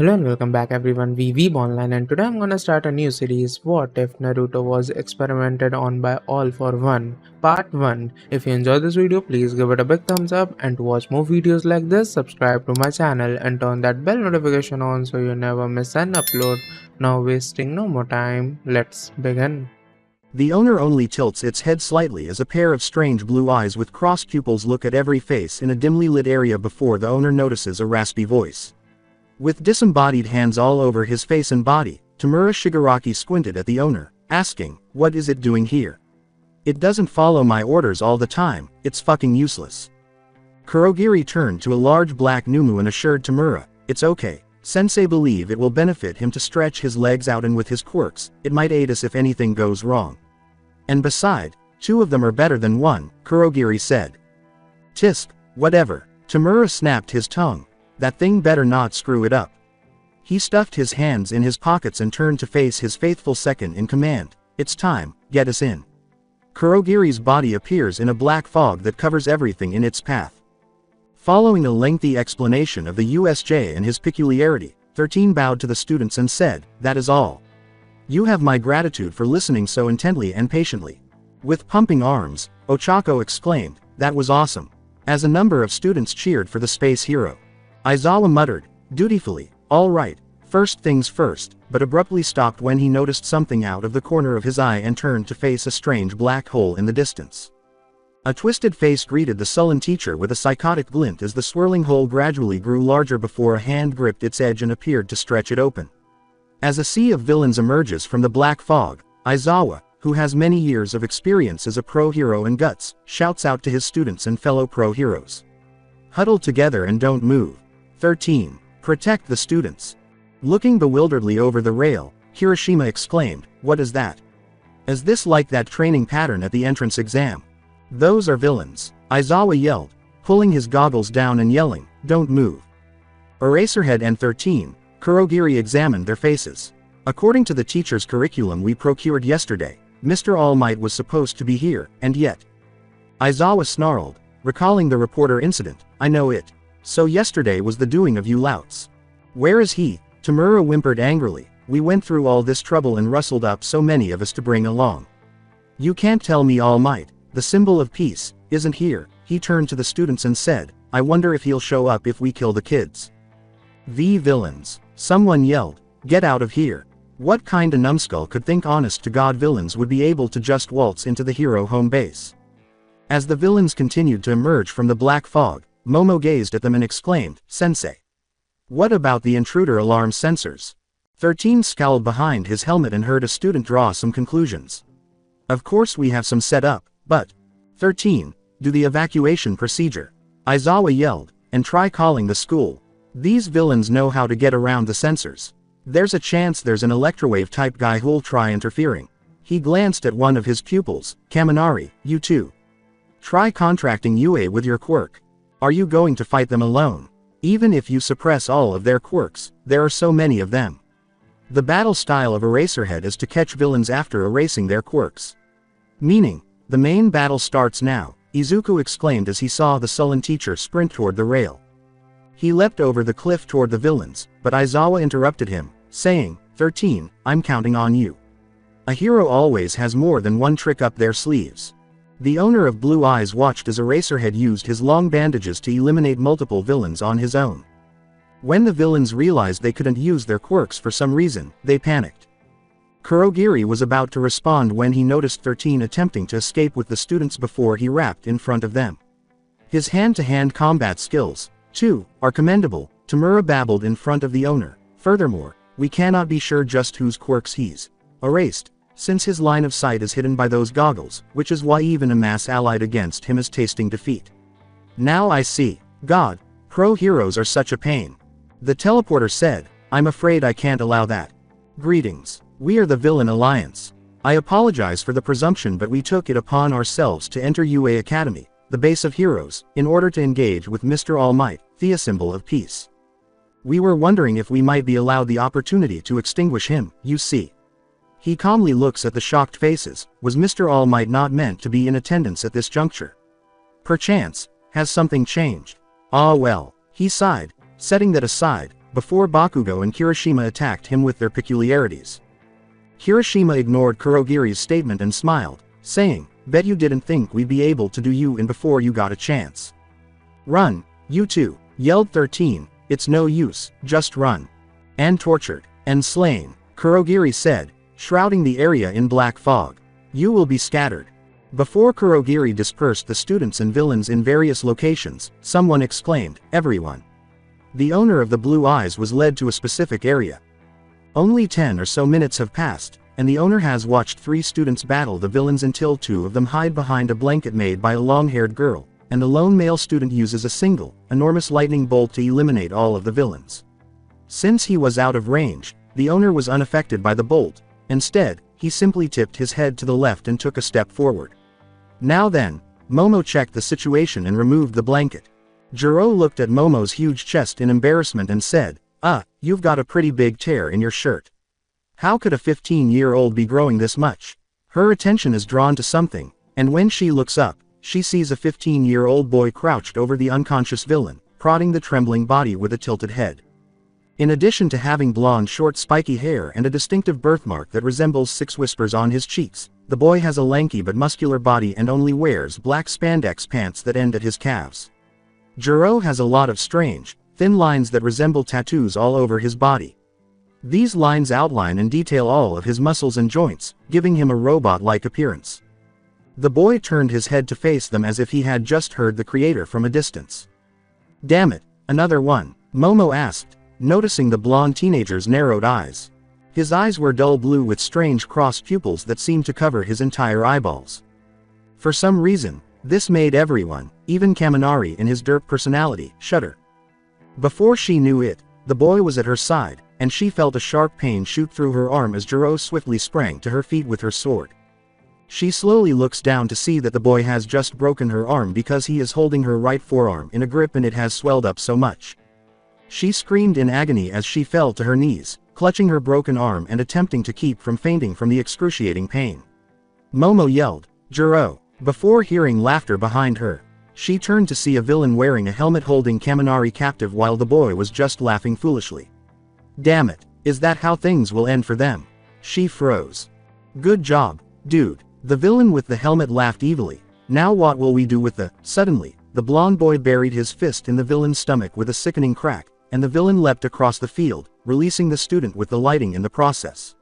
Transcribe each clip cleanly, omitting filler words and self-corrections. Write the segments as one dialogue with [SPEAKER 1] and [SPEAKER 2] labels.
[SPEAKER 1] Hello and welcome back everyone, we Weeb Online, and today I'm gonna start a new series, What If Naruto Was Experimented On By All For One, Part 1. If you enjoyed this video, please give it a big thumbs up, and to watch more videos like this, subscribe to my channel and turn that bell notification on so you never miss an upload. Now wasting no more time, let's begin.
[SPEAKER 2] The owner only tilts its head slightly as a pair of strange blue eyes with crossed pupils look at every face in a dimly lit area before the owner notices a raspy voice. With disembodied hands all over his face and body, Tamura Shigaraki squinted at the owner, asking, "What is it doing here? It doesn't follow my orders all the time, it's fucking useless." Kurogiri turned to a large black Numu and assured Tamura, "It's okay. Sensei believe it will benefit him to stretch his legs out, and with his quirks, it might aid us if anything goes wrong. And beside, two of them are better than one," Kurogiri said. "Tisk, whatever." Tamura snapped his tongue. That thing better not screw it up. He stuffed his hands in his pockets and turned to face his faithful second in command. "It's time, get us in." Kurogiri's body appears in a black fog that covers everything in its path. Following a lengthy explanation of the USJ and his peculiarity, 13 bowed to the students and said, "That is all. You have my gratitude for listening so intently and patiently." With pumping arms, Ochako exclaimed, "That was awesome." As a number of students cheered for the space hero. Aizawa muttered, dutifully, "All right, first things first," but abruptly stopped when he noticed something out of the corner of his eye and turned to face a strange black hole in the distance. A twisted face greeted the sullen teacher with a psychotic glint as the swirling hole gradually grew larger before a hand gripped its edge and appeared to stretch it open. As a sea of villains emerges from the black fog, Aizawa, who has many years of experience as a pro hero and guts, shouts out to his students and fellow pro heroes. "Huddle together and don't move. 13. Protect the students." Looking bewilderedly over the rail, Hiroshima exclaimed, "What is that? Is this like that training pattern at the entrance exam?" "Those are villains," Aizawa yelled, pulling his goggles down and yelling, "Don't move." Eraserhead and 13, Kurogiri examined their faces. "According to the teacher's curriculum we procured yesterday, Mr. All Might was supposed to be here, and yet." Aizawa snarled, recalling the reporter incident, "I know it. So yesterday was the doing of you louts. Where is he?" Tamura whimpered angrily, "We went through all this trouble and rustled up so many of us to bring along. You can't tell me All Might, the symbol of peace, isn't here." He turned to the students and said, "I wonder if he'll show up if we kill the kids." "The villains," someone yelled, "Get out of here. What kind of numbskull could think honest to God villains would be able to just waltz into the hero home base?" As the villains continued to emerge from the black fog, Momo gazed at them and exclaimed, "Sensei. What about the intruder alarm sensors?" 13 scowled behind his helmet and heard a student draw some conclusions. "Of course we have some set up, but..." 13, "Do the evacuation procedure," Aizawa yelled, "and try calling the school. These villains know how to get around the sensors. There's a chance there's an electrowave type guy who'll try interfering." He glanced at one of his pupils, "Kaminari, you too. Try contracting UA with your quirk. Are you going to fight them alone? Even if you suppress all of their quirks, there are so many of them. The battle style of Eraserhead is to catch villains after erasing their quirks. Meaning, the main battle starts now," Izuku exclaimed as he saw the sullen teacher sprint toward the rail. He leapt over the cliff toward the villains, but Aizawa interrupted him, saying, 13, "I'm counting on you. A hero always has more than one trick up their sleeves." The owner of blue eyes watched as Eraserhead used his long bandages to eliminate multiple villains on his own. When the villains realized they couldn't use their quirks for some reason, they panicked. Kurogiri was about to respond when he noticed 13 attempting to escape with the students before he rapped in front of them. "His hand-to-hand combat skills, too, are commendable," Tamura babbled in front of the owner. "Furthermore, we cannot be sure just whose quirks he's erased, since his line of sight is hidden by those goggles, which is why even a mass allied against him is tasting defeat." "Now I see. God, pro heroes are such a pain." The teleporter said, "I'm afraid I can't allow that. Greetings. We are the Villain Alliance. I apologize for the presumption, but we took it upon ourselves to enter UA Academy, the base of heroes, in order to engage with Mr. All Might, the symbol of peace. We were wondering if we might be allowed the opportunity to extinguish him, you see." He calmly looks at the shocked faces. Was Mr. All Might not meant to be in attendance at this juncture? Perchance, has something changed? Ah well, he sighed, setting that aside, before Bakugo and Kirishima attacked him with their peculiarities. Kirishima ignored Kurogiri's statement and smiled, saying, "Bet you didn't think we'd be able to do you in before you got a chance. Run, you two," yelled 13, "it's no use, just run." "And tortured, and slain," Kurogiri said, shrouding the area in black fog. "You will be scattered." Before Kurogiri dispersed the students and villains in various locations, someone exclaimed, "Everyone." The owner of the blue eyes was led to a specific area. Only 10 or so minutes have passed, and the owner has watched 3 students battle the villains until 2 of them hide behind a blanket made by a long-haired girl, and the lone male student uses a single, enormous lightning bolt to eliminate all of the villains. Since he was out of range, the owner was unaffected by the bolt. Instead, he simply tipped his head to the left and took a step forward. "Now then," Momo checked the situation and removed the blanket. Jiro looked at Momo's huge chest in embarrassment and said, "You've got a pretty big tear in your shirt. How could a 15-year-old be growing this much?" Her attention is drawn to something, and when she looks up, she sees a 15-year-old boy crouched over the unconscious villain, prodding the trembling body with a tilted head. In addition to having blonde short spiky hair and a distinctive birthmark that resembles 6 whiskers on his cheeks, the boy has a lanky but muscular body and only wears black spandex pants that end at his calves. Jiro has a lot of strange, thin lines that resemble tattoos all over his body. These lines outline and detail all of his muscles and joints, giving him a robot-like appearance. The boy turned his head to face them as if he had just heard the creator from a distance. "Damn it, another one," Momo asked, noticing the blonde teenager's narrowed eyes. His eyes were dull blue with strange crossed pupils that seemed to cover his entire eyeballs. For some reason, this made everyone, even Kaminari in his derp personality, shudder. Before she knew it, the boy was at her side, and she felt a sharp pain shoot through her arm as Jiro swiftly sprang to her feet with her sword. She slowly looks down to see that the boy has just broken her arm because he is holding her right forearm in a grip and it has swelled up so much. She screamed in agony as she fell to her knees, clutching her broken arm and attempting to keep from fainting from the excruciating pain. Momo yelled, "Jiro!" Before hearing laughter behind her. She turned to see a villain wearing a helmet holding Kaminari captive while the boy was just laughing foolishly. "Damn it, is that how things will end for them?" She froze. "Good job, dude." The villain with the helmet laughed evilly. "Now what will we do with the..." Suddenly, the blonde boy buried his fist in the villain's stomach with a sickening crack, and the villain leapt across the field, releasing the student with the lighting in the process.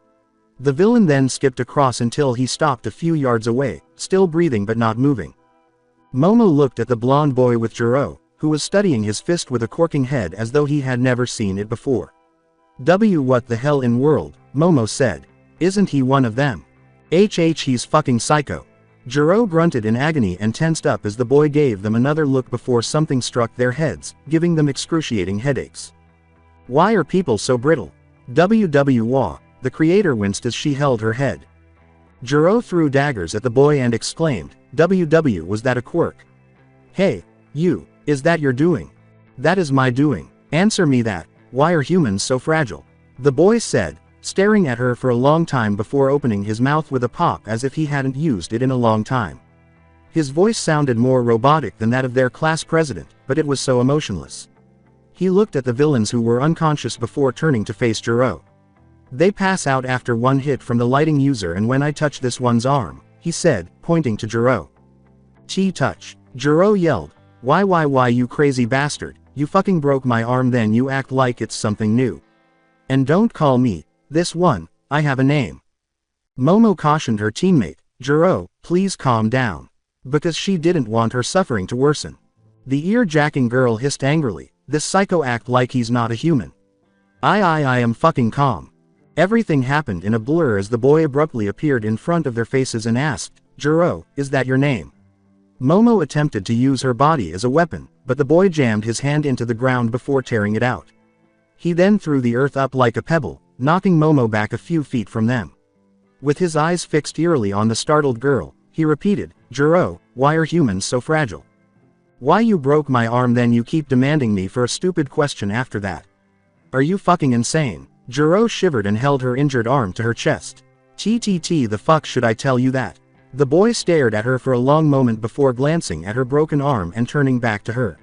[SPEAKER 2] The villain then skipped across until he stopped a few yards away, still breathing but not moving. Momo looked at the blonde boy with Jiro, who was studying his fist with a corking head as though he had never seen it before. What the hell in world, Momo said. Isn't he one of them? He's fucking psycho. Jiro grunted in agony and tensed up as the boy gave them another look before something struck their heads, giving them excruciating headaches. Why are people so brittle? Wah, the creator winced as she held her head. Jiro threw daggers at the boy and exclaimed, was that a quirk? Hey, you, is that your doing? That is my doing. Answer me that. Why are humans so fragile? The boy said, staring at her for a long time before opening his mouth with a pop as if he hadn't used it in a long time. His voice sounded more robotic than that of their class president, but it was so emotionless. He looked at the villains who were unconscious before turning to face Jiro. They pass out after one hit from the lighting user, and when I touch this one's arm, he said, pointing to Jiro. Touch. Jiro yelled, why you crazy bastard, you fucking broke my arm then you act like it's something new. And don't call me this one, I have a name. Momo cautioned her teammate, Jiro, please calm down. Because she didn't want her suffering to worsen. The ear-jacking girl hissed angrily, this psycho act like he's not a human. I am fucking calm. Everything happened in a blur as the boy abruptly appeared in front of their faces and asked, Jiro, is that your name? Momo attempted to use her body as a weapon, but the boy jammed his hand into the ground before tearing it out. He then threw the earth up like a pebble, knocking Momo back a few feet from them. With his eyes fixed eerily on the startled girl, he repeated, Jiro, why are humans so fragile? Why you broke my arm then you keep demanding me for a stupid question after that? Are you fucking insane? Jiro shivered and held her injured arm to her chest. The fuck should I tell you that? The boy stared at her for a long moment before glancing at her broken arm and turning back to her.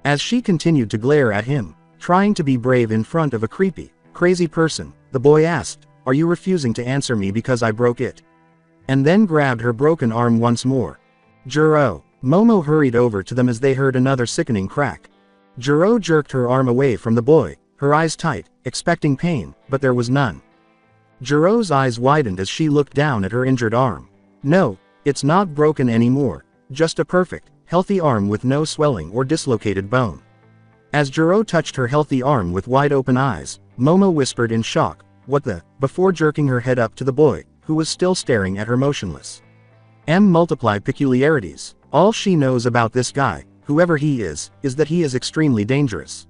[SPEAKER 2] As she continued to glare at him, Trying to be brave in front of a creepy, crazy person, the boy asked, "Are you refusing to answer me because I broke it?" And then grabbed her broken arm once more. Juro. Momo hurried over to them as they heard another sickening crack. Juro jerked her arm away from the boy, her eyes tight, expecting pain, but there was none. Juro's eyes widened as she looked down at her injured arm. No, it's not broken anymore, just a perfect, healthy arm with no swelling or dislocated bone. As Juro touched her healthy arm with wide-open eyes, Momo whispered in shock, "What the?" before jerking her head up to the boy, who was still staring at her motionless. Multiply peculiarities. All she knows about this guy, whoever he is that he is extremely dangerous.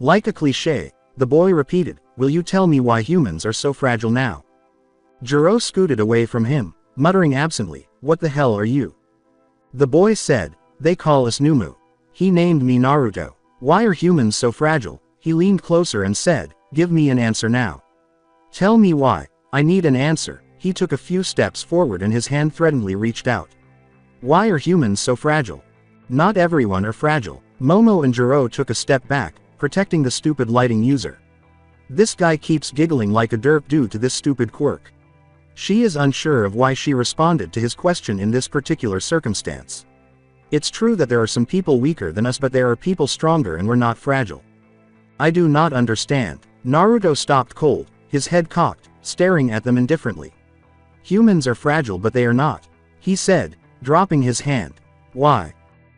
[SPEAKER 2] Like a cliché, the boy repeated, "Will you tell me why humans are so fragile now?" Juro scooted away from him, muttering absently, "What the hell are you?" The boy said, "They call us Numu. He named me Naruto. Why are humans so fragile?" He leaned closer and said, "Give me an answer now. Tell me why. I need an answer." He took a few steps forward and his hand threateningly reached out. Why are humans so fragile? Not everyone are fragile. Momo and Juro took a step back, protecting the stupid lighting user. This guy keeps giggling like a derp due to this stupid quirk. She is unsure of why she responded to his question in this particular circumstance. It's true that there are some people weaker than us, but there are people stronger and we're not fragile. I do not understand. Naruto stopped cold, his head cocked, staring at them indifferently. Humans are fragile but they are not, he said, dropping his hand. Why?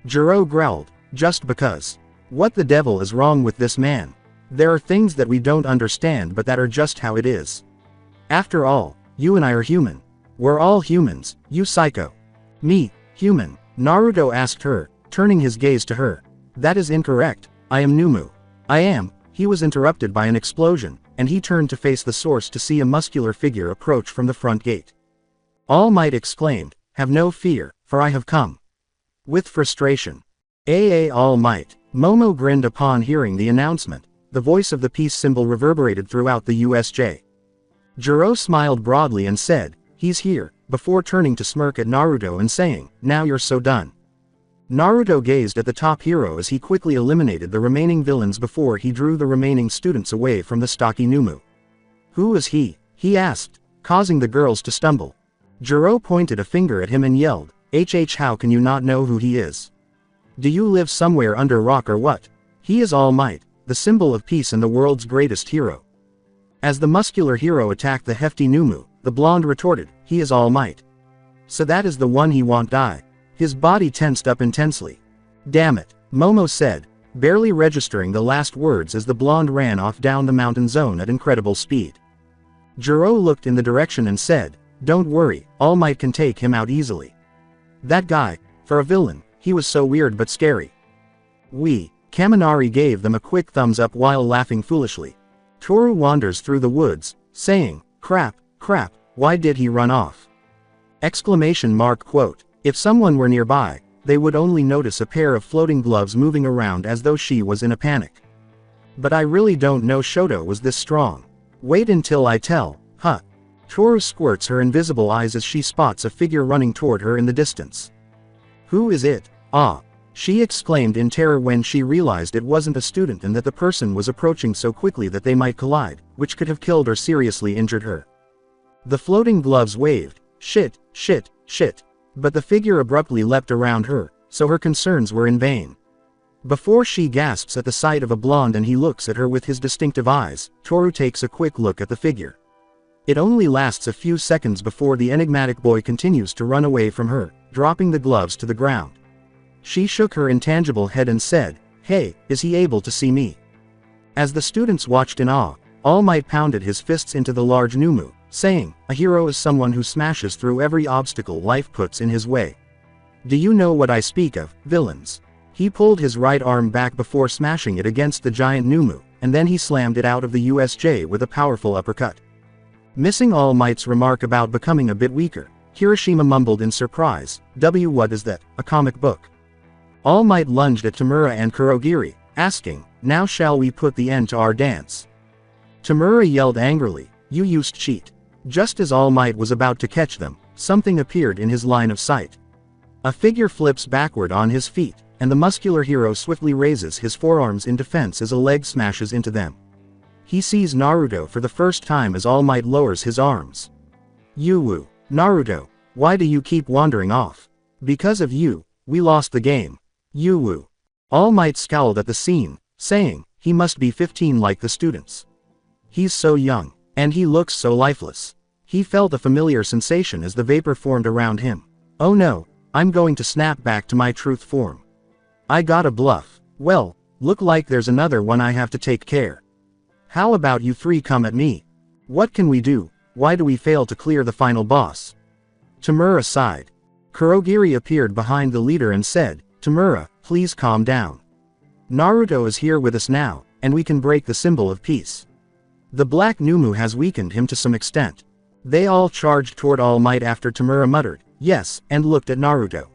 [SPEAKER 2] Juro growled, "Just because. What the devil is wrong with this man? There are things that we don't understand but that are just how it is. After all, you and I are human. We're all humans, you psycho." "Me, human?" Naruto asked her, turning his gaze to her. "That is incorrect. I am Numu." "I am." He was interrupted by an explosion, and he turned to face the source to see a muscular figure approach from the front gate. All Might exclaimed, "Have no fear, for I have come." With frustration. All Might. Momo grinned upon hearing the announcement. The voice of the peace symbol reverberated throughout the USJ. Juro smiled broadly and said, "He's here," before turning to smirk at Naruto and saying, "Now you're so done." Naruto gazed at the top hero as he quickly eliminated the remaining villains before he drew the remaining students away from the stocky Numu. "Who is he?" he asked, causing the girls to stumble. Juro pointed a finger at him and yelled, How can you not know who he is? Do you live somewhere under rock or what? He is All Might, the symbol of peace and the world's greatest hero." As the muscular hero attacked the hefty Numu, the blonde retorted, "He is All Might. So that is the one he won't die." His body tensed up intensely. "Damn it," Momo said, barely registering the last words as the blonde ran off down the mountain zone at incredible speed. Juro looked in the direction and said, "Don't worry, All Might can take him out easily. That guy, for a villain, he was so weird but scary." Kaminari gave them a quick thumbs up while laughing foolishly. Toru wanders through the woods, saying, crap, why did he run off? Quote. If someone were nearby, they would only notice a pair of floating gloves moving around as though she was in a panic. But I really don't know Shoto was this strong. Wait until I tell, huh? Toru squirts her invisible eyes as she spots a figure running toward her in the distance. Who is it? Ah! She exclaimed in terror when she realized it wasn't a student and that the person was approaching so quickly that they might collide, which could have killed or seriously injured her. The floating gloves waved, shit. But the figure abruptly leapt around her, so her concerns were in vain. Before she gasps at the sight of a blonde and he looks at her with his distinctive eyes, Toru takes a quick look at the figure. It only lasts a few seconds before the enigmatic boy continues to run away from her, dropping the gloves to the ground. She shook her intangible head and said, "Hey, is he able to see me?" As the students watched in awe, All Might pounded his fists into the large Numu, saying, "A hero is someone who smashes through every obstacle life puts in his way. Do you know what I speak of, villains?" He pulled his right arm back before smashing it against the giant Numu, and then he slammed it out of the USJ with a powerful uppercut. Missing All Might's remark about becoming a bit weaker, Kirishima mumbled in surprise, What is that, a comic book?" All Might lunged at Tamura and Kurogiri, asking, "Now shall we put the end to our dance?" Tamura yelled angrily, "You used cheat." Just as All Might was about to catch them, something appeared in his line of sight. A figure flips backward on his feet, and the muscular hero swiftly raises his forearms in defense as a leg smashes into them. He sees Naruto for the first time as All Might lowers his arms. "You, Naruto, why do you keep wandering off? Because of you, we lost the game. You." All Might scowled at the scene, saying, he must be 15 like the students. He's so young, and he looks so lifeless. He felt a familiar sensation as the vapor formed around him. Oh no, I'm going to snap back to my truth form. I got a bluff. Well, look like there's another one I have to take care. How about you three come at me? What can we do? Why do we fail to clear the final boss? Tamura sighed. Kurogiri appeared behind the leader and said, Tamura, please calm down. Naruto is here with us now, and we can break the symbol of peace. The Black Numu has weakened him to some extent. They all charged toward All Might after Tamura muttered, yes, and looked at Naruto.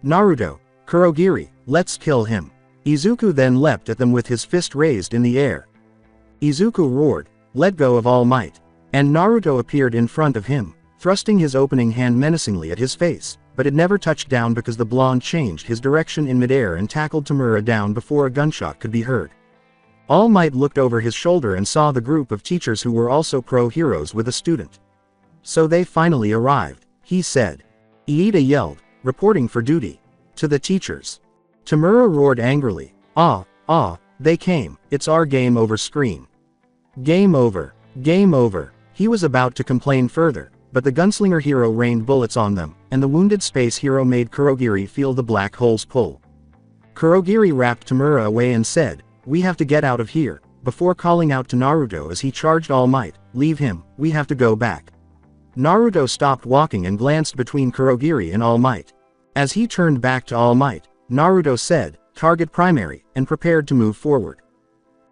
[SPEAKER 2] Naruto, Kurogiri, let's kill him. Izuku then leapt at them with his fist raised in the air. Izuku roared, let go of All Might. And Naruto appeared in front of him, thrusting his opening hand menacingly at his face, but it never touched down because the blonde changed his direction in midair and tackled Tamura down before a gunshot could be heard. All Might looked over his shoulder and saw the group of teachers who were also pro-heroes with a student. So they finally arrived, he said. Iida yelled, reporting for duty. To the teachers. Tamura roared angrily, they came, it's our game over screen. Game over, game over. He was about to complain further, but the gunslinger hero rained bullets on them, and the wounded space hero made Kurogiri feel the black holes pull. Kurogiri wrapped Tamura away and said, we have to get out of here, before calling out to Naruto as he charged All Might, leave him, we have to go back. Naruto stopped walking and glanced between Kurogiri and All Might. As he turned back to All Might, Naruto said, target primary, and prepared to move forward.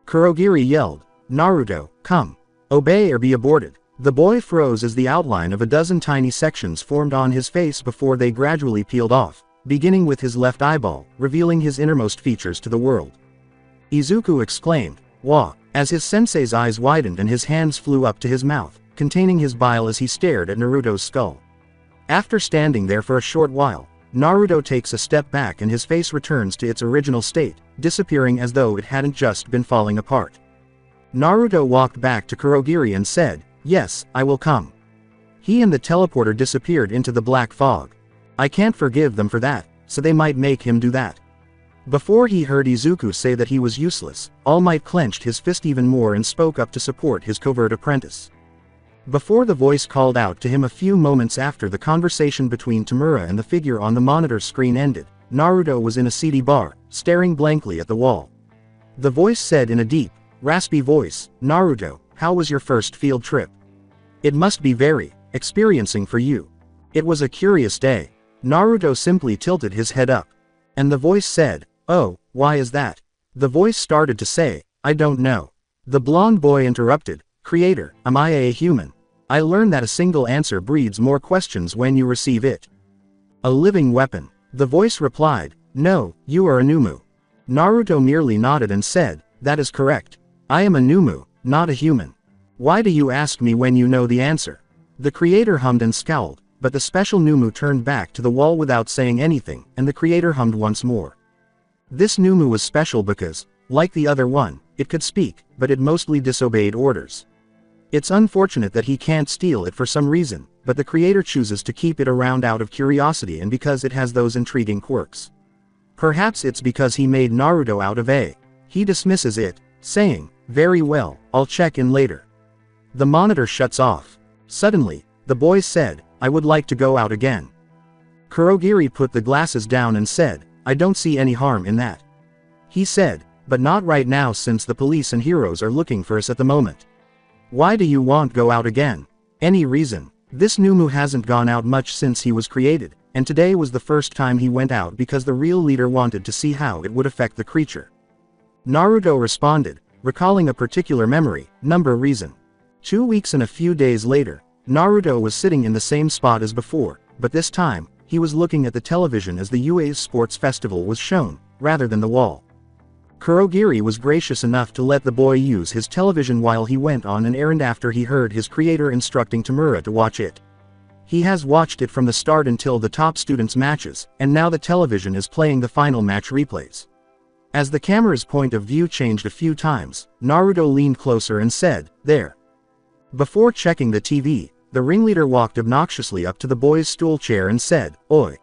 [SPEAKER 2] Kurogiri yelled, Naruto, come. Obey or be aborted. The boy froze as the outline of a dozen tiny sections formed on his face before they gradually peeled off, beginning with his left eyeball, revealing his innermost features to the world. Izuku exclaimed, Wah, as his sensei's eyes widened and his hands flew up to his mouth, containing his bile as he stared at Naruto's skull. After standing there for a short while, Naruto takes a step back and his face returns to its original state, disappearing as though it hadn't just been falling apart. Naruto walked back to Kurogiri and said, yes, I will come. He and the teleporter disappeared into the black fog. I can't forgive them for that, so they might make him do that. Before he heard Izuku say that he was useless, All Might clenched his fist even more and spoke up to support his covert apprentice. Before the voice called out to him a few moments after the conversation between Tamura and the figure on the monitor screen ended, Naruto was in a seedy bar, staring blankly at the wall. The voice said in a deep, raspy voice, Naruto, how was your first field trip? It must be very experiencing for you. It was a curious day. Naruto simply tilted his head up. And the voice said, oh, why is that? The voice started to say, I don't know. The blonde boy interrupted, Creator, am I a human? I learned that a single answer breeds more questions when you receive it. A living weapon. The voice replied, no, you are a Numu. Naruto merely nodded and said, that is correct. I am a Numu, not a human. Why do you ask me when you know the answer? The creator hummed and scowled, but the special Numu turned back to the wall without saying anything, and the creator hummed once more. This Numu was special because, like the other one, it could speak, but it mostly disobeyed orders. It's unfortunate that he can't steal it for some reason, but the creator chooses to keep it around out of curiosity and because it has those intriguing quirks. Perhaps it's because he made Naruto out of A. He dismisses it, saying, very well, I'll check in later. The monitor shuts off. Suddenly, the boy said, I would like to go out again. Kurogiri put the glasses down and said, I don't see any harm in that. He said, but not right now since the police and heroes are looking for us at the moment. Why do you want go out again? Any reason? This Numu hasn't gone out much since he was created, and today was the first time he went out because the real leader wanted to see how it would affect the creature. Naruto responded, recalling a particular memory, reason. 2 weeks and a few days later, Naruto was sitting in the same spot as before, but this time, he was looking at the television as the UA's sports festival was shown, rather than the wall. Kurogiri was gracious enough to let the boy use his television while he went on an errand after he heard his creator instructing Tamura to watch it. He has watched it from the start until the top students' matches, and now the television is playing the final match replays. As the camera's point of view changed a few times, Naruto leaned closer and said, "There." Before checking the TV, the ringleader walked obnoxiously up to the boy's stool chair and said, "Oi."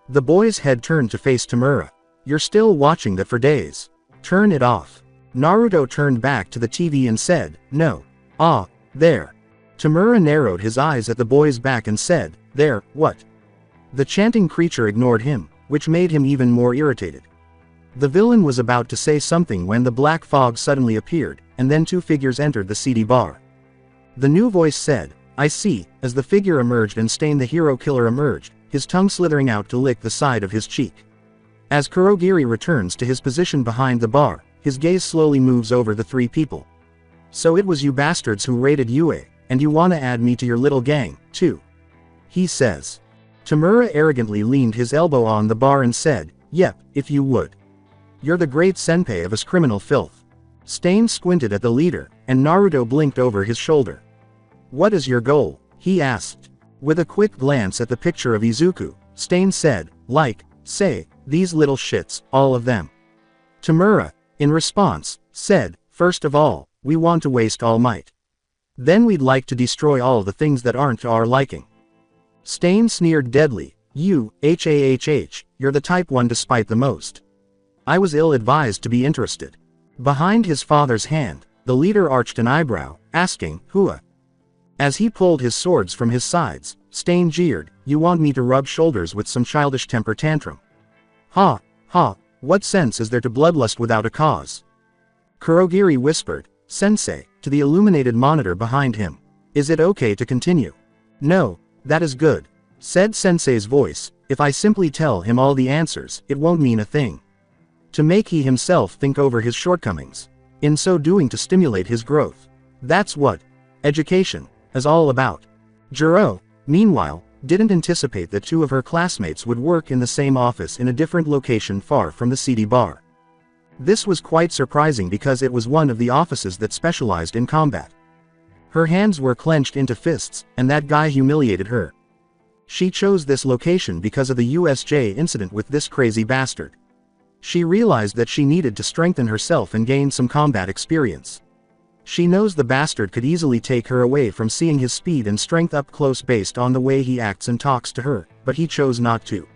[SPEAKER 2] The boy's head turned to face Tamura. "You're still watching that for days. Turn it off." Naruto turned back to the TV and said, "No. Ah, there." Tamura narrowed his eyes at the boy's back and said, "There, what?" The chanting creature ignored him, which made him even more irritated. The villain was about to say something when the black fog suddenly appeared, and then two figures entered the CD bar. The new voice said, "I see," as the figure emerged and Stain the hero killer emerged, his tongue slithering out to lick the side of his cheek. As Kurogiri returns to his position behind the bar, his gaze slowly moves over the three people. "So it was you bastards who raided UA, and you wanna add me to your little gang, too?" he says. Tamura arrogantly leaned his elbow on the bar and said, "Yep, if you would. You're the great senpai of us criminal filth." Stain squinted at the leader, and Naruto blinked over his shoulder. "What is your goal?" he asked. With a quick glance at the picture of Izuku, Stain said, "Say, these little shits, all of them." Tamura, in response, said, "First of all, we want to waste All Might. Then we'd like to destroy all the things that aren't to our liking." Stain sneered deadly, "You're the type one to spite the most. I was ill-advised to be interested." Behind his father's hand, the leader arched an eyebrow, asking, "Hua?" As he pulled his swords from his sides, Stain jeered, "You want me to rub shoulders with some childish temper tantrum? Ha, what sense is there to bloodlust without a cause?" Kurogiri whispered, "Sensei," to the illuminated monitor behind him. "Is it okay to continue?" "No, that is good," said Sensei's voice. "If I simply tell him all the answers, it won't mean a thing. To make he himself think over his shortcomings. In so doing to stimulate his growth. That's what education is all about." Jiro, meanwhile, didn't anticipate that two of her classmates would work in the same office in a different location far from the CD bar. This was quite surprising because it was one of the offices that specialized in combat. Her hands were clenched into fists, and that guy humiliated her. She chose this location because of the USJ incident with this crazy bastard. She realized that she needed to strengthen herself and gain some combat experience. She knows the bastard could easily take her away from seeing his speed and strength up close based on the way he acts and talks to her, but he chose not to.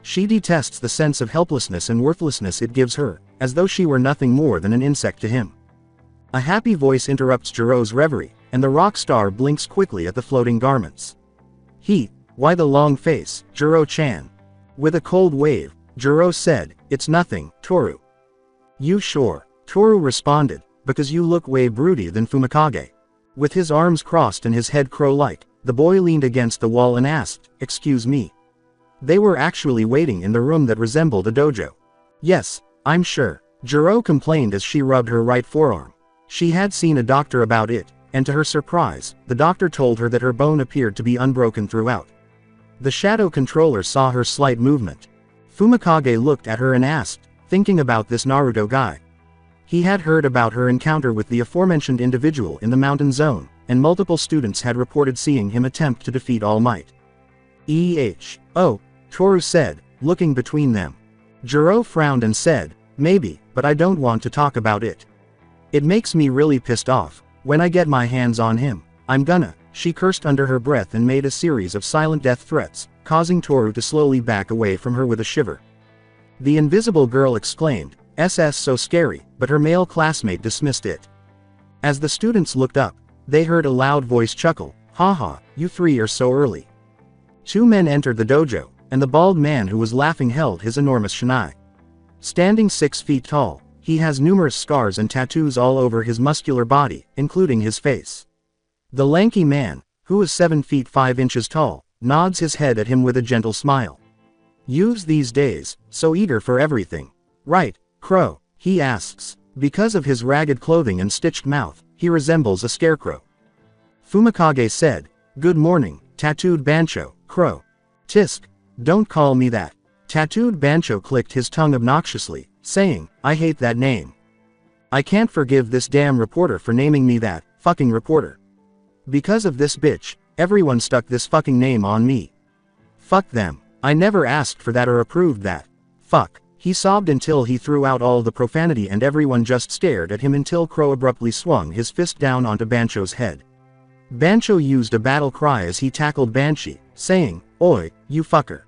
[SPEAKER 2] She detests the sense of helplessness and worthlessness it gives her, as though she were nothing more than an insect to him. A happy voice interrupts Jiro's reverie, and the rock star blinks quickly at the floating garments. Why the long face, Jiro-chan?" With a cold wave, Jiro said, "It's nothing, Toru." "You sure?" Toru responded, "Because you look way broody than Fumikage." With his arms crossed and his head crow-like, the boy leaned against the wall and asked, "Excuse me?" They were actually waiting in the room that resembled a dojo. "Yes, I'm sure," Jiro complained as she rubbed her right forearm. She had seen a doctor about it, and to her surprise, the doctor told her that her bone appeared to be unbroken throughout. The shadow controller saw her slight movement. Fumikage looked at her and asked, thinking about this Naruto guy. He had heard about her encounter with the aforementioned individual in the mountain zone, and multiple students had reported seeing him attempt to defeat All Might. Oh, Toru said, looking between them. Jiro frowned and said, "Maybe, but I don't want to talk about it. It makes me really pissed off. When I get my hands on him, I'm gonna." She cursed under her breath and made a series of silent death threats, causing Toru to slowly back away from her with a shiver. The invisible girl exclaimed, "SS so scary," but her male classmate dismissed it. As the students looked up, they heard a loud voice chuckle, "Haha, you three are so early." Two men entered the dojo, and the bald man who was laughing held his enormous shinai. Standing 6 feet tall, he has numerous scars and tattoos all over his muscular body, including his face. The lanky man, who is 7 feet 5 inches tall, nods his head at him with a gentle smile. "Youths these days, so eager for everything. Right, Crow?" he asks. Because of his ragged clothing and stitched mouth, he resembles a scarecrow. Fumikage said, "Good morning, Tattooed Bancho, Crow." "Tisk, don't call me that." Tattooed Bancho clicked his tongue obnoxiously, saying, "I hate that name. I can't forgive this damn reporter for naming me that, fucking reporter. Because of this bitch, Everyone stuck this fucking name on me. Fuck them. I never asked for that or approved that. Fuck. He sobbed until he threw out all the profanity and everyone just stared at him until Crow abruptly swung his fist down onto Bancho's head. Bancho used a battle cry as he tackled Banshee, saying, "Oi, you fucker.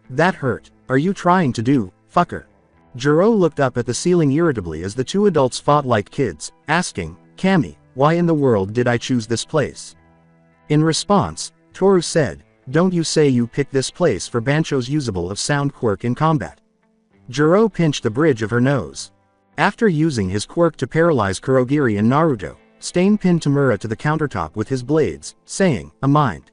[SPEAKER 2] That hurt. Are you trying to do, fucker?" Jiro looked up at the ceiling irritably as the two adults fought like kids, asking, "Cammy, why in the world did I choose this place?" In response, Toru said, "Don't you say you picked this place for Bancho's usable of sound quirk in combat." Jiro pinched the bridge of her nose. After using his quirk to paralyze Kurogiri and Naruto, Stain pinned Tamura to the countertop with his blades, saying, "A mind.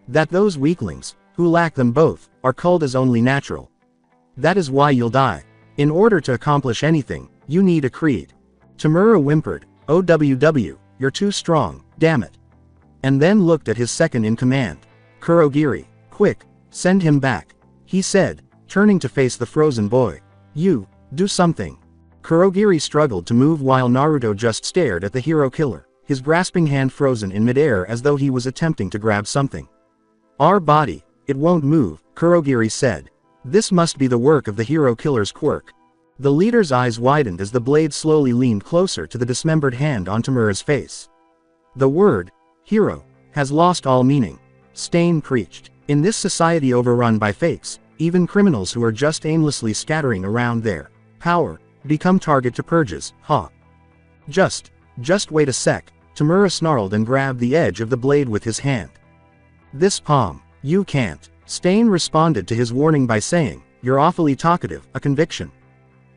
[SPEAKER 2] That those weaklings, who lack them both, are culled as only natural. That is why you'll die. In order to accomplish anything, you need a creed." Tamura whimpered, "OWW, you're too strong, damn it." And then looked at his second-in-command. "Kurogiri, quick, send him back," he said, turning to face the frozen boy. "You, do something." Kurogiri struggled to move while Naruto just stared at the hero killer, his grasping hand frozen in midair as though he was attempting to grab something. "Our body, it won't move," Kurogiri said. "This must be the work of the hero killer's quirk." The leader's eyes widened as the blade slowly leaned closer to the dismembered hand on Tamura's face. "The word, hero, has lost all meaning," Stain preached. "In this society overrun by fakes, even criminals who are just aimlessly scattering around their power become target to purges, huh?" Just wait a sec," Tamura snarled and grabbed the edge of the blade with his hand. "This palm, you can't," Stain responded to his warning by saying, "You're awfully talkative, a conviction.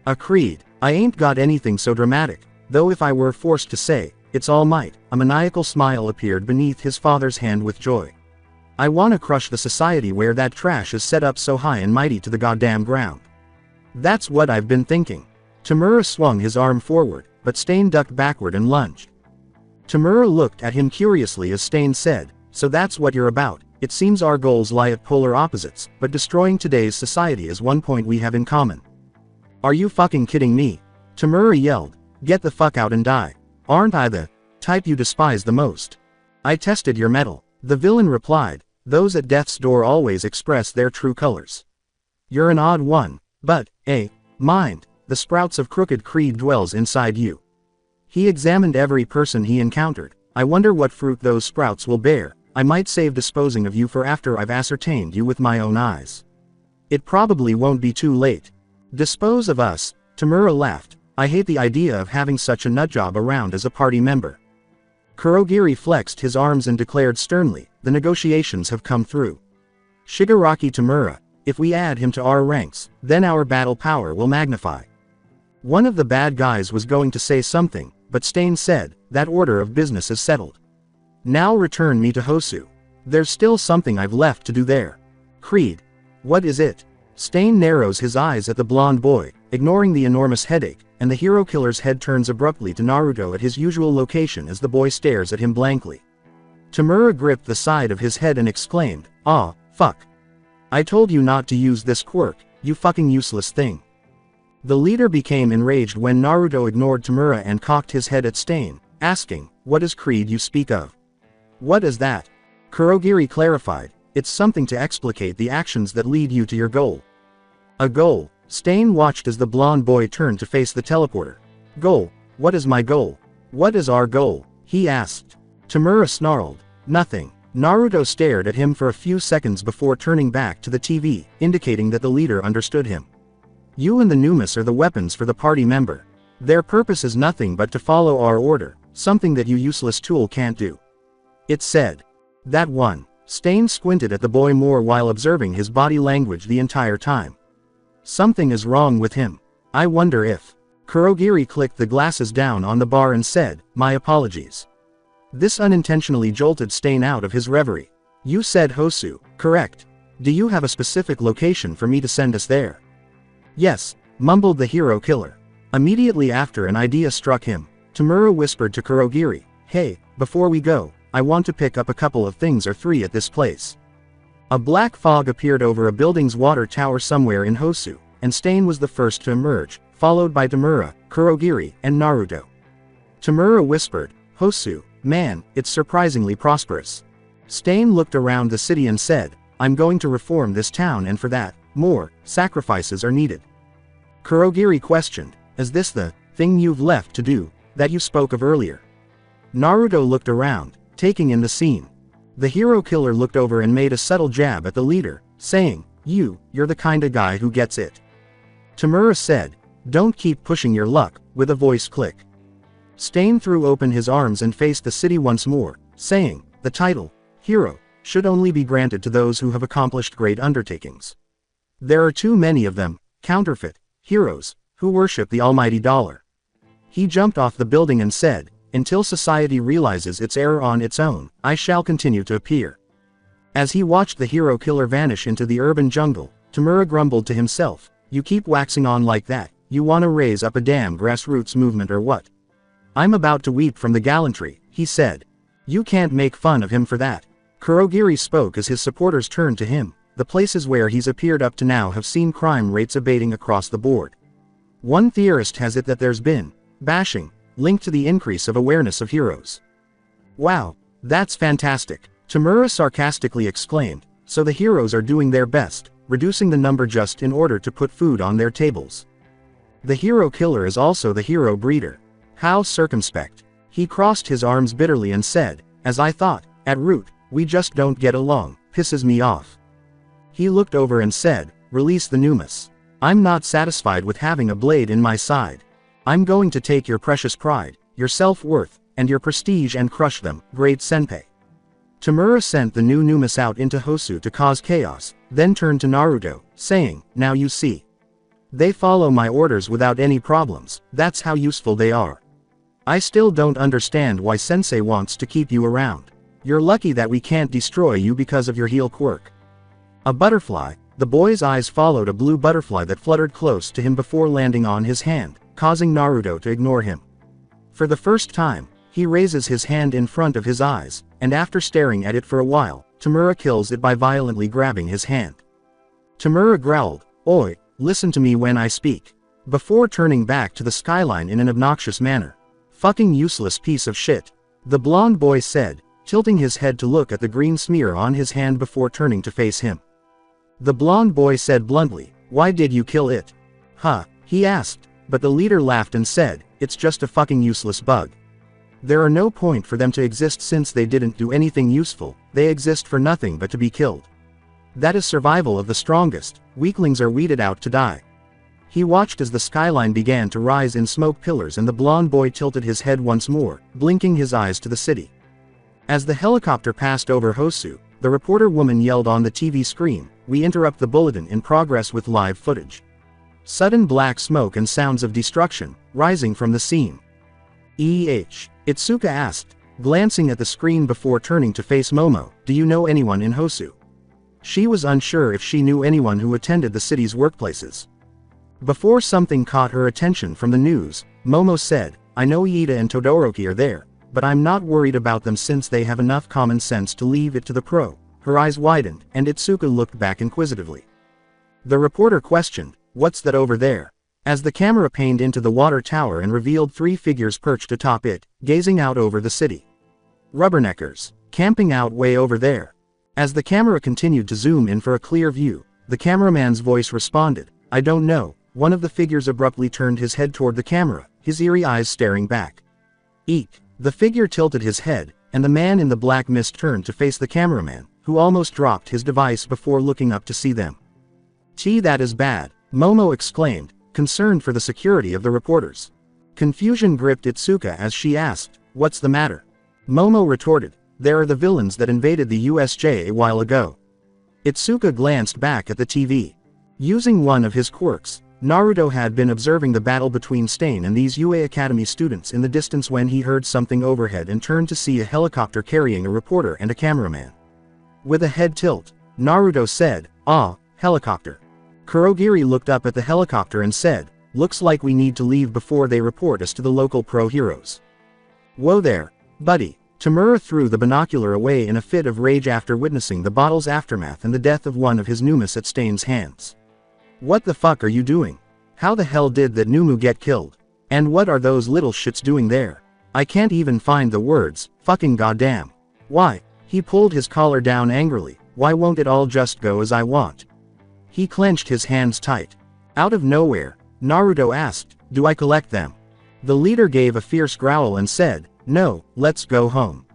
[SPEAKER 2] A creed, I ain't got anything so dramatic, though if I were forced to say, it's all might." A maniacal smile appeared beneath his father's hand with joy. "I wanna crush the society where that trash is set up so high and mighty to the goddamn ground. That's what I've been thinking." Tamura swung his arm forward, but Stain ducked backward and lunged. Tamura looked at him curiously as Stain said, "So that's what you're about. It seems our goals lie at polar opposites, but destroying today's society is one point we have in common." "Are you fucking kidding me?" Tamura yelled. "Get the fuck out and die. Aren't I the type you despise the most? I tested your mettle." The villain replied, "Those at death's door always express their true colors. You're an odd one, but, mind, the sprouts of crooked creed dwells inside you." He examined every person he encountered. "I wonder what fruit those sprouts will bear. I might save disposing of you for after I've ascertained you with my own eyes. It probably won't be too late." "Dispose of us," Tamura laughed. "I hate the idea of having such a nutjob around as a party member." Kurogiri flexed his arms and declared sternly, "The negotiations have come through. Shigaraki Tamura, if we add him to our ranks, then our battle power will magnify." One of the bad guys was going to say something, but Stain said, "That order of business is settled. Now return me to Hosu. There's still something I've left to do there." "Creed. What is it?" Stain narrows his eyes at the blonde boy, ignoring the enormous headache, and the hero killer's head turns abruptly to Naruto at his usual location as the boy stares at him blankly. Tamura gripped the side of his head and exclaimed, "Ah, fuck. I told you not to use this quirk, you fucking useless thing." The leader became enraged when Naruto ignored Tamura and cocked his head at Stain, asking, "What is creed you speak of?" "What is that?" Kurogiri clarified, "It's something to explicate the actions that lead you to your goal." "A goal?" Stain watched as the blonde boy turned to face the teleporter. "Goal? What is my goal? What is our goal?" he asked. Tamura snarled, "Nothing." Naruto stared at him for a few seconds before turning back to the TV, indicating that the leader understood him. "You and the Numas are the weapons for the party member. Their purpose is nothing but to follow our order, something that you useless tool can't do." It said. "That one." Stain squinted at the boy more while observing his body language the entire time. Something is wrong with him. I wonder if. Kurogiri clicked the glasses down on the bar and said, "My apologies." This unintentionally jolted Stain out of his reverie. "You said Hosu, correct? Do you have a specific location for me to send us there?" "Yes," mumbled the hero killer. Immediately after an idea struck him, Tamura whispered to Kurogiri, "Hey, before we go, I want to pick up a couple of things or three at this place." A black fog appeared over a building's water tower somewhere in Hosu, and Stain was the first to emerge, followed by Tamura, Kurogiri, and Naruto. Tamura whispered, "Hosu, man, it's surprisingly prosperous." Stain looked around the city and said, I'm going to reform this town, and for that, more sacrifices are needed. Kurogiri questioned, is this the thing you've left to do, that you spoke of earlier? Naruto looked around, taking in the scene. The hero killer looked over and made a subtle jab at the leader, saying, you're the kinda guy who gets it. Tamura said, don't keep pushing your luck, with a voice click. Stain threw open his arms and faced the city once more, saying, the title, hero, should only be granted to those who have accomplished great undertakings. There are too many of them, counterfeit heroes, who worship the almighty dollar. He jumped off the building and said, until society realizes its error on its own, I shall continue to appear. As he watched the hero killer vanish into the urban jungle, Tamura grumbled to himself, you keep waxing on like that, you wanna raise up a damn grassroots movement or what? I'm about to weep from the gallantry, he said. You can't make fun of him for that. Kurogiri spoke as his supporters turned to him. The places where he's appeared up to now have seen crime rates abating across the board. One theorist has it that there's been bashing linked to the increase of awareness of heroes. Wow, that's fantastic, Tamura sarcastically exclaimed, so the heroes are doing their best, reducing the number just in order to put food on their tables. The hero killer is also the hero breeder. How circumspect. He crossed his arms bitterly and said, as I thought, at root, we just don't get along, pisses me off. He looked over and said, release the Numus. I'm not satisfied with having a blade in my side. I'm going to take your precious pride, your self-worth, and your prestige and crush them, great senpai. Tamura sent the new Numus out into Hosu to cause chaos, then turned to Naruto, saying, now you see. They follow my orders without any problems, that's how useful they are. I still don't understand why Sensei wants to keep you around. You're lucky that we can't destroy you because of your heel quirk. A butterfly, the boy's eyes followed a blue butterfly that fluttered close to him before landing on his hand, causing Naruto to ignore him. For the first time, he raises his hand in front of his eyes, and after staring at it for a while, Tamura kills it by violently grabbing his hand. Tamura growled, Oi, listen to me when I speak. Before turning back to the skyline in an obnoxious manner. Fucking useless piece of shit. The blonde boy said, tilting his head to look at the green smear on his hand before turning to face him. The blonde boy said bluntly, why did you kill it? Huh, he asked, but the leader laughed and said, it's just a fucking useless bug. There are no point for them to exist since they didn't do anything useful, they exist for nothing but to be killed. That is survival of the strongest, weaklings are weeded out to die. He watched as the skyline began to rise in smoke pillars and the blonde boy tilted his head once more, blinking his eyes to the city. As the helicopter passed over Hosu, the reporter woman yelled on the TV screen, we interrupt the bulletin in progress with live footage. Sudden black smoke and sounds of destruction, rising from the scene. Itsuka asked, glancing at the screen before turning to face Momo, do you know anyone in Hosu? She was unsure if she knew anyone who attended the city's workplaces. Before something caught her attention from the news, Momo said, I know Iida and Todoroki are there, but I'm not worried about them since they have enough common sense to leave it to the pro. Her eyes widened, and Itsuka looked back inquisitively. The reporter questioned, what's that over there? As the camera panned into the water tower and revealed three figures perched atop it, gazing out over the city. Rubberneckers, camping out way over there. As the camera continued to zoom in for a clear view, the cameraman's voice responded, I don't know. One of the figures abruptly turned his head toward the camera, his eerie eyes staring back. Eek. The figure tilted his head, and the man in the black mist turned to face the cameraman, who almost dropped his device before looking up to see them. That is bad, Momo exclaimed, concerned for the security of the reporters. Confusion gripped Itsuka as she asked, what's the matter? Momo retorted, there are the villains that invaded the USJ a while ago. Itsuka glanced back at the TV. Using one of his quirks, Naruto had been observing the battle between Stain and these UA Academy students in the distance when he heard something overhead and turned to see a helicopter carrying a reporter and a cameraman. With a head tilt, Naruto said, helicopter. Kurogiri looked up at the helicopter and said, looks like we need to leave before they report us to the local pro heroes. Whoa there, buddy. Tamura threw the binocular away in a fit of rage after witnessing the battle's aftermath and the death of one of his Numus at Stain's hands. What the fuck are you doing? How the hell did that Numu get killed? And what are those little shits doing there? I can't even find the words, fucking goddamn. Why? He pulled his collar down angrily. Why won't it all just go as I want? He clenched his hands tight. Out of nowhere, Naruto asked, do I collect them? The leader gave a fierce growl and said, no, let's go home.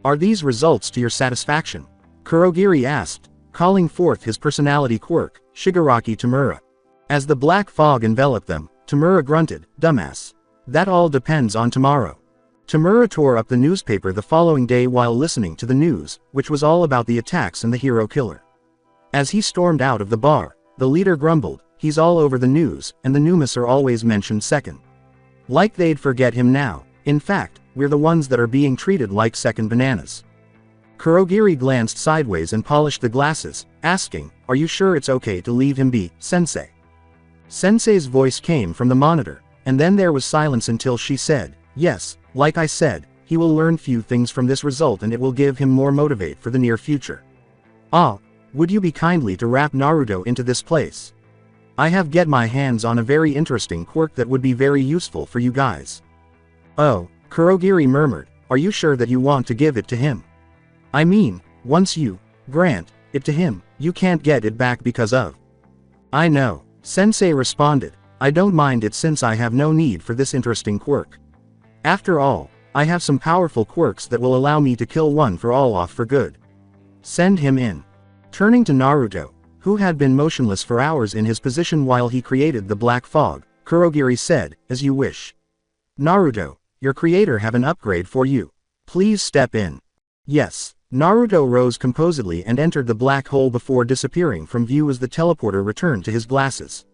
[SPEAKER 2] Are these results to your satisfaction? Kurogiri asked, calling forth his personality quirk, Shigaraki Tamura. As the black fog enveloped them, Tamura grunted, dumbass. That all depends on tomorrow. Tamura tore up the newspaper the following day while listening to the news, which was all about the attacks and the hero killer. As he stormed out of the bar, the leader grumbled, he's all over the news, and the Numas are always mentioned second. Like they'd forget him now. In fact, we're the ones that are being treated like second bananas. Kurogiri glanced sideways and polished the glasses, asking, are you sure it's okay to leave him be, sensei? Sensei's voice came from the monitor, and then there was silence until she said, yes, like I said, he will learn few things from this result and it will give him more motivate for the near future. Ah, would you be kindly to wrap Naruto into this place? I have get my hands on a very interesting quirk that would be very useful for you guys. Oh, Kurogiri murmured, are you sure that you want to give it to him? I mean, once you grant it to him, you can't get it back because of. I know, Sensei responded, I don't mind it since I have no need for this interesting quirk. After all, I have some powerful quirks that will allow me to kill one for all off for good. Send him in. Turning to Naruto, who had been motionless for hours in his position while he created the black fog, Kurogiri said, as you wish. Naruto, your creator have an upgrade for you. Please step in. Yes. Naruto rose composedly and entered the black hole before disappearing from view as the teleporter returned to his glasses.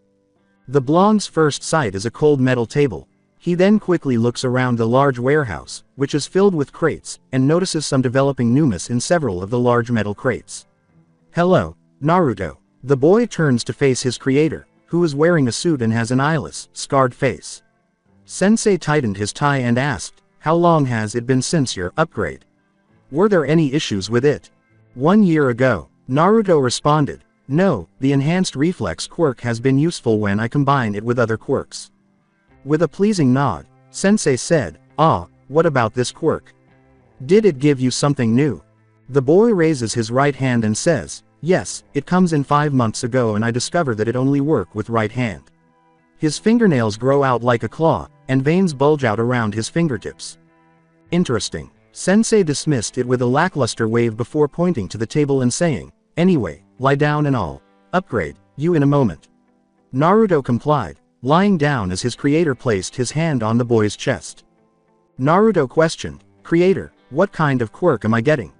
[SPEAKER 2] The blonde's first sight is a cold metal table. He then quickly looks around the large warehouse, which is filled with crates, and notices some developing Numas in several of the large metal crates. Hello, Naruto. The boy turns to face his creator, who is wearing a suit and has an eyeless, scarred face. Sensei tightened his tie and asked, how long has it been since your upgrade? Were there any issues with it? 1 year ago, Naruto responded, no, the enhanced reflex quirk has been useful when I combine it with other quirks. With a pleasing nod, Sensei said, ah, what about this quirk? Did it give you something new? The boy raises his right hand and says, yes, it comes in 5 months ago and I discovered that it only work with right hand. His fingernails grow out like a claw, and veins bulge out around his fingertips. Interesting. Sensei dismissed it with a lackluster wave before pointing to the table and saying, anyway, lie down and I'll upgrade you in a moment. Naruto complied, lying down as his creator placed his hand on the boy's chest. Naruto questioned, creator, what kind of quirk am I getting?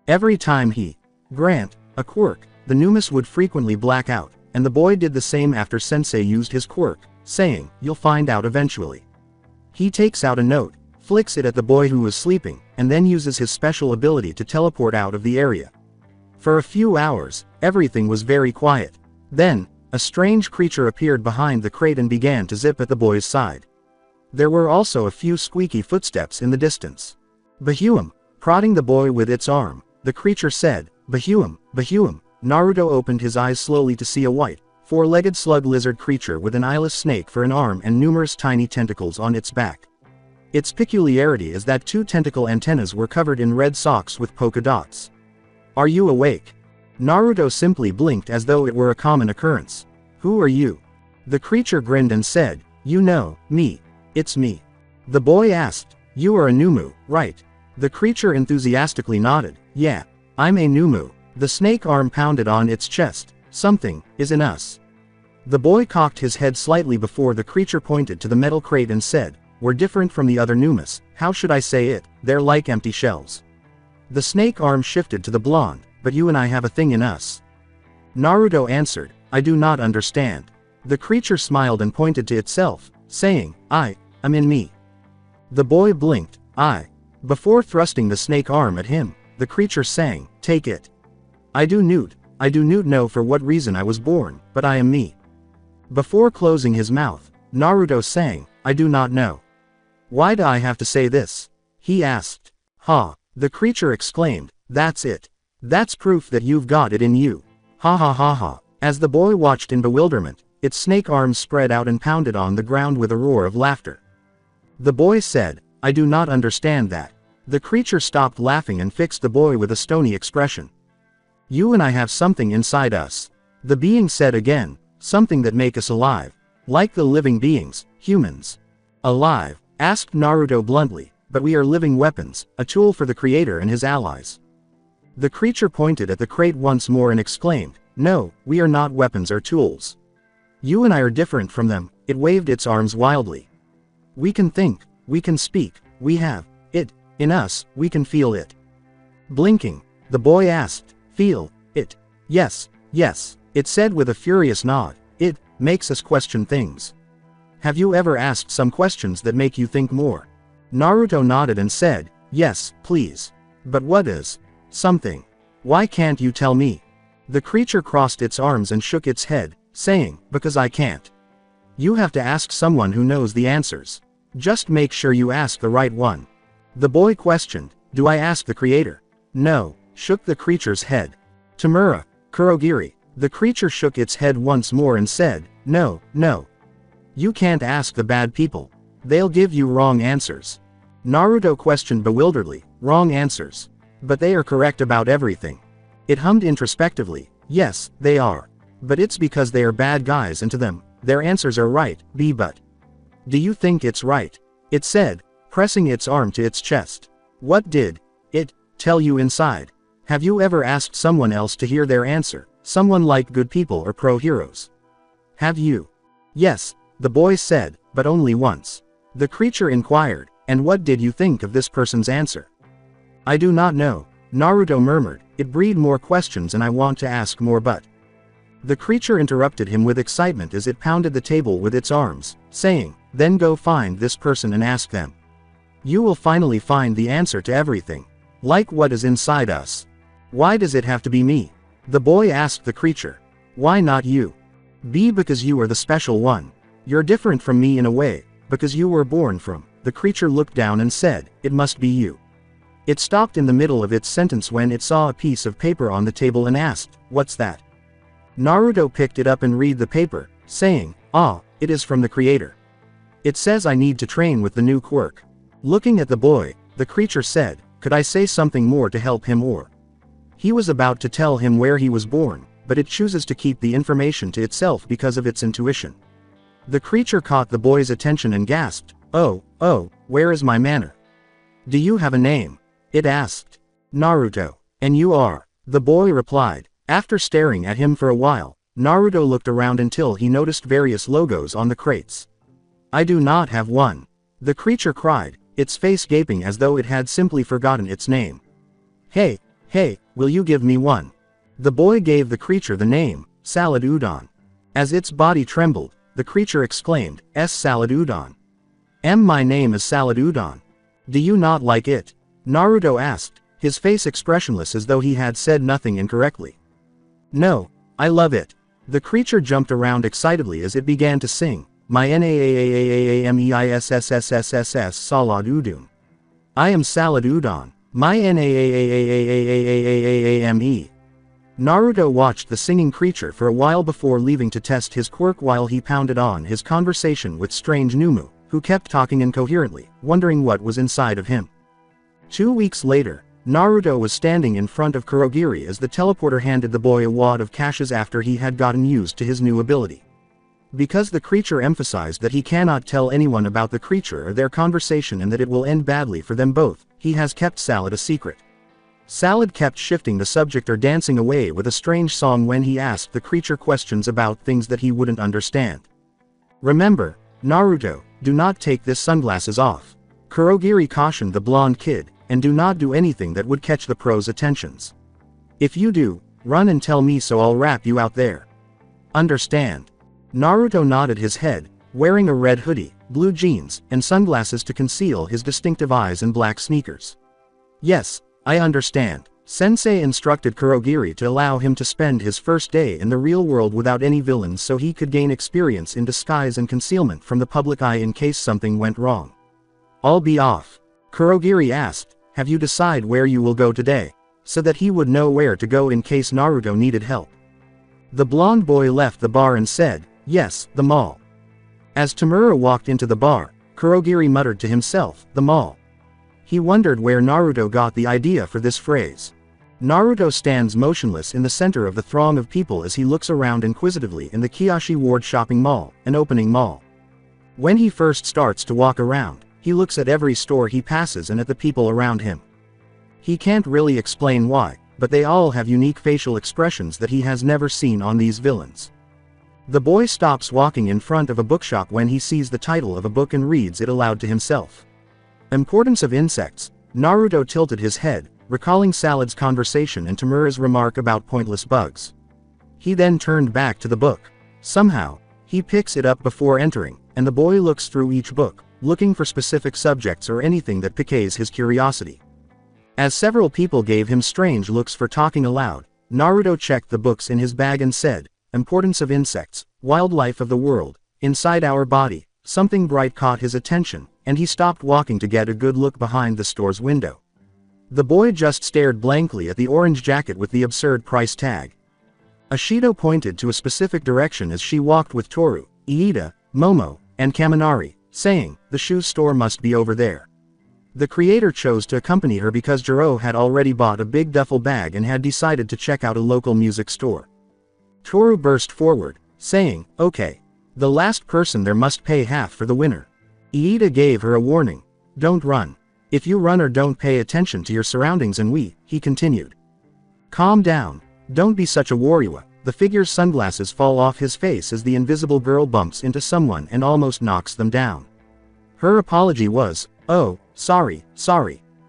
[SPEAKER 2] Every time he grant a quirk, the Numas would frequently black out, and the boy did the same after Sensei used his quirk, saying, you'll find out eventually. He takes out a note, flicks it at the boy who was sleeping, and then uses his special ability to teleport out of the area. For a few hours, everything was very quiet. Then, a strange creature appeared behind the crate and began to zip at the boy's side. There were also a few squeaky footsteps in the distance. Bahuum, prodding the boy with its arm, the creature said, Bahuum, Bahuum. Naruto opened his eyes slowly to see a white, four-legged slug lizard creature with an eyeless snake for an arm and numerous tiny tentacles on its back. Its peculiarity is that 2 tentacle antennas were covered in red socks with polka dots. Are you awake? Naruto simply blinked as though it were a common occurrence. Who are you? The creature grinned and said, you know, me. It's me. The boy asked, you are a Numu, right? The creature enthusiastically nodded, yeah, I'm a Numu. The snake arm pounded on its chest, something is in us. The boy cocked his head slightly before the creature pointed to the metal crate and said, we're different from the other Numas, how should I say it, they're like empty shells. The snake arm shifted to the blonde, but you and I have a thing in us. Naruto answered, I do not understand. The creature smiled and pointed to itself, saying, I'm in me. The boy blinked, before thrusting the snake arm at him, the creature sang, take it. I do not know for what reason I was born, but I am me. Before closing his mouth, Naruto sang, I do not know. Why do I have to say this? He asked. Ha, the creature exclaimed, that's it. That's proof that you've got it in you. Ha ha ha ha. As the boy watched in bewilderment, its snake arms spread out and pounded on the ground with a roar of laughter. The boy said, I do not understand that. The creature stopped laughing and fixed the boy with a stony expression. You and I have something inside us. The being said again, something that make us alive. Like the living beings, humans. Alive? Asked Naruto bluntly, but we are living weapons, a tool for the creator and his allies. The creature pointed at the crate once more and exclaimed, no, we are not weapons or tools. You and I are different from them. It waved its arms wildly. We can think, we can speak, we have it in us, we can feel it. Blinking, the boy asked, feel it? Yes, yes, it said with a furious nod. It makes us question things. Have you ever asked some questions that make you think more? Naruto nodded and said, yes, please. But what is something? Why can't you tell me? The creature crossed its arms and shook its head, saying, because I can't. You have to ask someone who knows the answers. Just make sure you ask the right one. The boy questioned, do I ask the creator? No, shook the creature's head. Tamura, Kurogiri. The creature shook its head once more and said, no, no. You can't ask the bad people. They'll give you wrong answers. Naruto questioned bewilderedly, wrong answers. But they are correct about everything. It hummed introspectively, yes, they are. But it's because they are bad guys and to them, their answers are right, but. Do you think it's right? It said, pressing its arm to its chest. What did it tell you inside? Have you ever asked someone else to hear their answer? Someone like good people or pro-heroes? Have you? Yes, the boy said, but only once. The creature inquired, and what did you think of this person's answer? I do not know, Naruto murmured, it breed more questions and I want to ask more but. The creature interrupted him with excitement as it pounded the table with its arms, saying, then go find this person and ask them. You will finally find the answer to everything. Like what is inside us. Why does it have to be me? The boy asked the creature. Why not you? Because you are the special one. You're different from me in a way, because you were born from. The creature looked down and said, it must be you. It stopped in the middle of its sentence when it saw a piece of paper on the table and asked, what's that? Naruto picked it up and read the paper, saying, ah, it is from the creator. It says I need to train with the new quirk. Looking at the boy, the creature said, could I say something more to help him or? He was about to tell him where he was born, but it chooses to keep the information to itself because of its intuition. The creature caught the boy's attention and gasped, oh, where is my manner? Do you have a name? It asked. Naruto. And you are? The boy replied. After staring at him for a while, Naruto looked around until he noticed various logos on the crates. I do not have one. The creature cried, its face gaping as though it had simply forgotten its name. Hey, will you give me one? The boy gave the creature the name, Salad Udon. As its body trembled, the creature exclaimed, Salad Udon. My name is Salad Udon. Do you not like it? Naruto asked, his face expressionless as though he had said nothing incorrectly. No, I love it. The creature jumped around excitedly as it began to sing, my naameiss Salad Udon. I am Salad Udon. My naamee. Naruto watched the singing creature for a while before leaving to test his quirk while he pounded on his conversation with strange Numu, who kept talking incoherently, wondering what was inside of him. 2 weeks later, Naruto was standing in front of Kurogiri as the teleporter handed the boy a wad of caches after he had gotten used to his new ability. Because the creature emphasized that he cannot tell anyone about the creature or their conversation and that it will end badly for them both, he has kept Salad a secret. Salad kept shifting the subject or dancing away with a strange song when he asked the creature questions about things that he wouldn't understand. Remember, Naruto, do not take this sunglasses off. Kurogiri cautioned the blonde kid, and do not do anything that would catch the pro's attentions. If you do, run and tell me so I'll wrap you out there. Understand? Naruto nodded his head, wearing a red hoodie, blue jeans, and sunglasses to conceal his distinctive eyes and black sneakers. Yes, I understand. Sensei instructed Kurogiri to allow him to spend his first day in the real world without any villains so he could gain experience in disguise and concealment from the public eye in case something went wrong. I'll be off. Kurogiri asked, have you decided where you will go today? So that he would know where to go in case Naruto needed help. The blonde boy left the bar and said, yes, the mall. As Tamura walked into the bar, Kurogiri muttered to himself, the mall. He wondered where Naruto got the idea for this phrase. Naruto stands motionless in the center of the throng of people as he looks around inquisitively in the Kiyoshi Ward shopping mall, an opening mall. When he first starts to walk around, he looks at every store he passes and at the people around him. He can't really explain why, but they all have unique facial expressions that he has never seen on these villains. The boy stops walking in front of a bookshop when he sees the title of a book and reads it aloud to himself. Importance of insects. Naruto tilted his head, recalling Salad's conversation and Tamura's remark about pointless bugs. He then turned back to the book. Somehow, he picks it up before entering, and the boy looks through each book, looking for specific subjects or anything that piques his curiosity. As several people gave him strange looks for talking aloud, Naruto checked the books in his bag and said, Importance of insects, wildlife of the world, inside our body. Something bright caught his attention, and he stopped walking to get a good look behind the store's window. The boy just stared blankly at the orange jacket with the absurd price tag. Ashido pointed to a specific direction as she walked with Toru, Iida, Momo, and Kaminari, saying, the shoe store must be over there. The creator chose to accompany her because Jiro had already bought a big duffel bag and had decided to check out a local music store. Toru burst forward, saying, okay. The last person there must pay half for the winner. Iida gave her a warning. Don't run. If you run or don't pay attention to your surroundings and he continued. Calm down. Don't be such a warrior. The figure's sunglasses fall off his face as the invisible girl bumps into someone and almost knocks them down. Her apology was, oh, sorry,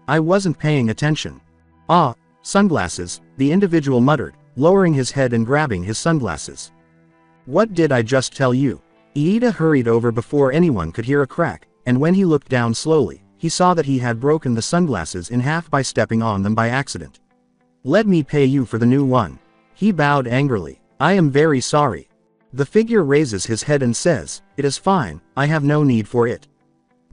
[SPEAKER 2] I wasn't paying attention. Ah, sunglasses, the individual muttered, lowering his head and grabbing his sunglasses. What did I just tell you? Iida hurried over before anyone could hear a crack, and when he looked down slowly, he saw that he had broken the sunglasses in half by stepping on them by accident. Let me pay you for the new one. He bowed angrily. I am very sorry. The figure raises his head and says, it is fine, I have no need for it.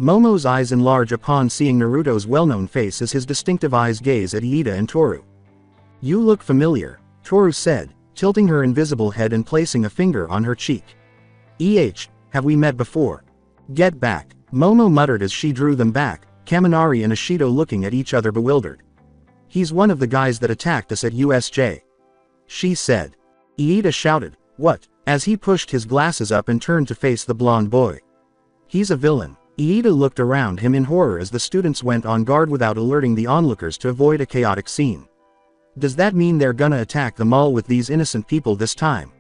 [SPEAKER 2] Momo's eyes enlarge upon seeing Naruto's well-known face as his distinctive eyes gaze at Iida and Toru. You look familiar, Toru said, tilting her invisible head and placing a finger on her cheek. Have we met before? Get back, Momo muttered as she drew them back, Kaminari and Ashido looking at each other bewildered. He's one of the guys that attacked us at USJ. She said. Iida shouted, what, as he pushed his glasses up and turned to face the blonde boy. He's a villain. Iida looked around him in horror as the students went on guard without alerting the onlookers to avoid a chaotic scene. Does that mean they're gonna attack the mall with these innocent people this time?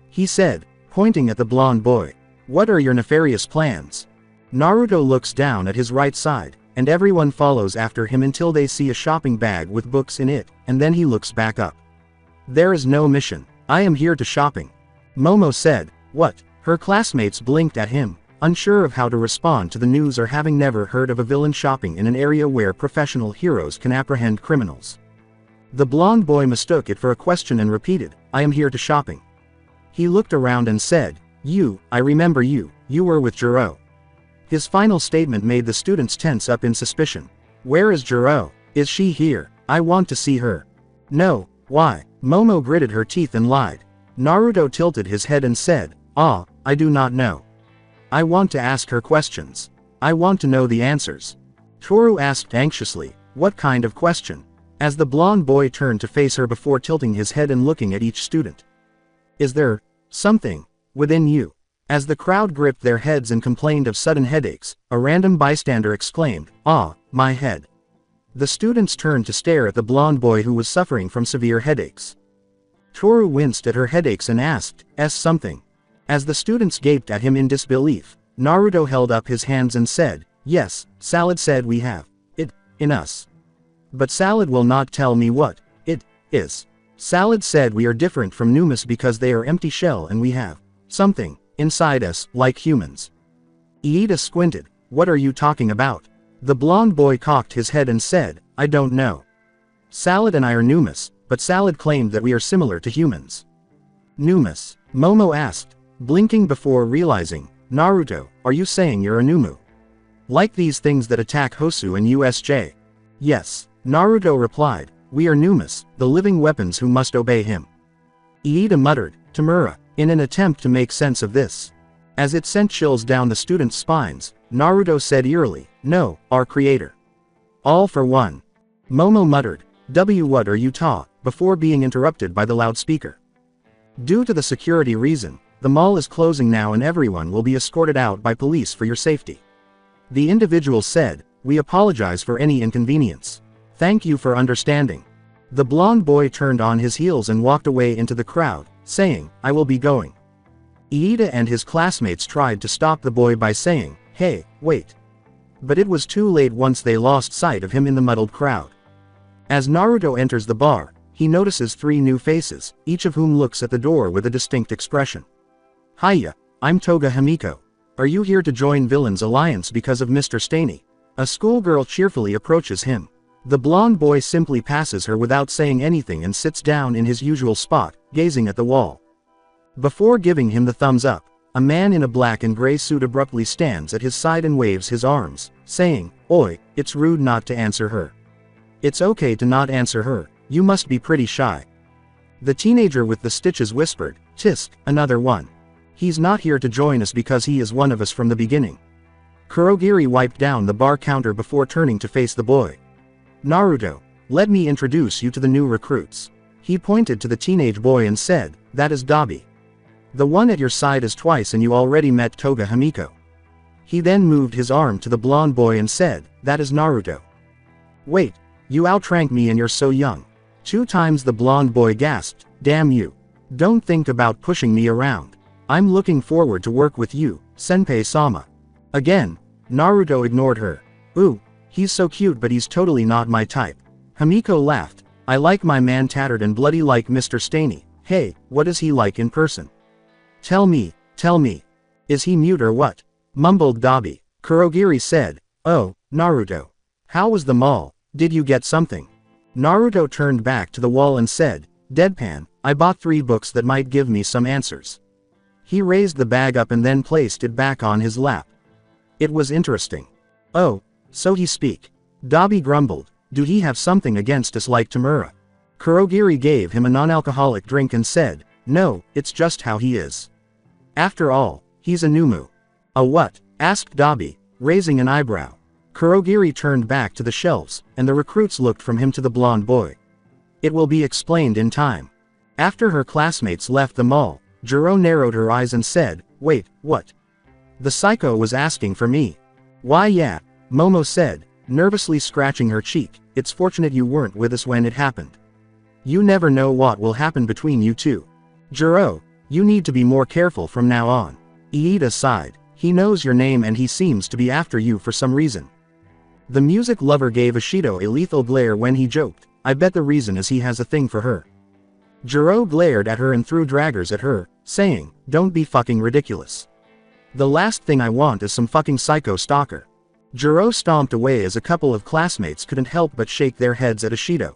[SPEAKER 2] He said, pointing at the blonde boy. What are your nefarious plans? Naruto looks down at his right side, and everyone follows after him until they see a shopping bag with books in it, and then he looks back up. There is no mission. I am here to shopping. Momo said, what? Her classmates blinked at him, unsure of how to respond to the news or having never heard of a villain shopping in an area where professional heroes can apprehend criminals. The blonde boy mistook it for a question and repeated, I am here to shopping. He looked around and said, I remember you were with Jiro. His final statement made the students tense up in suspicion. Where is Jiro? Is she here? I want to see her. No, why? Momo gritted her teeth and lied. Naruto tilted his head and said, I do not know. I want to ask her questions. I want to know the answers. Toru asked anxiously, what kind of question? As the blonde boy turned to face her before tilting his head and looking at each student. Is there something within you? As the crowd gripped their heads and complained of sudden headaches, a random bystander exclaimed, my head. The students turned to stare at the blonde boy who was suffering from severe headaches. Toru winced at her headaches and asked, something? As the students gaped at him in disbelief, Naruto held up his hands and said, yes, Salad said we have it in us. But Salad will not tell me what it is. Salad said we are different from Numas because they are empty shell and we have something inside us, like humans. Iida squinted. What are you talking about? The blonde boy cocked his head and said, I don't know. Salad and I are Numas, but Salad claimed that we are similar to humans. Numas? Momo asked, blinking before realizing, Naruto, are you saying you're a Numu? Like these things that attack Hosu and USJ? Yes. Naruto replied, we are Numas, the living weapons who must obey him. Iida muttered, Tamura, in an attempt to make sense of this. As it sent chills down the students' spines, Naruto said eerily, no, our creator. All for one. Momo muttered, what are you ta?" before being interrupted by the loudspeaker. Due to the security reason, the mall is closing now and everyone will be escorted out by police for your safety. The individual said, "We apologize for any inconvenience. Thank you for understanding." The blonde boy turned on his heels and walked away into the crowd, saying, "I will be going." Iida and his classmates tried to stop the boy by saying, "Hey, wait." But it was too late once they lost sight of him in the muddled crowd. As Naruto enters the bar, he notices 3 new faces, each of whom looks at the door with a distinct expression. "Hiya, I'm Toga Himiko. Are you here to join Villain's Alliance because of Mr. Staney?" A schoolgirl cheerfully approaches him. The blonde boy simply passes her without saying anything and sits down in his usual spot, gazing at the wall. Before giving him the thumbs up, a man in a black and gray suit abruptly stands at his side and waves his arms, saying, "Oi, it's rude not to answer her." "It's okay to not answer her, you must be pretty shy." The teenager with the stitches whispered, "Tisk, another one. He's not here to join us because he is one of us from the beginning." Kurogiri wiped down the bar counter before turning to face the boy. "Naruto, let me introduce you to the new recruits." He pointed to the teenage boy and said, "That is Dabi. The one at your side is twice and you already met Toga Himiko." He then moved his arm to the blonde boy and said, "That is Naruto." "Wait, you outrank me and you're so young." 2 times the blonde boy gasped, "Damn you. Don't think about pushing me around. I'm looking forward to work with you, Senpai-sama." Again, Naruto ignored her. "Ooh, he's so cute but he's totally not my type." Himiko laughed, "I like my man tattered and bloody like Mr. Staney. Hey, what is he like in person? Tell me, is he mute or what?" mumbled Dabi. Kurogiri said, "Oh, Naruto. How was the mall, did you get something?" Naruto turned back to the wall and said, deadpan, "I bought 3 books that might give me some answers." He raised the bag up and then placed it back on his lap. It was interesting. "Oh, so he speak." Dabi grumbled, "Do he have something against us like Tamura?" Kurogiri gave him a non-alcoholic drink and said, "No, it's just how he is. After all, he's a Numu." "A what?" asked Dabi, raising an eyebrow. Kurogiri turned back to the shelves, and the recruits looked from him to the blonde boy. "It will be explained in time." After her classmates left the mall, Jiro narrowed her eyes and said, "Wait, what? The psycho was asking for me." "Why yeah," Momo said, nervously scratching her cheek, "it's fortunate you weren't with us when it happened. You never know what will happen between you two. Jiro, you need to be more careful from now on." Iida sighed, "He knows your name and he seems to be after you for some reason." The music lover gave Ashido a lethal glare when he joked, "I bet the reason is he has a thing for her." Jiro glared at her and threw daggers at her, saying, "Don't be fucking ridiculous. The last thing I want is some fucking psycho stalker." Jiro stomped away as a couple of classmates couldn't help but shake their heads at Ashido.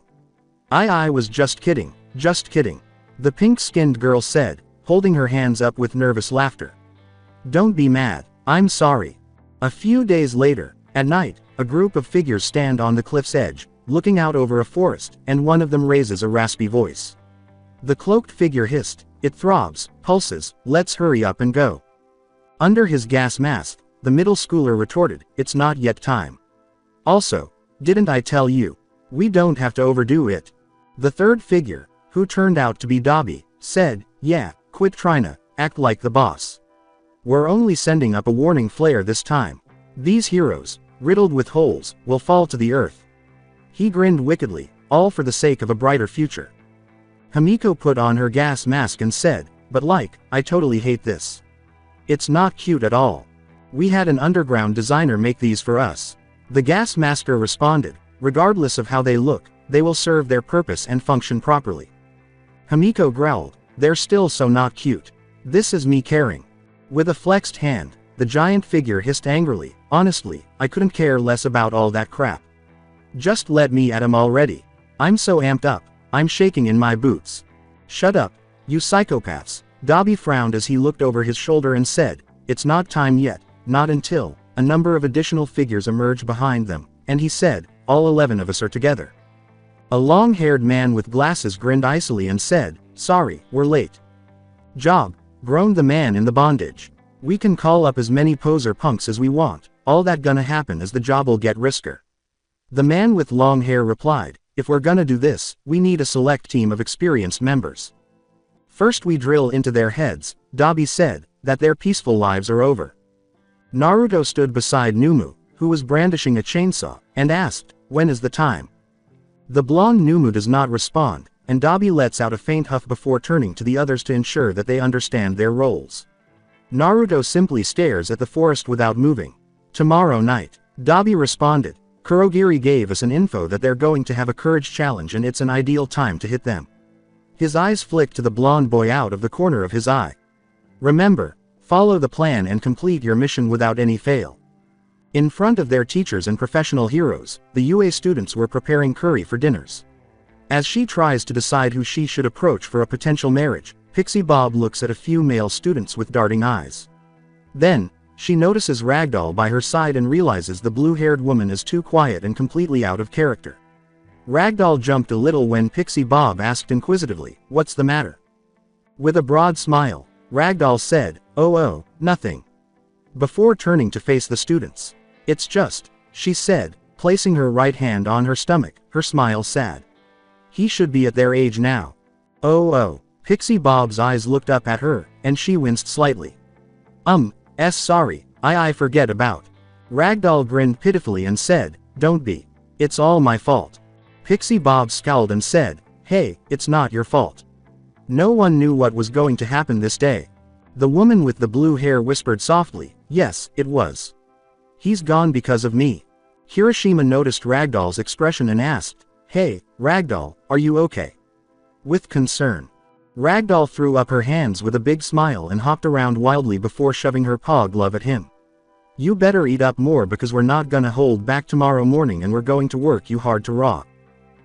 [SPEAKER 2] I was just kidding, just kidding," the pink-skinned girl said, holding her hands up with nervous laughter. "Don't be mad, I'm sorry." A few days later, at night, a group of figures stand on the cliff's edge, looking out over a forest, and one of them raises a raspy voice. The cloaked figure hissed, "It throbs, pulses, let's hurry up and go." Under his gas mask, the middle schooler retorted, "It's not yet time. Also, didn't I tell you? We don't have to overdo it." The third figure, who turned out to be Dabi, said, "Yeah, quit tryna act like the boss. We're only sending up a warning flare this time. These heroes, riddled with holes, will fall to the earth." He grinned wickedly, all for the sake of a brighter future. Himiko put on her gas mask and said, "But like, I totally hate this. It's not cute at all. We had an underground designer make these for us." The gas masker responded, "Regardless of how they look, they will serve their purpose and function properly." Himiko growled, "They're still so not cute. This is me caring." With a flexed hand, the giant figure hissed angrily, "Honestly, I couldn't care less about all that crap. Just let me at him already. I'm so amped up, I'm shaking in my boots." "Shut up, you psychopaths." Dabi frowned as he looked over his shoulder and said, "It's not time yet, not until." A number of additional figures emerged behind them, and he said, "All 11 of us are together." A long-haired man with glasses grinned icily and said, "Sorry, we're late." "Job," groaned the man in the bondage. "We can call up as many poser punks as we want, all that gonna happen is the job'll get risker." The man with long hair replied, "If we're gonna do this, we need a select team of experienced members. First we drill into their heads," Dabi said, "that their peaceful lives are over." Naruto stood beside Numu, who was brandishing a chainsaw, and asked, "When is the time?" The blonde Numu does not respond, and Dabi lets out a faint huff before turning to the others to ensure that they understand their roles. Naruto simply stares at the forest without moving. "Tomorrow night," Dabi responded. "Kurogiri gave us an info that they're going to have a courage challenge and it's an ideal time to hit them." His eyes flicked to the blonde boy out of the corner of his eye. "Remember, follow the plan and complete your mission without any fail." In front of their teachers and professional heroes, the UA students were preparing curry for dinners. As she tries to decide who she should approach for a potential marriage, Pixie Bob looks at a few male students with darting eyes. Then, she notices Ragdoll by her side and realizes the blue-haired woman is too quiet and completely out of character. Ragdoll jumped a little when Pixie Bob asked inquisitively, "What's the matter?" With a broad smile, Ragdoll said, Oh, nothing," before turning to face the students. "It's just," she said, placing her right hand on her stomach, her smile sad. "He should be at their age now." Oh. Pixie Bob's eyes looked up at her, and she winced slightly. Sorry, I forget about." Ragdoll grinned pitifully and said, "Don't be. It's all my fault." Pixie Bob scowled and said, "Hey, it's not your fault. No one knew what was going to happen this day." The woman with the blue hair whispered softly, "Yes, it was. He's gone because of me." Hiroshima noticed Ragdoll's expression and asked, "Hey, Ragdoll, are you okay?" With concern. Ragdoll threw up her hands with a big smile and hopped around wildly before shoving her paw glove at him. "You better eat up more because we're not gonna hold back tomorrow morning and we're going to work you hard to raw,"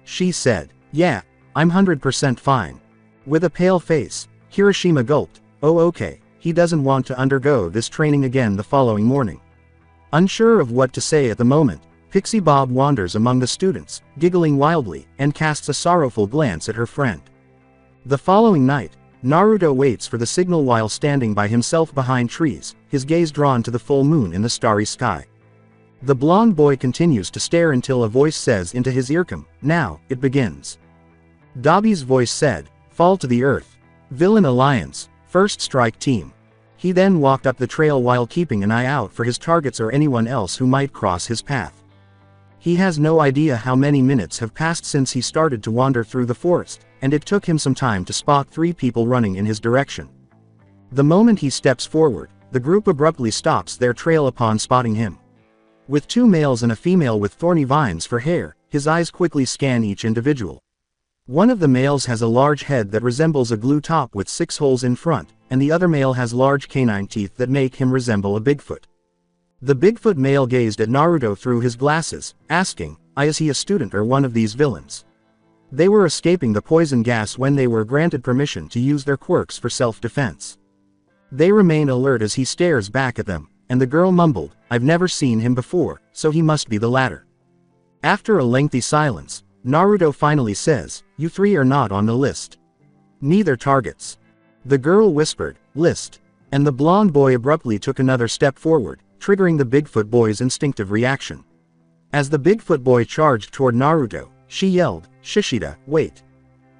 [SPEAKER 2] she said. "Yeah, I'm 100% fine." With a pale face, Hiroshima gulped, "Oh okay, he doesn't want to undergo this training again the following morning." Unsure of what to say at the moment, Pixie Bob wanders among the students, giggling wildly, and casts a sorrowful glance at her friend. The following night, Naruto waits for the signal while standing by himself behind trees, his gaze drawn to the full moon in the starry sky. The blonde boy continues to stare until a voice says into his earcom, "Now, it begins." Dabi's voice said, "Fall to the earth. Villain Alliance, First Strike Team." He then walked up the trail while keeping an eye out for his targets or anyone else who might cross his path. He has no idea how many minutes have passed since he started to wander through the forest, and it took him some time to spot 3 people running in his direction. The moment he steps forward, the group abruptly stops their trail upon spotting him. With 2 males and a female with thorny vines for hair, his eyes quickly scan each individual. One of the males has a large head that resembles a glue top with 6 holes in front, and the other male has large canine teeth that make him resemble a Bigfoot. The Bigfoot male gazed at Naruto through his glasses, asking, "Is he a student or one of these villains?" They were escaping the poison gas when they were granted permission to use their quirks for self-defense. They remain alert as he stares back at them, and the girl mumbled, "I've never seen him before, so he must be the latter." After a lengthy silence, Naruto finally says, "You 3 are not on the list." "Neither targets." The girl whispered, "List," and the blonde boy abruptly took another step forward, triggering the Bigfoot boy's instinctive reaction. As the Bigfoot boy charged toward Naruto, she yelled, "Shishida, wait.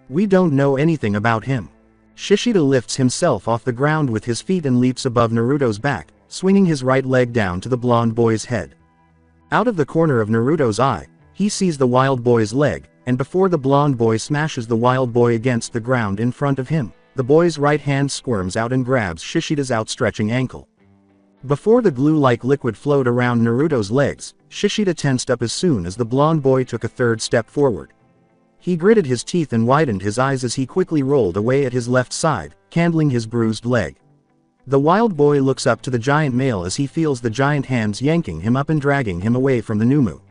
[SPEAKER 2] We don't know anything about him." Shishida lifts himself off the ground with his feet and leaps above Naruto's back, swinging his right leg down to the blonde boy's head. Out of the corner of Naruto's eye, he sees the wild boy's leg, and before the blonde boy smashes the wild boy against the ground in front of him, the boy's right hand squirms out and grabs Shishida's outstretching ankle. Before the glue-like liquid flowed around Naruto's legs, Shishida tensed up as soon as the blonde boy took a 3rd step forward. He gritted his teeth and widened his eyes as he quickly rolled away at his left side, candling his bruised leg. The wild boy looks up to the giant male as he feels the giant hands yanking him up and dragging him away from the Numu.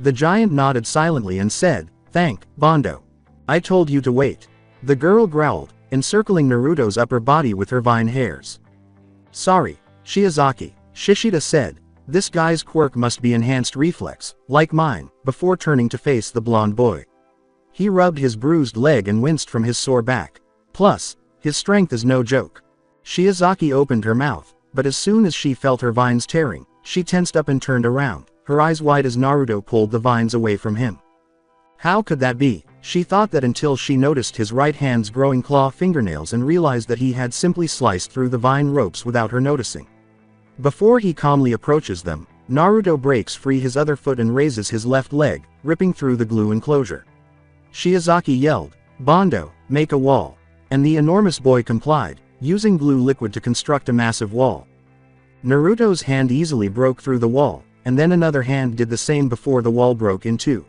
[SPEAKER 2] The giant nodded silently and said, "Thank, Bondo. I told you to wait." The girl growled, encircling Naruto's upper body with her vine hairs. "Sorry, Shiozaki," Shishida said. "This guy's quirk must be enhanced reflex, like mine," before turning to face the blonde boy. He rubbed his bruised leg and winced from his sore back. Plus, his strength is no joke. Shiozaki opened her mouth, but as soon as she felt her vines tearing, she tensed up and turned around, her eyes wide as Naruto pulled the vines away from him. How could that be? She thought that until she noticed his right hand's growing claw fingernails and realized that he had simply sliced through the vine ropes without her noticing. Before he calmly approaches them, Naruto breaks free his other foot and raises his left leg, ripping through the glue enclosure. Shiozaki yelled, "Bondo, make a wall." And the enormous boy complied, using glue liquid to construct a massive wall. Naruto's hand easily broke through the wall, and then another hand did the same before the wall broke in two.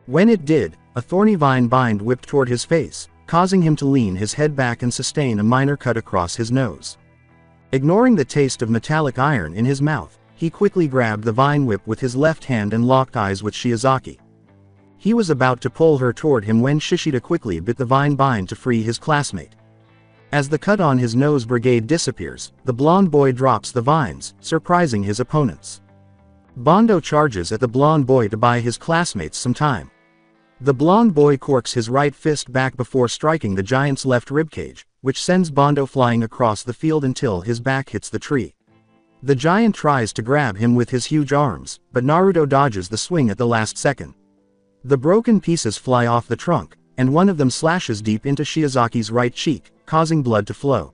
[SPEAKER 2] When it did, a thorny vine bind whipped toward his face, causing him to lean his head back and sustain a minor cut across his nose. Ignoring the taste of metallic iron in his mouth, he quickly grabbed the vine whip with his left hand and locked eyes with Shiozaki. He was about to pull her toward him when Shishida quickly bit the vine bind to free his classmate. As the cut on his nose brigade disappears, the blonde boy drops the vines, surprising his opponents. Bondo charges at the blonde boy to buy his classmates some time. The blonde boy corks his right fist back before striking the giant's left ribcage, which sends Bondo flying across the field until his back hits the tree. The giant tries to grab him with his huge arms, but Naruto dodges the swing at the last second. The broken pieces fly off the trunk, and one of them slashes deep into Shiozaki's right cheek, causing blood to flow.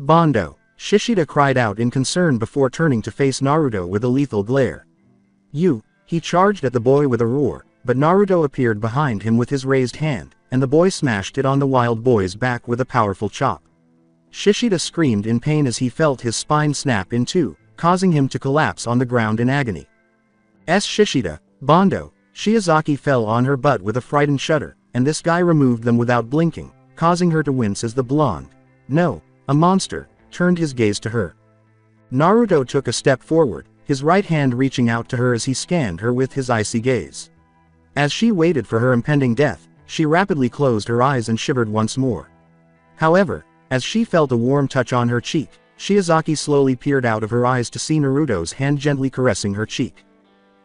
[SPEAKER 2] "Bondo!" Shishida cried out in concern before turning to face Naruto with a lethal glare. "You!" He charged at the boy with a roar, but Naruto appeared behind him with his raised hand, and the boy smashed it on the wild boy's back with a powerful chop. Shishida screamed in pain as he felt his spine snap in two, causing him to collapse on the ground in agony. Shishida, Bondo! Shiozaki fell on her butt with a frightened shudder, and this guy removed them without blinking, causing her to wince as the blonde, no, a monster, turned his gaze to her. Naruto took a step forward, his right hand reaching out to her as he scanned her with his icy gaze. As she waited for her impending death, she rapidly closed her eyes and shivered once more. However, as she felt a warm touch on her cheek, Shiozaki slowly peered out of her eyes to see Naruto's hand gently caressing her cheek.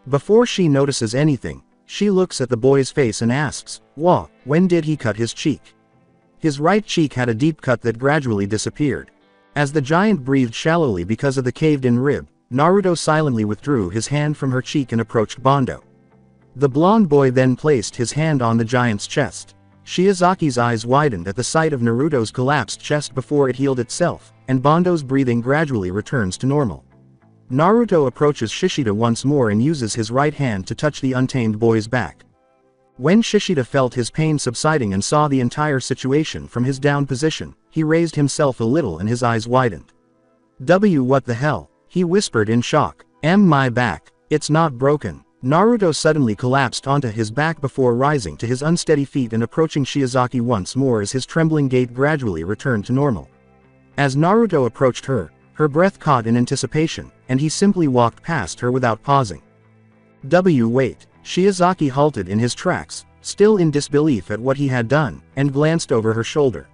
[SPEAKER 2] Before she notices anything, she looks at the boy's face and asks, "Wah, when did he cut his cheek?" His right cheek had a deep cut that gradually disappeared. As the giant breathed shallowly because of the caved-in rib, Naruto silently withdrew his hand from her cheek and approached Bondo. The blonde boy then placed his hand on the giant's chest. Shiozaki's eyes widened at the sight of Naruto's collapsed chest before it healed itself, and Bondo's breathing gradually returns to normal. Naruto approaches Shishida once more and uses his right hand to touch the untamed boy's back. When Shishida felt his pain subsiding and saw the entire situation from his down position, he raised himself a little and his eyes widened. What the hell? He whispered in shock. My back. It's not broken." Naruto suddenly collapsed onto his back before rising to his unsteady feet and approaching Shiozaki once more as his trembling gait gradually returned to normal. As Naruto approached her, her breath caught in anticipation, and he simply walked past her without pausing. Wait. Shiozaki halted in his tracks, still in disbelief at what he had done, and glanced over her shoulder.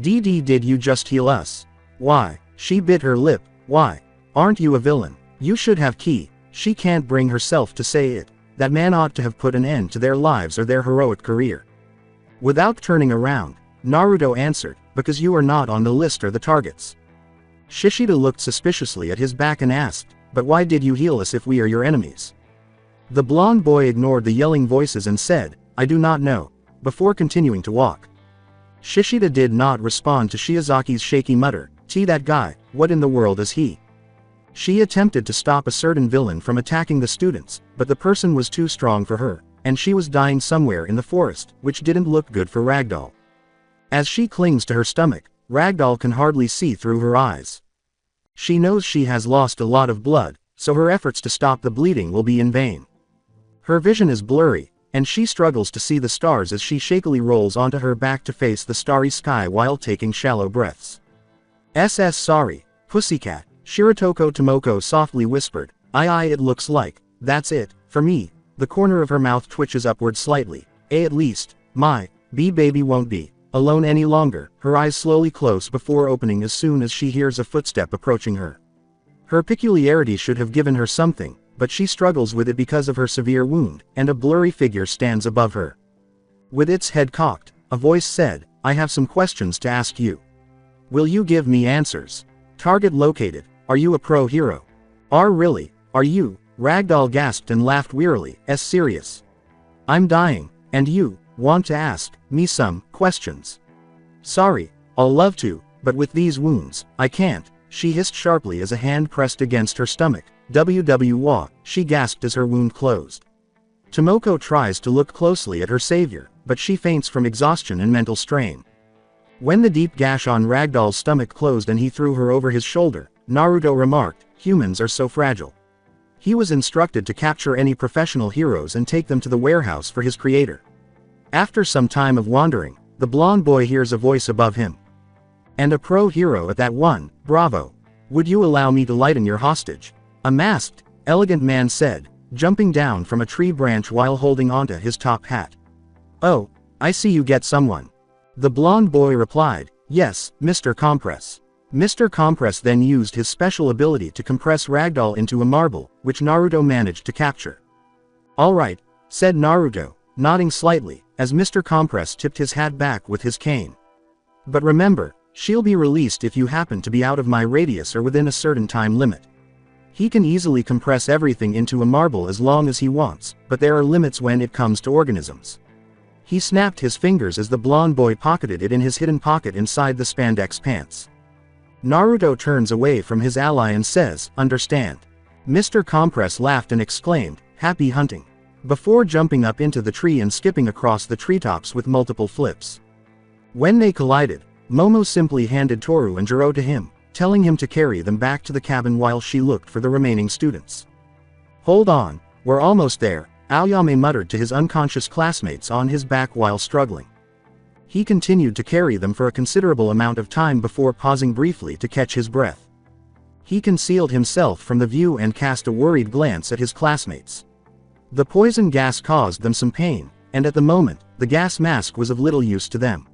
[SPEAKER 2] Did you just heal us? Why? She bit her lip. Why? Aren't you a villain? You should have ki. She can't bring herself to say it. That man ought to have put an end to their lives or their heroic career. Without turning around, Naruto answered, "Because you are not on the list or the targets." Shishida looked suspiciously at his back and asked, "But why did you heal us if we are your enemies?" The blonde boy ignored the yelling voices and said, "I do not know," before continuing to walk. Shishida did not respond to Shiozaki's shaky mutter, That guy, what in the world is he?" She attempted to stop a certain villain from attacking the students, but the person was too strong for her, and she was dying somewhere in the forest, which didn't look good for Ragdoll. As she clings to her stomach, Ragdoll can hardly see through her eyes. She knows she has lost a lot of blood, so her efforts to stop the bleeding will be in vain. Her vision is blurry, and she struggles to see the stars as she shakily rolls onto her back to face the starry sky while taking shallow breaths. Sorry, pussycat," Shiratoko Tomoko softly whispered. It looks like, that's it, for me." The corner of her mouth twitches upward slightly. At least, my baby won't be alone any longer." Her eyes slowly close before opening as soon as she hears a footstep approaching her. Her peculiarity should have given her something, but she struggles with it because of her severe wound, and a blurry figure stands above her. With its head cocked, a voice said, "I have some questions to ask you. Will you give me answers? Target located. Are you a pro hero? Really? Are you Ragdoll gasped and laughed wearily, serious. I'm dying, and you want to ask me some questions. Sorry, I'll love to, but with these wounds, I can't, she hissed sharply as a hand pressed against her stomach. WWWA, she gasped as her wound closed. Tomoko tries to look closely at her savior, but she faints from exhaustion and mental strain. When the deep gash on Ragdoll's stomach closed and he threw her over his shoulder, Naruto remarked, humans are so fragile. He was instructed to capture any professional heroes and take them to the warehouse for his creator. After some time of wandering, the blonde boy hears a voice above him. And a pro hero at that one, bravo. Would you allow me to lighten your hostage? A masked, elegant man said, jumping down from a tree branch while holding onto his top hat. Oh, I see you get someone. The blonde boy replied, yes, Mr. Compress. Mr. Compress then used his special ability to compress Ragdoll into a marble, which Naruto managed to capture. Alright, said Naruto, nodding slightly, as Mr. Compress tipped his hat back with his cane. But remember, she'll be released if you happen to be out of my radius or within a certain time limit. He can easily compress everything into a marble as long as he wants, but there are limits when it comes to organisms. He snapped his fingers as the blonde boy pocketed it in his hidden pocket inside the spandex pants. Naruto turns away from his ally and says, understand. Mr. Compress laughed and exclaimed, happy hunting, before jumping up into the tree and skipping across the treetops with multiple flips. When they collided, Momo simply handed Toru and Jiro to him, telling him to carry them back to the cabin while she looked for the remaining students. Hold on, we're almost there, Aoyame muttered to his unconscious classmates on his back while struggling. He continued to carry them for a considerable amount of time before pausing briefly to catch his breath. He concealed himself from the view and cast a worried glance at his classmates. The poison gas caused them some pain, and at the moment, the gas mask was of little use to them.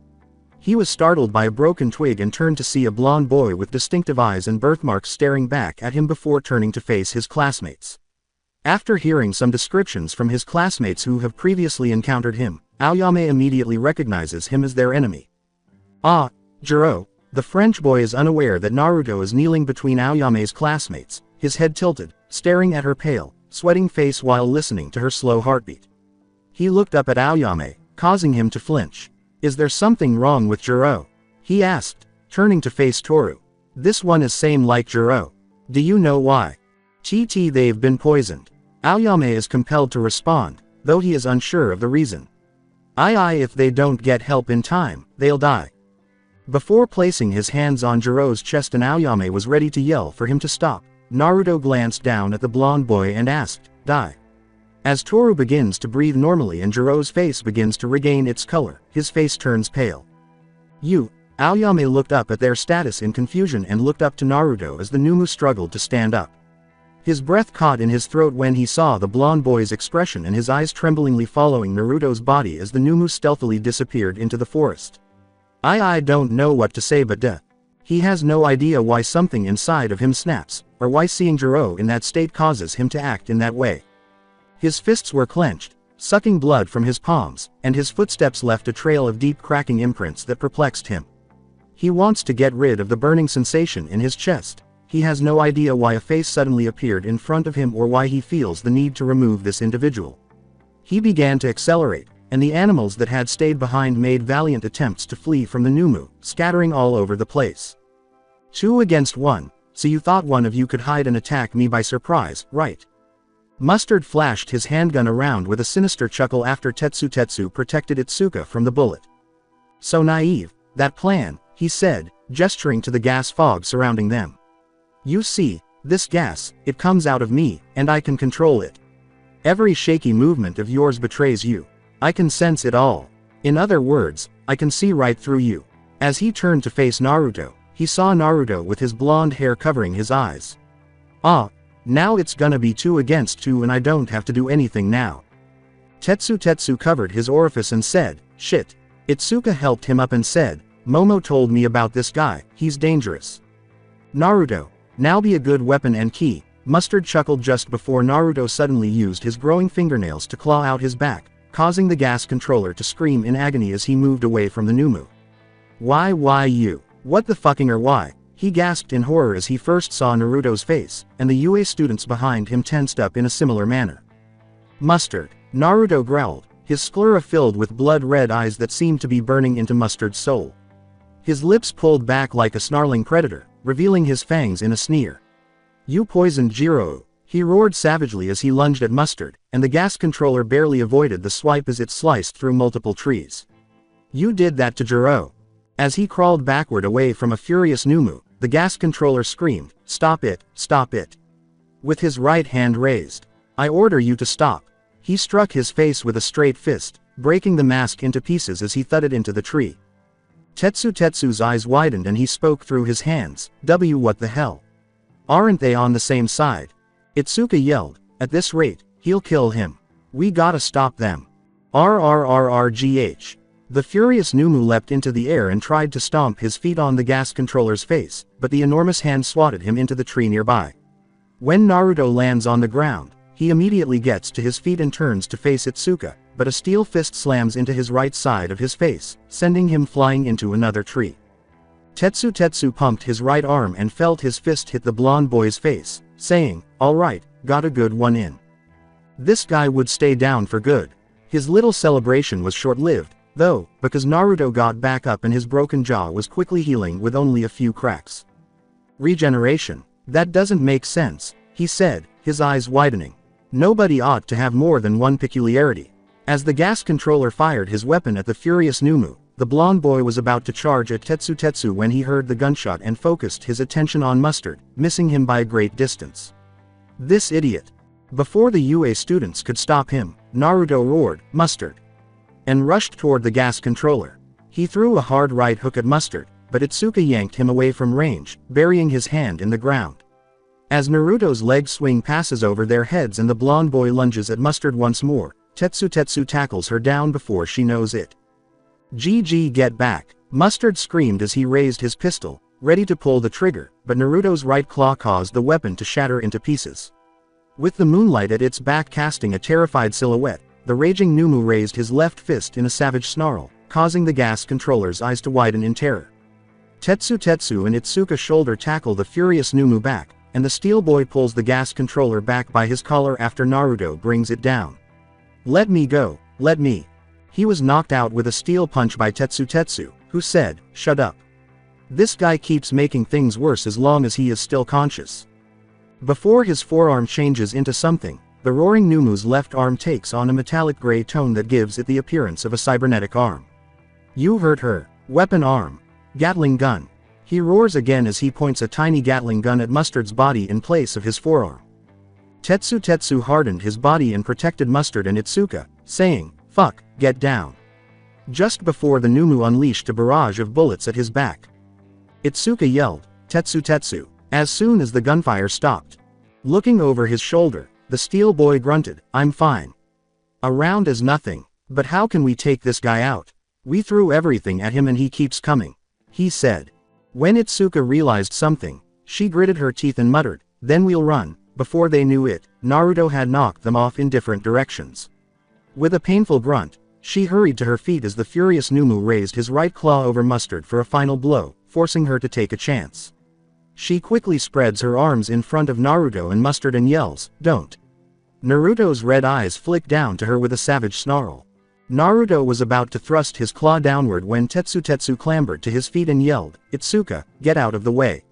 [SPEAKER 2] He was startled by a broken twig and turned to see a blonde boy with distinctive eyes and birthmarks staring back at him before turning to face his classmates. After hearing some descriptions from his classmates who have previously encountered him, Aoyame immediately recognizes him as their enemy. Ah, Jiro, the French boy is unaware that Naruto is kneeling between Aoyame's classmates, his head tilted, staring at her pale, sweating face while listening to her slow heartbeat. He looked up at Aoyame, causing him to flinch. Is there something wrong with Jiro? He asked, turning to face Toru. This one is same like Jiro. Do you know why? TT they've been poisoned. Aoyame is compelled to respond, though he is unsure of the reason. If they don't get help in time, they'll die. Before placing his hands on Jiro's chest and Aoyame was ready to yell for him to stop, Naruto glanced down at the blonde boy and asked, die. As Toru begins to breathe normally and Jiro's face begins to regain its color, his face turns pale. Aoyame looked up at their status in confusion and looked up to Naruto as the Numu struggled to stand up. His breath caught in his throat when he saw the blonde boy's expression and his eyes tremblingly following Naruto's body as the Numu stealthily disappeared into the forest. I don't know what to say but duh. He has no idea why something inside of him snaps, or why seeing Jiro in that state causes him to act in that way. His fists were clenched, sucking blood from his palms, and his footsteps left a trail of deep cracking imprints that perplexed him. He wants to get rid of the burning sensation in his chest. He has no idea why a face suddenly appeared in front of him or why he feels the need to remove this individual. He began to accelerate, and the animals that had stayed behind made valiant attempts to flee from the Numu, scattering all over the place. 2 against 1, so you thought one of you could hide and attack me by surprise, right? Mustard flashed his handgun around with a sinister chuckle after Tetsu protected Itsuka from the bullet. So naive, that plan, he said, gesturing to the gas fog surrounding them. You see, this gas, it comes out of me, and I can control it. Every shaky movement of yours betrays you. I can sense it all. In other words, I can see right through you. As he turned to face Naruto, he saw Naruto with his blonde hair covering his eyes. Now it's gonna be 2 against 2 and I don't have to do anything now. Tetsu covered his orifice and said, shit. Itsuka helped him up and said, Momo told me about this guy, he's dangerous. Naruto, now be a good weapon and key. Mustard chuckled just before Naruto suddenly used his growing fingernails to claw out his back, causing the gas controller to scream in agony as he moved away from the Numu. Why you? What the fucking or why? He gasped in horror as he first saw Naruto's face, and the UA students behind him tensed up in a similar manner. Mustard, Naruto growled, his sclera filled with blood-red eyes that seemed to be burning into Mustard's soul. His lips pulled back like a snarling predator, revealing his fangs in a sneer. You poisoned Jiro, he roared savagely as he lunged at Mustard, and the gas controller barely avoided the swipe as it sliced through multiple trees. You did that to Jiro. As he crawled backward away from a furious Numu, the gas controller screamed, "Stop it, stop it." With his right hand raised. I order you to stop. He struck his face with a straight fist, breaking the mask into pieces as he thudded into the tree. Tetsu's eyes widened and he spoke through his hands, What the hell? Aren't they on the same side? Itsuka yelled, at this rate, he'll kill him. We gotta stop them. RRRRGH. The furious Numu leapt into the air and tried to stomp his feet on the gas controller's face, but the enormous hand swatted him into the tree nearby. When Naruto lands on the ground, he immediately gets to his feet and turns to face Itsuka, but a steel fist slams into his right side of his face, sending him flying into another tree. Tetsu pumped his right arm and felt his fist hit the blonde boy's face, saying, "Alright, got a good one in." This guy would stay down for good. His little celebration was short-lived, though, because Naruto got back up and his broken jaw was quickly healing with only a few cracks. Regeneration? That doesn't make sense, he said, his eyes widening. Nobody ought to have more than one peculiarity. As the gas controller fired his weapon at the furious Numu, the blonde boy was about to charge at Tetsu when he heard the gunshot and focused his attention on Mustard, missing him by a great distance. This idiot. Before the UA students could stop him, Naruto roared, "Mustard!" and rushed toward the gas controller. He threw a hard right hook at Mustard, but Itsuka yanked him away from range, burying his hand in the ground. As Naruto's leg swing passes over their heads and the blonde boy lunges at Mustard once more, Tetsu tackles her down before she knows it. GG, get back, Mustard screamed as he raised his pistol, ready to pull the trigger, but Naruto's right claw caused the weapon to shatter into pieces. With the moonlight at its back casting a terrified silhouette, the raging Numu raised his left fist in a savage snarl, causing the gas controller's eyes to widen in terror. Tetsu and Itsuka shoulder tackle the furious Numu back, and the steel boy pulls the gas controller back by his collar after Naruto brings it down. Let me go, let me. He was knocked out with a steel punch by Tetsu, who said, shut up. This guy keeps making things worse as long as he is still conscious. Before his forearm changes into something, the roaring Numu's left arm takes on a metallic gray tone that gives it the appearance of a cybernetic arm. You heard her. Weapon arm. Gatling gun. He roars again as he points a tiny Gatling gun at Mustard's body in place of his forearm. Tetsu hardened his body and protected Mustard and Itsuka, saying, fuck, get down. Just before the Numu unleashed a barrage of bullets at his back. Itsuka yelled, Tetsu, as soon as the gunfire stopped. Looking over his shoulder, the steel boy grunted, I'm fine. A round is nothing, but how can we take this guy out? We threw everything at him and he keeps coming, he said. When Itsuka realized something, she gritted her teeth and muttered, then we'll run. Before they knew it, Naruto had knocked them off in different directions. With a painful grunt, she hurried to her feet as the furious Numu raised his right claw over Mustard for a final blow, forcing her to take a chance. She quickly spreads her arms in front of Naruto and Mustard and yells, don't. Naruto's red eyes flick down to her with a savage snarl. Naruto was about to thrust his claw downward when Tetsu clambered to his feet and yelled, Itsuka, get out of the way.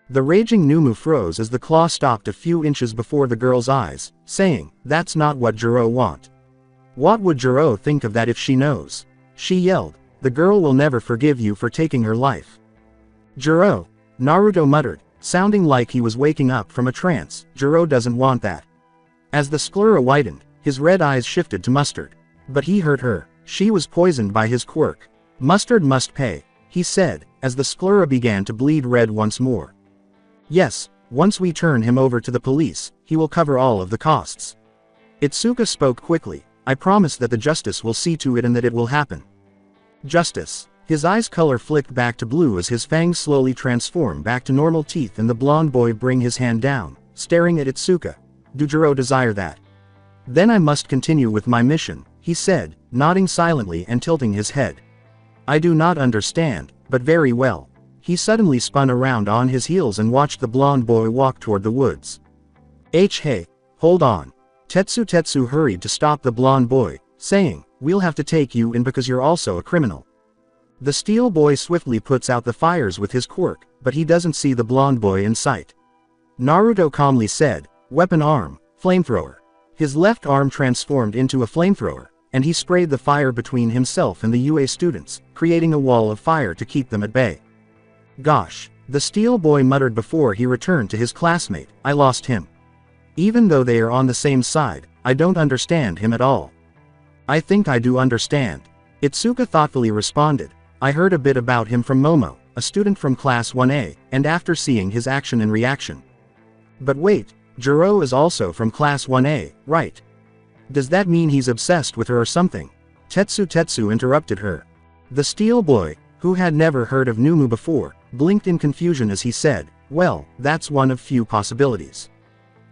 [SPEAKER 2] The raging Numu froze as the claw stopped a few inches before the girl's eyes, saying, that's not what Jiro want. What would Jiro think of that if she knows? She yelled, the girl will never forgive you for taking her life. Jiro, Naruto muttered, sounding like he was waking up from a trance, Jiro doesn't want that. As the sclera widened, his red eyes shifted to Mustard. But he hurt her, she was poisoned by his quirk. Mustard must pay, he said, as the sclera began to bleed red once more. Yes, once we turn him over to the police, he will cover all of the costs. Itsuka spoke quickly, I promise that the justice will see to it and that it will happen. Justice. His eyes' color flicked back to blue as his fangs slowly transformed back to normal teeth and the blonde boy bring his hand down, staring at Itsuka. Do Jiro desire that? Then I must continue with my mission, he said, nodding silently and tilting his head. I do not understand, but very well. He suddenly spun around on his heels and watched the blonde boy walk toward the woods. Hey, hold on. Tetsu hurried to stop the blonde boy, saying, "We'll have to take you in because you're also a criminal." The steel boy swiftly puts out the fires with his quirk, but he doesn't see the blonde boy in sight. Naruto calmly said, "Weapon arm, flamethrower." His left arm transformed into a flamethrower, and he sprayed the fire between himself and the UA students, creating a wall of fire to keep them at bay. "Gosh," the steel boy muttered before he returned to his classmate, "I lost him. Even though they are on the same side, I don't understand him at all." "I think I do understand." Itsuka thoughtfully responded, "I heard a bit about him from Momo, a student from class 1A, and after seeing his action and reaction." "But wait, Jiro is also from class 1A, right? Does that mean he's obsessed with her or something?" Tetsu interrupted her. The steel boy, who had never heard of Numu before, blinked in confusion as he said, "Well, that's one of few possibilities.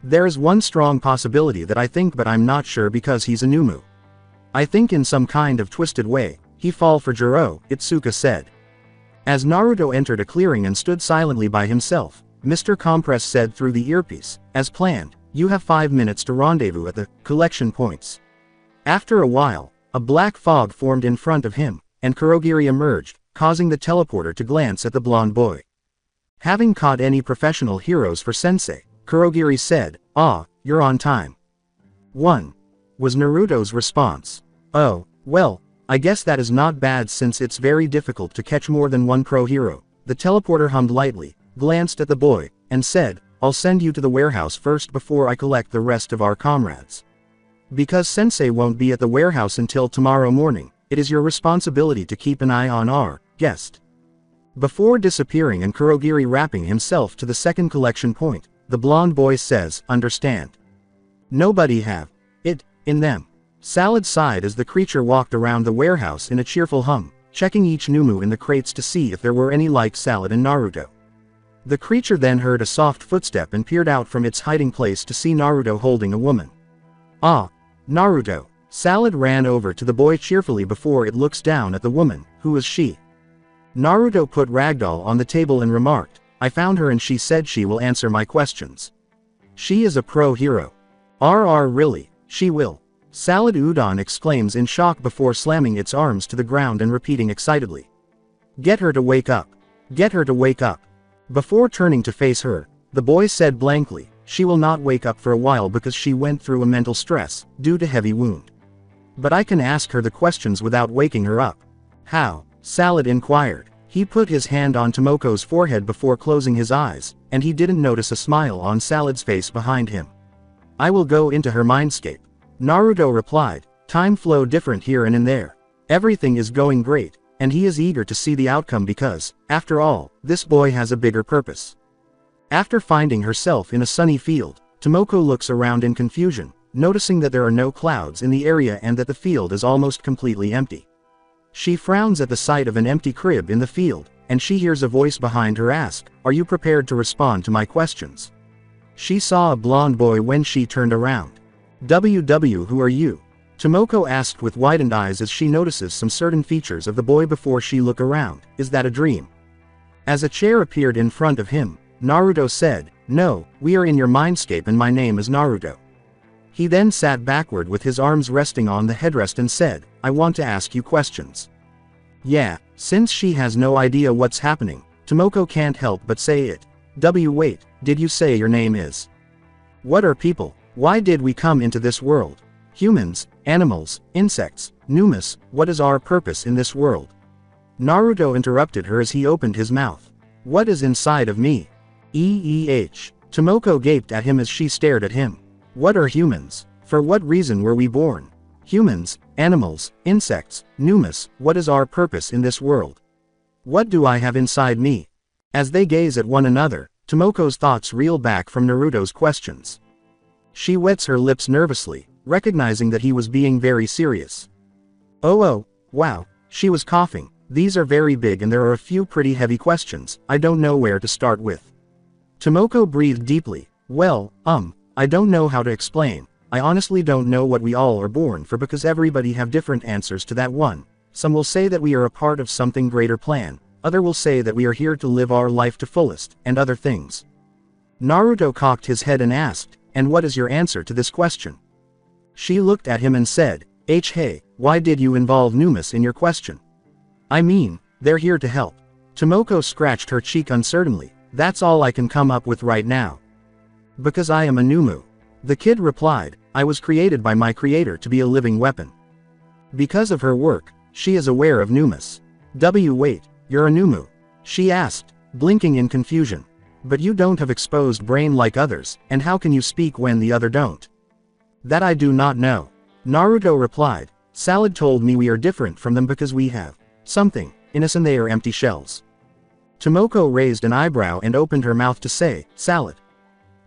[SPEAKER 2] There's one strong possibility that I think, but I'm not sure because he's a Numu. I think in some kind of twisted way, he fall for Jiro," Itsuka said. As Naruto entered a clearing and stood silently by himself, Mr. Compress said through the earpiece, "As planned, you have 5 minutes to rendezvous at the collection points." After a while, a black fog formed in front of him, and Kurogiri emerged, causing the teleporter to glance at the blonde boy. "Having caught any professional heroes for Sensei," Kurogiri said, "Ah, you're on time." "1. was Naruto's response. "Oh, well, I guess that is not bad since it's very difficult to catch more than one pro hero." The teleporter hummed lightly, glanced at the boy, and said, "I'll send you to the warehouse first before I collect the rest of our comrades. Because Sensei won't be at the warehouse until tomorrow morning, it is your responsibility to keep an eye on our guest." Before disappearing and Kurogiri wrapping himself to the second collection point, the blonde boy says, "Understand. Nobody have it in them." Salad sighed as the creature walked around the warehouse in a cheerful hum, checking each Numu in the crates to see if there were any like Salad and Naruto. The creature then heard a soft footstep and peered out from its hiding place to see Naruto holding a woman. "Ah, Naruto." Salad ran over to the boy cheerfully before it looks down at the woman. "Who is she?" Naruto put Ragdoll on the table and remarked, "I found her and she said she will answer my questions. She is a pro hero." Really, she will?" Salad Udon exclaims in shock before slamming its arms to the ground and repeating excitedly, "Get her to wake up. Get her to wake up." Before turning to face her, the boy said blankly, "She will not wake up for a while because she went through a mental stress, due to heavy wound. But I can ask her the questions without waking her up." "How?" Salad inquired. He put his hand on Tomoko's forehead before closing his eyes, and he didn't notice a smile on Salad's face behind him. "I will go into her mindscape." Naruto replied, "Time flow different here and in there. Everything is going great, and he is eager to see the outcome because, after all, this boy has a bigger purpose." After finding herself in a sunny field, Tomoko looks around in confusion, noticing that there are no clouds in the area and that the field is almost completely empty. She frowns at the sight of an empty crib in the field, and she hears a voice behind her ask, "Are you prepared to respond to my questions?" She saw a blonde boy when she turned around. Who are you?" Tomoko asked with widened eyes as she notices some certain features of the boy before she look around. "Is that a dream?" As a chair appeared in front of him, Naruto said, "No, we are in your mindscape and my name is Naruto." He then sat backward with his arms resting on the headrest and said, "I want to ask you questions." Yeah, since she has no idea what's happening, Tomoko can't help but say it. Wait, did you say your name is? What are people? Why did we come into this world? Humans, animals, insects, Numus, what is our purpose in this world?" Naruto interrupted her as he opened his mouth. "What is inside of me?" Tomoko gaped at him as she stared at him. "What are humans? For what reason were we born? Humans, animals, insects, Numus, what is our purpose in this world? What do I have inside me?" As they gaze at one another, Tomoko's thoughts reel back from Naruto's questions. She wets her lips nervously, recognizing that he was being very serious. Oh, wow, she was coughing. "These are very big and there are a few pretty heavy questions, I don't know where to start with." Tomoko breathed deeply. "Well, I don't know how to explain. I honestly don't know what we all are born for because everybody have different answers to that one. Some will say that we are a part of something greater plan, other will say that we are here to live our life to fullest, and other things. Naruto cocked his head and asked, and what is your answer to this question? She looked at him and said, hey, why did you involve Numas in your question? I mean, they're here to help. Tomoko scratched her cheek uncertainly, that's all I can come up with right now. Because I am a Numu. The kid replied, I was created by my creator to be a living weapon. Because of her work, she is aware of Numas. Wait, you're a Numu? She asked, blinking in confusion. But you don't have exposed brain like others, and how can you speak when the other don't? That I do not know. Naruto replied, Salad told me we are different from them because we have something in us and they are empty shells. Tomoko raised an eyebrow and opened her mouth to say, Salad.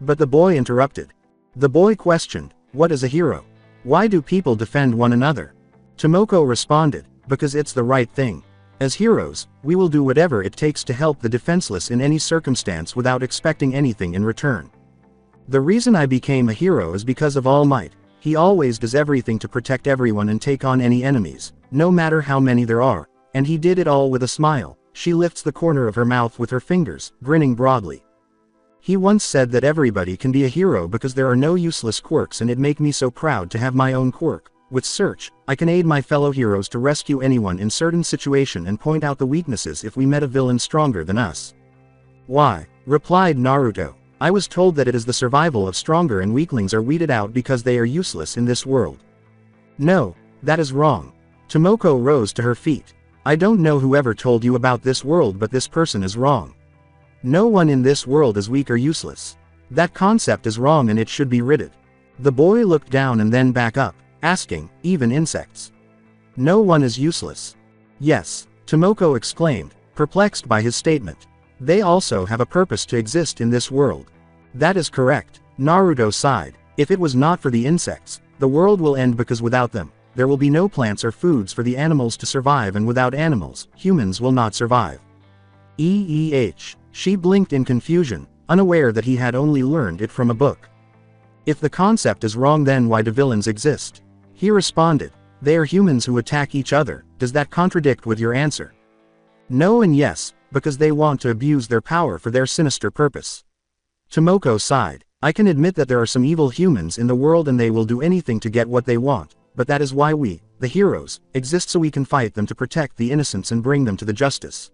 [SPEAKER 2] But the boy interrupted. The boy questioned, what is a hero? Why do people defend one another? Tomoko responded, because it's the right thing. As heroes, we will do whatever it takes to help the defenseless in any circumstance without expecting anything in return. The reason I became a hero is because of All Might. He always does everything to protect everyone and take on any enemies, no matter how many there are, and he did it all with a smile. She lifts the corner of her mouth with her fingers, grinning broadly. He once said that everybody can be a hero because there are no useless quirks, and it make me so proud to have my own quirk. With Search, I can aid my fellow heroes to rescue anyone in certain situation and point out the weaknesses if we met a villain stronger than us. Why? Replied Naruto. I was told that it is the survival of stronger and weaklings are weeded out because they are useless in this world. No, that is wrong. Tomoko rose to her feet. I don't know whoever told you about this world, but this person is wrong. No one in this world is weak or useless. That concept is wrong and it should be ridded. The boy looked down and then back up, asking, even insects? No one is useless. Yes, Tomoko exclaimed, perplexed by his statement. They also have a purpose to exist in this world. That is correct, Naruto sighed. If it was not for the insects, the world will end because without them, there will be no plants or foods for the animals to survive, and without animals, humans will not survive. She blinked in confusion, unaware that he had only learned it from a book. If the concept is wrong, then why do villains exist? He responded, they are humans who attack each other. Does that contradict with your answer? No and yes, because they want to abuse their power for their sinister purpose. Tomoko sighed. I can admit that there are some evil humans in the world and they will do anything to get what they want, but that is why we, the heroes, exist, so we can fight them to protect the innocents and bring them to the justice.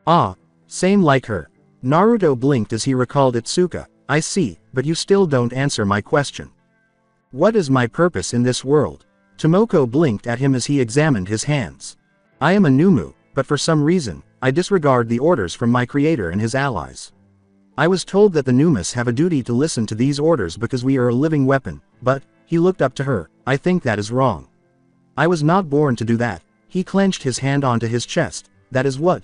[SPEAKER 2] Ah, same like her. Naruto blinked as he recalled Itsuka. I see, but you still don't answer my question. What is my purpose in this world? Tomoko blinked at him as he examined his hands. I am a Numu, but for some reason, I disregard the orders from my creator and his allies. I was told that the Numas have a duty to listen to these orders because we are a living weapon, but, he looked up to her, I think that is wrong. I was not born to do that. He clenched his hand onto his chest. That is what?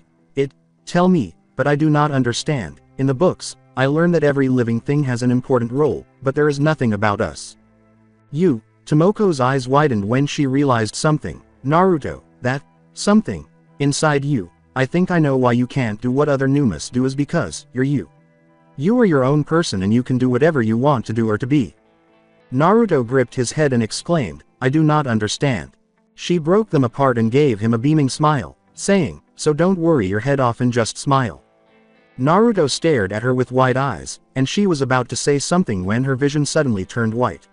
[SPEAKER 2] Tell me, but I do not understand. In the books, I learned that every living thing has an important role, but there is nothing about us. You, Tomoko's eyes widened when she realized something. Naruto, that, something, inside you. I think I know why you can't do what other Numas do is because, you're you. You are your own person and you can do whatever you want to do or to be. Naruto gripped his head and exclaimed, I do not understand. She broke them apart and gave him a beaming smile, saying, so don't worry your head off and just smile. Naruto stared at her with wide eyes, and she was about to say something when her vision suddenly turned white.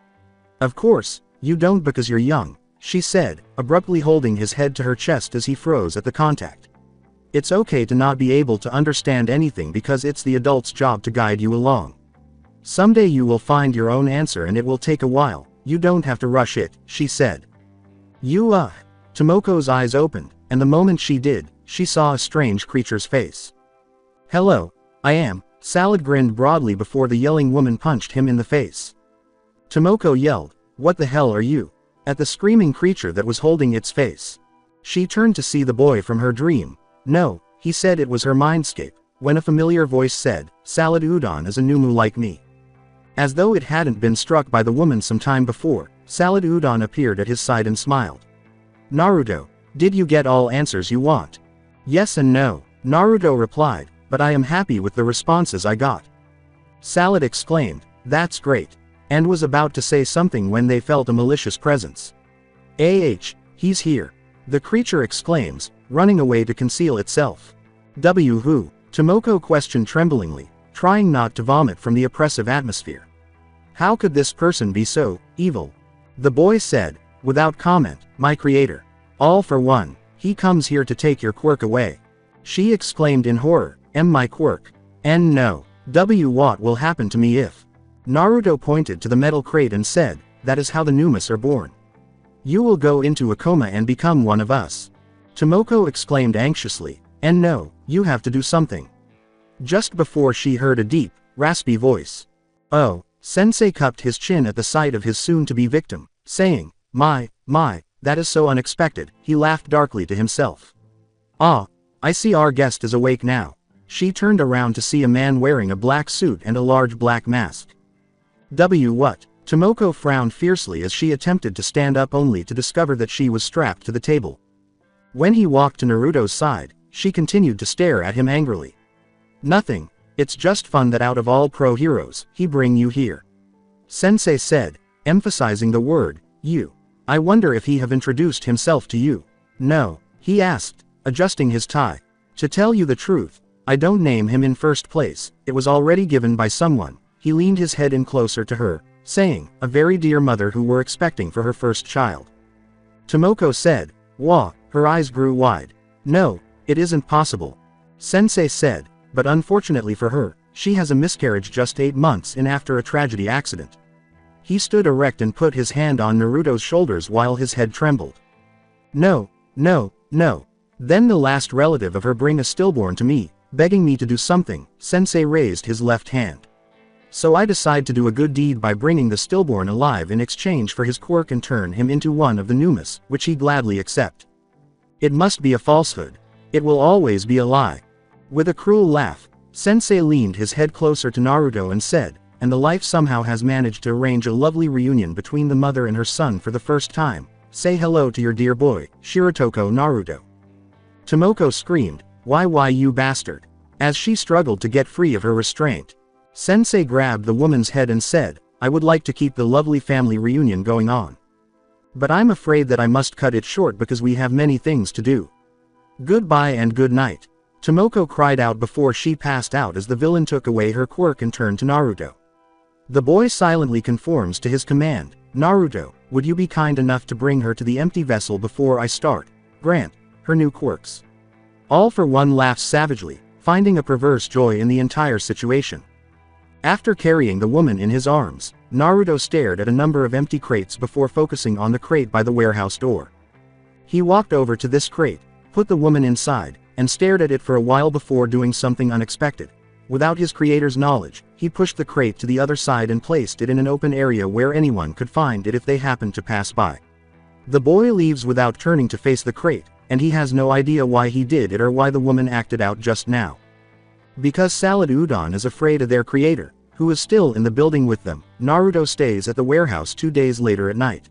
[SPEAKER 2] Of course, you don't because you're young, she said, abruptly holding his head to her chest as he froze at the contact. It's okay to not be able to understand anything because it's the adult's job to guide you along. Someday you will find your own answer and it will take a while, you don't have to rush it, she said. Tomoko's eyes opened, and the moment she did, she saw a strange creature's face. Hello, I am, Salad grinned broadly before the yelling woman punched him in the face. Tomoko yelled, what the hell are you? At the screaming creature that was holding its face. She turned to see the boy from her dream. No, he said it was her mindscape, when a familiar voice said, Salad Udon is a Numu like me. As though it hadn't been struck by the woman some time before, Salad Udon appeared at his side and smiled. Naruto, did you get all answers you want? Yes and no, Naruto replied, but I am happy with the responses I got. Salad exclaimed, that's great, and was about to say something when they felt a malicious presence. He's here. The creature exclaims, running away to conceal itself. Who? Tomoko questioned tremblingly, trying not to vomit from the oppressive atmosphere. How could this person be so evil? The boy said, without comment, my creator. All for one. He comes here to take your quirk away. She exclaimed in horror, my quirk. And no. What will happen to me if? Naruto pointed to the metal crate and said, that is how the Numas are born. You will go into a coma and become one of us. Tomoko exclaimed anxiously, and no, you have to do something. Just before she heard a deep, raspy voice. Oh, Sensei cupped his chin at the sight of his soon-to-be victim, saying, my, that is so unexpected. He laughed darkly to himself. Ah, I see our guest is awake now. She turned around to see a man wearing a black suit and a large black mask. What? Tomoko frowned fiercely as she attempted to stand up only to discover that she was strapped to the table. When he walked to Naruto's side, she continued to stare at him angrily. Nothing, it's just fun that out of all pro heroes, he bring you here. Sensei said, emphasizing the word, you. I wonder if he have introduced himself to you. No, he asked, adjusting his tie. To tell you the truth, I don't name him in first place, it was already given by someone. He leaned his head in closer to her, saying, a very dear mother who were expecting for her first child. Tomoko said, wah, her eyes grew wide. No, it isn't possible. Sensei said, but unfortunately for her, she has a miscarriage just 8 months in after a tragedy accident. He stood erect and put his hand on Naruto's shoulders while his head trembled. No. Then the last relative of her bring a stillborn to me, begging me to do something. Sensei raised his left hand. So I decide to do a good deed by bringing the stillborn alive in exchange for his quirk and turn him into one of the Numas, which he gladly accept. It must be a falsehood. It will always be a lie. With a cruel laugh, Sensei leaned his head closer to Naruto and said, and the life somehow has managed to arrange a lovely reunion between the mother and her son for the first time. Say hello to your dear boy, Shirotoko Naruto. Tomoko screamed, why you bastard? As she struggled to get free of her restraint. Sensei grabbed the woman's head and said, I would like to keep the lovely family reunion going on. But I'm afraid that I must cut it short because we have many things to do. Goodbye and good night. Tomoko cried out before she passed out as the villain took away her quirk and turned to Naruto. The boy silently conforms to his command. Naruto, would you be kind enough to bring her to the empty vessel before I start? Grant her new quirks. All for one laughed savagely, finding a perverse joy in the entire situation. After carrying the woman in his arms, Naruto stared at a number of empty crates before focusing on the crate by the warehouse door. He walked over to this crate, put the woman inside, and stared at it for a while before doing something unexpected. Without his creator's knowledge, he pushed the crate to the other side and placed it in an open area where anyone could find it if they happened to pass by. The boy leaves without turning to face the crate, and he has no idea why he did it or why the woman acted out just now. Because Salad Udon is afraid of their creator, who is still in the building with them, Naruto stays at the warehouse 2 days later at night.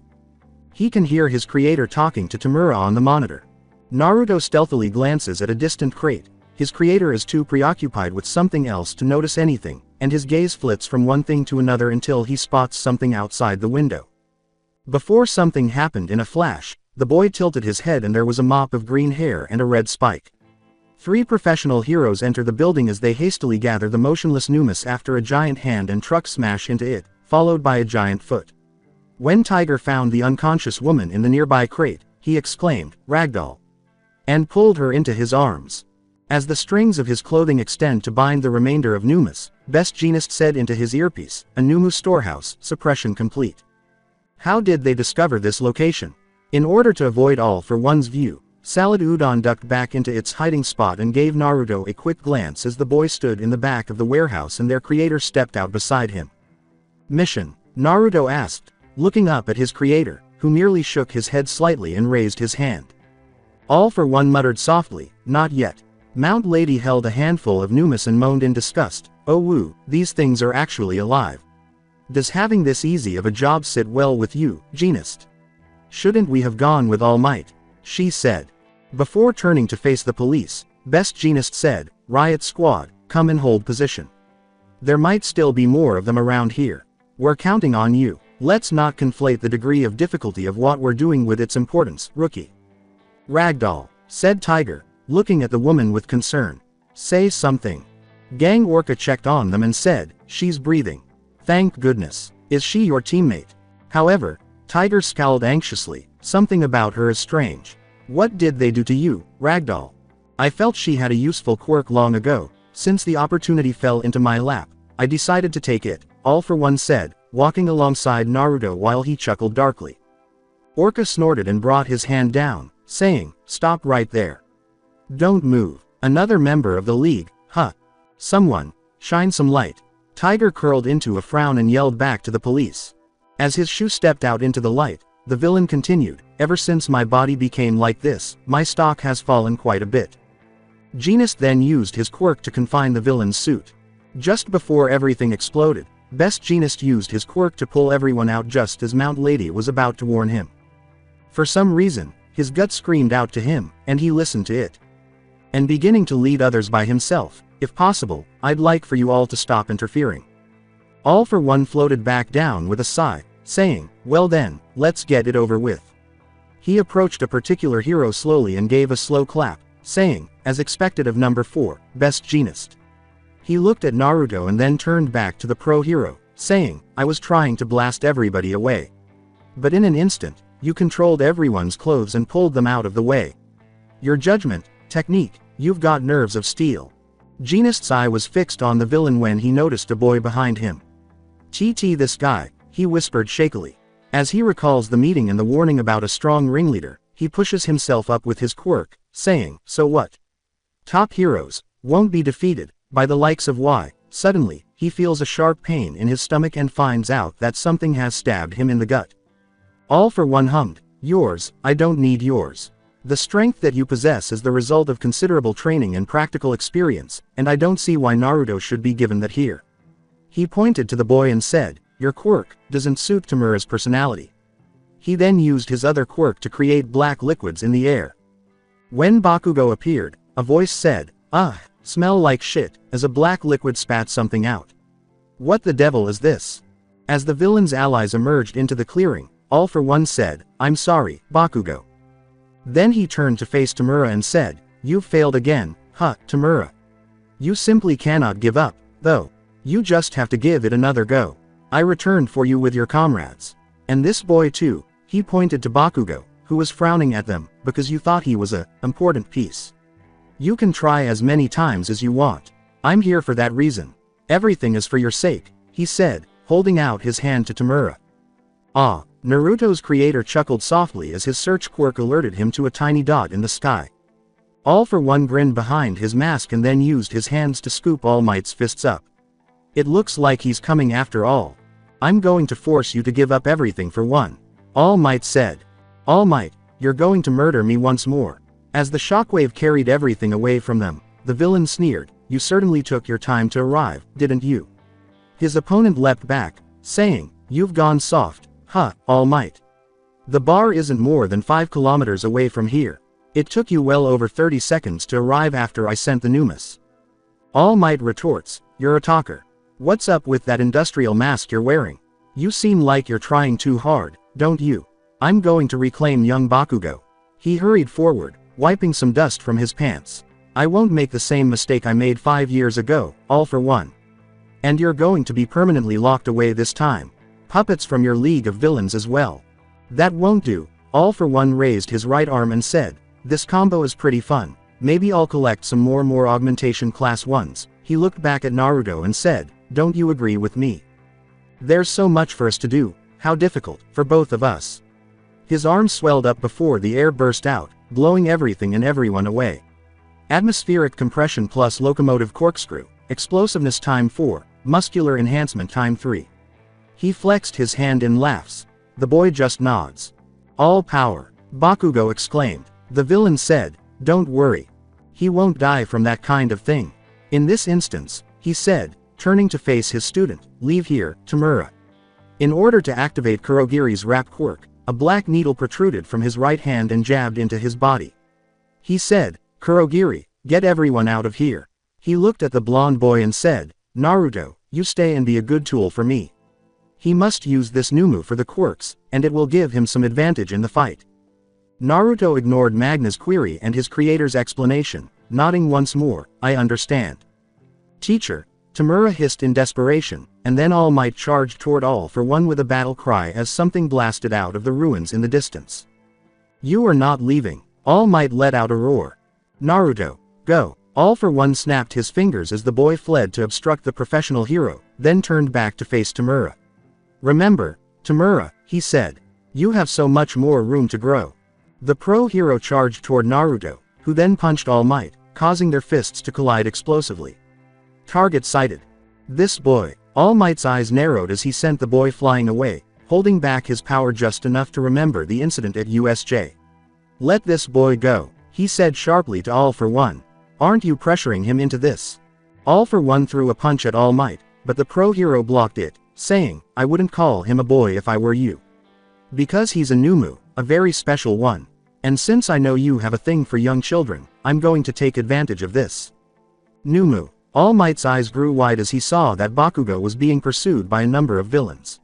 [SPEAKER 2] He can hear his creator talking to Tamura on the monitor. Naruto stealthily glances at a distant crate. His creator is too preoccupied with something else to notice anything, and his gaze flits from one thing to another until he spots something outside the window. Before something happened in a flash, the boy tilted his head and there was a mop of green hair and a red spike. 3 professional heroes enter the building as they hastily gather the motionless Numas after a giant hand and truck smash into it, followed by a giant foot. When Tiger found the unconscious woman in the nearby crate, he exclaimed, Ragdoll, and pulled her into his arms. As the strings of his clothing extend to bind the remainder of Numas, Best Jeanist said into his earpiece, a Numu storehouse, suppression complete. How did they discover this location? In order to avoid all for one's view, Salad Udon ducked back into its hiding spot and gave Naruto a quick glance as the boy stood in the back of the warehouse and their creator stepped out beside him. Mission? Naruto asked, looking up at his creator, who merely shook his head slightly and raised his hand. All for one muttered softly, not yet. Mount Lady held a handful of Numas and moaned in disgust, oh woo, these things are actually alive. Does having this easy of a job sit well with you, Jeanist? Shouldn't we have gone with All Might? She said. Before turning to face the police, Best Jeanist said, Riot Squad, come and hold position. There might still be more of them around here. We're counting on you. Let's not conflate the degree of difficulty of what we're doing with its importance, rookie. Ragdoll, said Tiger, looking at the woman with concern. Say something. Gang Orca checked on them and said, she's breathing. Thank goodness. Is she your teammate? However, Tiger scowled anxiously, something about her is strange. What did they do to you, Ragdoll? I felt she had a useful quirk long ago. Since the opportunity fell into my lap, I decided to take it, All for One said, walking alongside Naruto while he chuckled darkly. Orca snorted and brought his hand down, saying, stop right there. Don't move. Another member of the league, huh? Someone, shine some light. Tiger curled into a frown and yelled back to the police. As his shoe stepped out into the light, the villain continued, ever since my body became like this, my stock has fallen quite a bit. Genist then used his quirk to confine the villain's suit. Just before everything exploded, Best Genist used his quirk to pull everyone out just as Mount Lady was about to warn him. For some reason, his gut screamed out to him, and he listened to it. And beginning to lead others by himself, if possible, I'd like for you all to stop interfering. All for One floated back down with a sigh, saying, well then, let's get it over with. He approached a particular hero slowly and gave a slow clap, saying, as expected of number 4, Best Genist. He looked at Naruto and then turned back to the pro hero, saying, I was trying to blast everybody away. But in an instant, you controlled everyone's clothes and pulled them out of the way. Your judgment, technique, you've got nerves of steel. Genist's eye was fixed on the villain when he noticed a boy behind him. TT this guy, he whispered shakily. As he recalls the meeting and the warning about a strong ringleader, he pushes himself up with his quirk, saying, so what? Top heroes won't be defeated by the likes of Y. Suddenly, he feels a sharp pain in his stomach and finds out that something has stabbed him in the gut. All for One hummed, yours, I don't need yours. The strength that you possess is the result of considerable training and practical experience, and I don't see why Naruto should be given that here. He pointed to the boy and said, your quirk doesn't suit Tamura's personality. He then used his other quirk to create black liquids in the air. When Bakugo appeared, a voice said, smell like shit, as a black liquid spat something out. What the devil is this? As the villain's allies emerged into the clearing, All for One said, I'm sorry, Bakugo. Then he turned to face Tamura and said, you've failed again, Tamura. You simply cannot give up, though. You just have to give it another go. I returned for you with your comrades. And this boy too, he pointed to Bakugo, who was frowning at them, because you thought he was a important piece. You can try as many times as you want. I'm here for that reason. Everything is for your sake, he said, holding out his hand to Tamura. Naruto's creator chuckled softly as his search quirk alerted him to a tiny dot in the sky. All for One grinned behind his mask and then used his hands to scoop All Might's fists up. It looks like he's coming after all. I'm going to force you to give up everything for one. All Might said. All Might, you're going to murder me once more. As the shockwave carried everything away from them, the villain sneered, you certainly took your time to arrive, didn't you? His opponent leapt back, saying, you've gone soft, All Might. The bar isn't more than 5 kilometers away from here. It took you well over 30 seconds to arrive after I sent the Numas. All Might retorts, you're a talker. What's up with that industrial mask you're wearing? You seem like you're trying too hard, don't you? I'm going to reclaim young Bakugo. He hurried forward, wiping some dust from his pants. I won't make the same mistake I made 5 years ago, All for One. And you're going to be permanently locked away this time. Puppets from your league of villains as well. That won't do. All for One raised his right arm and said, this combo is pretty fun. Maybe I'll collect some more augmentation class 1s. He looked back at Naruto and said, don't you agree with me? There's so much for us to do, how difficult, for both of us. His arms swelled up before the air burst out, blowing everything and everyone away. Atmospheric compression plus locomotive corkscrew, explosiveness time 4, muscular enhancement time 3. He flexed his hand in laughs. The boy just nods. All power, Bakugo exclaimed. The villain said, don't worry. He won't die from that kind of thing. In this instance, he said, turning to face his student, leave here, Tamura. In order to activate Kurogiri's rap quirk, a black needle protruded from his right hand and jabbed into his body. He said, Kurogiri, get everyone out of here. He looked at the blonde boy and said, Naruto, you stay and be a good tool for me. He must use this new move for the quirks, and it will give him some advantage in the fight. Naruto ignored Magna's query and his creator's explanation, nodding once more, I understand. Teacher, Tamura hissed in desperation, and then All Might charged toward All for One with a battle cry as something blasted out of the ruins in the distance. You are not leaving. All Might let out a roar. Naruto, go. All for One snapped his fingers as the boy fled to obstruct the professional hero, then turned back to face Tamura. Remember, Tamura, he said. You have so much more room to grow. The pro hero charged toward Naruto, who then punched All Might, causing their fists to collide explosively. Target sighted. This boy. All Might's eyes narrowed as he sent the boy flying away, holding back his power just enough to remember the incident at USJ. Let this boy go, he said sharply to All for One. Aren't you pressuring him into this? All for One threw a punch at All Might, but the pro hero blocked it, saying, I wouldn't call him a boy if I were you. Because he's a Numu, a very special one. And since I know you have a thing for young children, I'm going to take advantage of this. Numu. All Might's eyes grew wide as he saw that Bakugo was being pursued by a number of villains.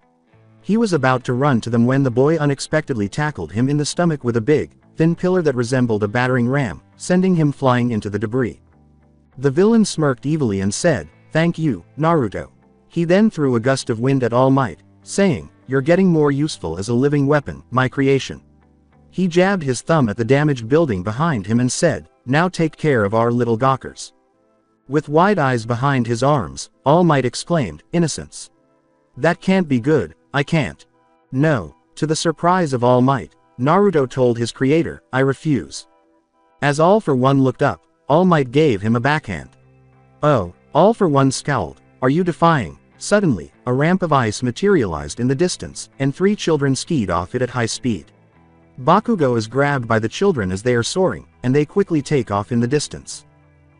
[SPEAKER 2] He was about to run to them when the boy unexpectedly tackled him in the stomach with a big, thin pillar that resembled a battering ram, sending him flying into the debris. The villain smirked evilly and said, Thank you, Naruto. He then threw a gust of wind at All Might, saying, You're getting more useful as a living weapon, my creation. He jabbed his thumb at the damaged building behind him and said, Now take care of our little gawkers. With wide eyes behind his arms, All Might exclaimed, Innocence. That can't be good, I can't. No. To the surprise of All Might, Naruto told his creator, I refuse. As All for One looked up, All Might gave him a backhand. Oh, All for One scowled, Are you defying? Suddenly, a ramp of ice materialized in the distance, and 3 children skied off it at high speed. Bakugo is grabbed by the children as they are soaring, and they quickly take off in the distance.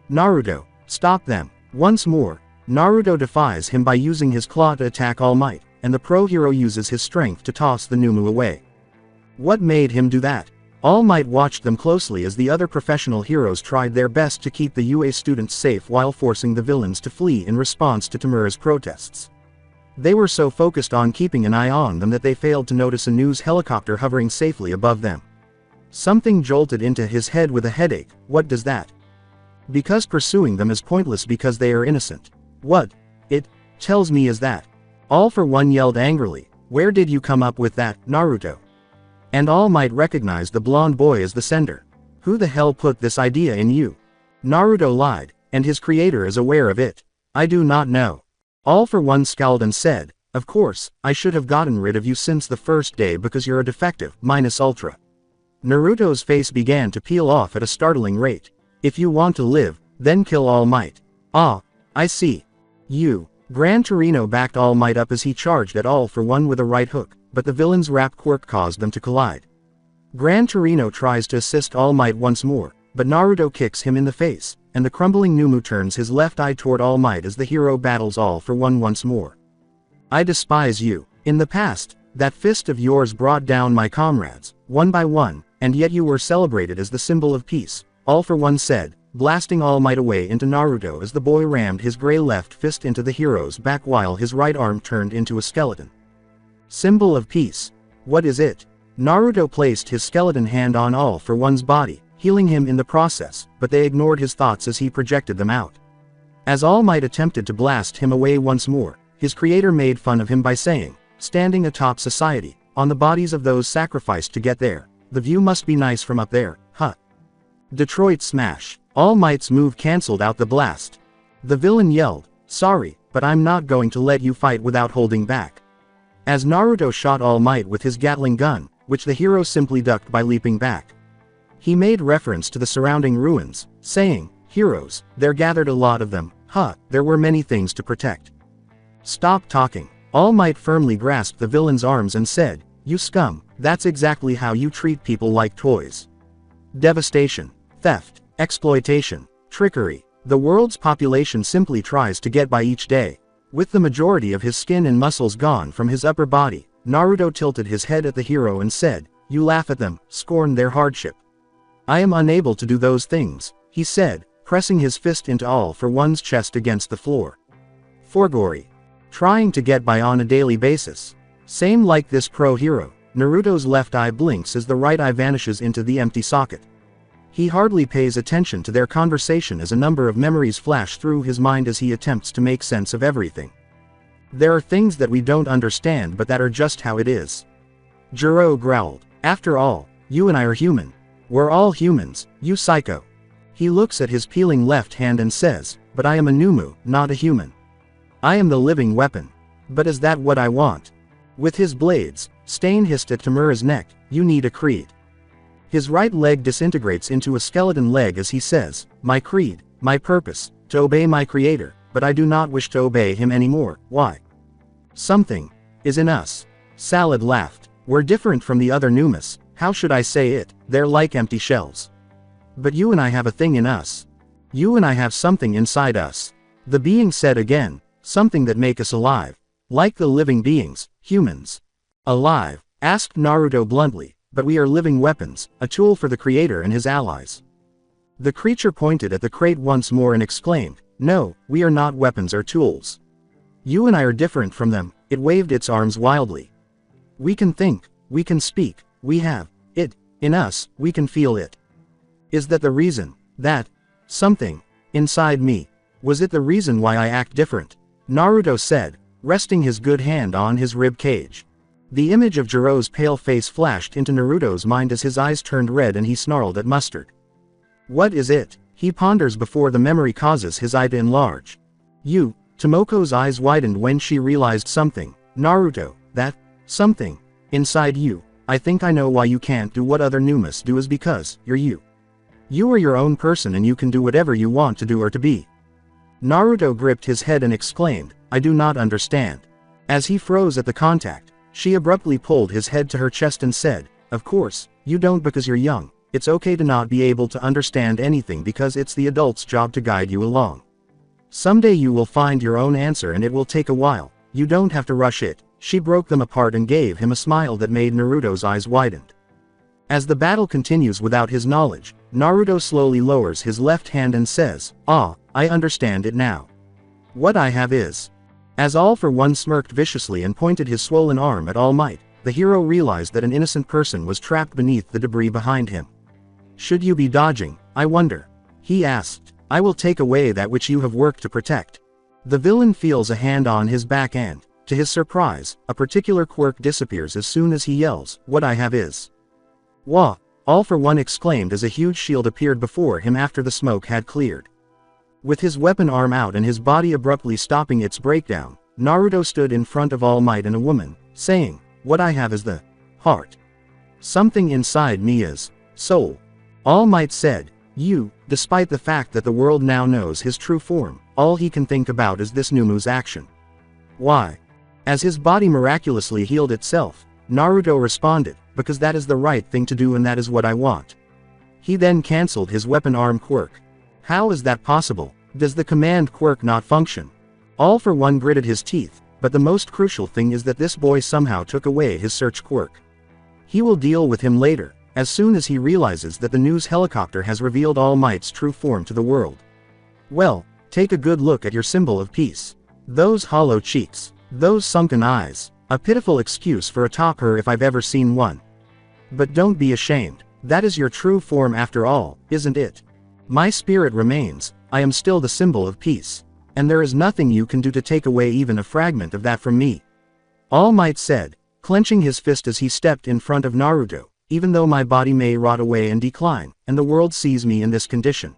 [SPEAKER 2] Naruto, stop them. Once more, Naruto defies him by using his claw to attack All Might, and the pro hero uses his strength to toss the Numu away. What made him do that? All Might watched them closely as the other professional heroes tried their best to keep the UA students safe while forcing the villains to flee in response to Tamura's protests. They were so focused on keeping an eye on them that they failed to notice a news helicopter hovering safely above them. Something jolted into his head with a headache. What does that? Because pursuing them is pointless because they are innocent. What it tells me is that. All for One yelled angrily, Where did you come up with that, Naruto? And All Might recognized the blonde boy as the sender. Who the hell put this idea in you? Naruto lied, and his creator is aware of it. I do not know. All for One scowled and said, Of course, I should have gotten rid of you since the first day because you're a defective, minus ultra. Naruto's face began to peel off at a startling rate. If you want to live, then kill All Might. Ah, I see. You. Gran Torino backed All Might up as he charged at All for One with a right hook, but the villain's rap quirk caused them to collide. Gran Torino tries to assist All Might once more, but Naruto kicks him in the face, and the crumbling Numu turns his left eye toward All Might as the hero battles All for One once more. I despise you. In the past, that fist of yours brought down my comrades, one by one, and yet you were celebrated as the symbol of peace, All for One said, blasting All Might away into Naruto as the boy rammed his gray left fist into the hero's back while his right arm turned into a skeleton. Symbol of peace. What is it? Naruto placed his skeleton hand on All for One's body, healing him in the process, but they ignored his thoughts as he projected them out. As All Might attempted to blast him away once more, his creator made fun of him by saying, Standing atop society, on the bodies of those sacrificed to get there, the view must be nice from up there, huh? Detroit Smash. All Might's move cancelled out the blast. The villain yelled, Sorry, but I'm not going to let you fight without holding back. As Naruto shot All Might with his Gatling gun, which the hero simply ducked by leaping back. He made reference to the surrounding ruins, saying, Heroes, there gathered a lot of them, there were many things to protect. Stop talking. All Might firmly grasped the villain's arms and said, You scum, that's exactly how you treat people like toys. Devastation, theft, exploitation, trickery. The world's population simply tries to get by each day. With the majority of his skin and muscles gone from his upper body, Naruto tilted his head at the hero and said, You laugh at them, scorn their hardship. I am unable to do those things, he said, pressing his fist into All for One's chest against the floor. Forgory. Trying to get by on a daily basis. Same like this pro hero. Naruto's left eye blinks as the right eye vanishes into the empty socket. He hardly pays attention to their conversation as a number of memories flash through his mind as he attempts to make sense of everything. There are things that we don't understand but that are just how it is. Jiro growled. After all, you and I are human. We're all humans, you psycho. He looks at his peeling left hand and says, but I am a Numu, not a human. I am the living weapon. But is that what I want? With his blades, Stain hissed at Tamura's neck, you need a creed. His right leg disintegrates into a skeleton leg as he says, my creed, my purpose, to obey my creator, but I do not wish to obey him anymore. Why? Something is in us. Salad laughed. We're different from the other Numas. How should I say it? They're like empty shells. But you and I have a thing in us. You and I have something inside us. The being said again, something that make us alive. Like the living beings, humans. Alive? Asked Naruto bluntly, but we are living weapons, a tool for the creator and his allies. The creature pointed at the crate once more and exclaimed, no, we are not weapons or tools. You and I are different from them. It waved its arms wildly. We can think, we can speak, we have it in us, we can feel it. Is that the reason? That something inside me? Was it the reason why I act different? Naruto said, resting his good hand on his rib cage. The image of Jiro's pale face flashed into Naruto's mind as his eyes turned red and he snarled at Mustard. What is it? He ponders before the memory causes his eye to enlarge. You. Tomoko's eyes widened when she realized something. Naruto, that something inside you. I think I know why you can't do what other Numas do is because you're you. You are your own person and you can do whatever you want to do or to be. Naruto gripped his head and exclaimed, I do not understand. As he froze at the contact, she abruptly pulled his head to her chest and said, of course, you don't because you're young. It's okay to not be able to understand anything because it's the adult's job to guide you along. Someday you will find your own answer and it will take a while. You don't have to rush it. She broke them apart and gave him a smile that made Naruto's eyes widened. As the battle continues without his knowledge, Naruto slowly lowers his left hand and says, ah, I understand it now. What I have is. As All for One smirked viciously and pointed his swollen arm at All Might, the hero realized that an innocent person was trapped beneath the debris behind him. Should you be dodging, I wonder? He asked. I will take away that which you have worked to protect. The villain feels a hand on his back and, to his surprise, a particular quirk disappears as soon as he yells, what I have is. Wah! All for One exclaimed as a huge shield appeared before him after the smoke had cleared. With his weapon arm out and his body abruptly stopping its breakdown, Naruto stood in front of All Might and a woman, saying, what I have is the heart. Something inside me is soul. All Might said, you, despite the fact that the world now knows his true form, all he can think about is this Numu's action. Why? As his body miraculously healed itself, Naruto responded, because that is the right thing to do and that is what I want. He then cancelled his weapon arm quirk. How is that possible? Does the command quirk not function? All for One gritted his teeth, but the most crucial thing is that this boy somehow took away his search quirk. He will deal with him later, as soon as he realizes that the news helicopter has revealed All Might's true form to the world. Well, take a good look at your symbol of peace. Those hollow cheeks. Those sunken eyes. A pitiful excuse for a topper if I've ever seen one. But don't be ashamed. That is your true form after all, isn't it? My spirit remains. I am still the symbol of peace. And there is nothing you can do to take away even a fragment of that from me. All Might said, clenching his fist as he stepped in front of Naruto. Even though my body may rot away and decline, and the world sees me in this condition.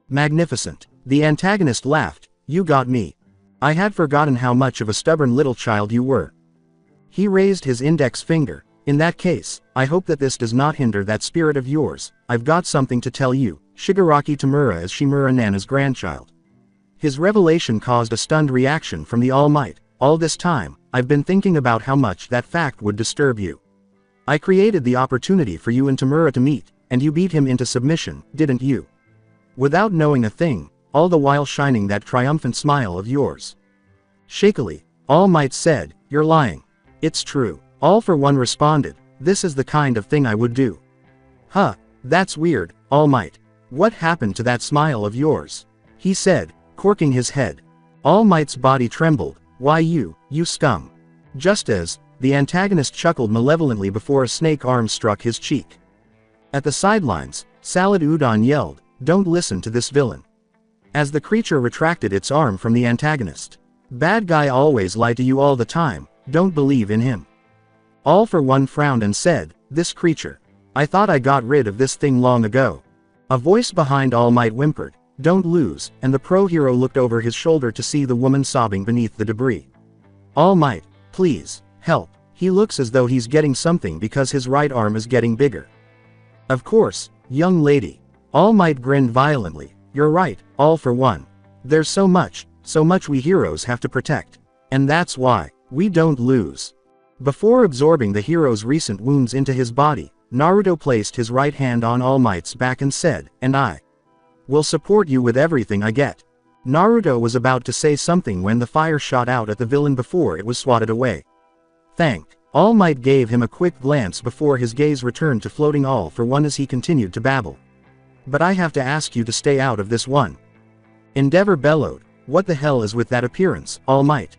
[SPEAKER 2] Magnificent. The antagonist laughed, you got me. I had forgotten how much of a stubborn little child you were. He raised his index finger. In that case, I hope that this does not hinder that spirit of yours. I've got something to tell you. Shigaraki Tamura is Shimura Nana's grandchild. His revelation caused a stunned reaction from the All Might. All this time, I've been thinking about how much that fact would disturb you. I created the opportunity for you and Tamura to meet, and you beat him into submission, didn't you? Without knowing a thing, all the while shining that triumphant smile of yours. Shakily, All Might said, you're lying. It's true. All for One responded, this is the kind of thing I would do. Huh, that's weird, All Might. What happened to that smile of yours? He said, corking his head. All Might's body trembled, why you scum. Just as The antagonist chuckled malevolently before a snake arm struck his cheek. At the sidelines, Salad Udon yelled, "Don't listen to this villain." As the creature retracted its arm from the antagonist. "Bad guy always lie to you all the time, don't believe in him." All for One frowned and said, "This creature. I thought I got rid of this thing long ago." A voice behind All Might whimpered, "Don't lose," and the pro-hero looked over his shoulder to see the woman sobbing beneath the debris. "All Might, please, help. He looks as though he's getting something because his right arm is getting bigger." "Of course, young lady." All Might grinned violently. "You're right, All for One. There's so much we heroes have to protect. And that's why we don't lose." Before absorbing the hero's recent wounds into his body, Naruto placed his right hand on All Might's back and said, "And I will support you with everything I get." Naruto was about to say something when the fire shot out at the villain before it was swatted away. "Thank." All Might gave him a quick glance before his gaze returned to floating All for One as he continued to babble. "But I have to ask you to stay out of this one." Endeavor bellowed, "What the hell is with that appearance, All Might?"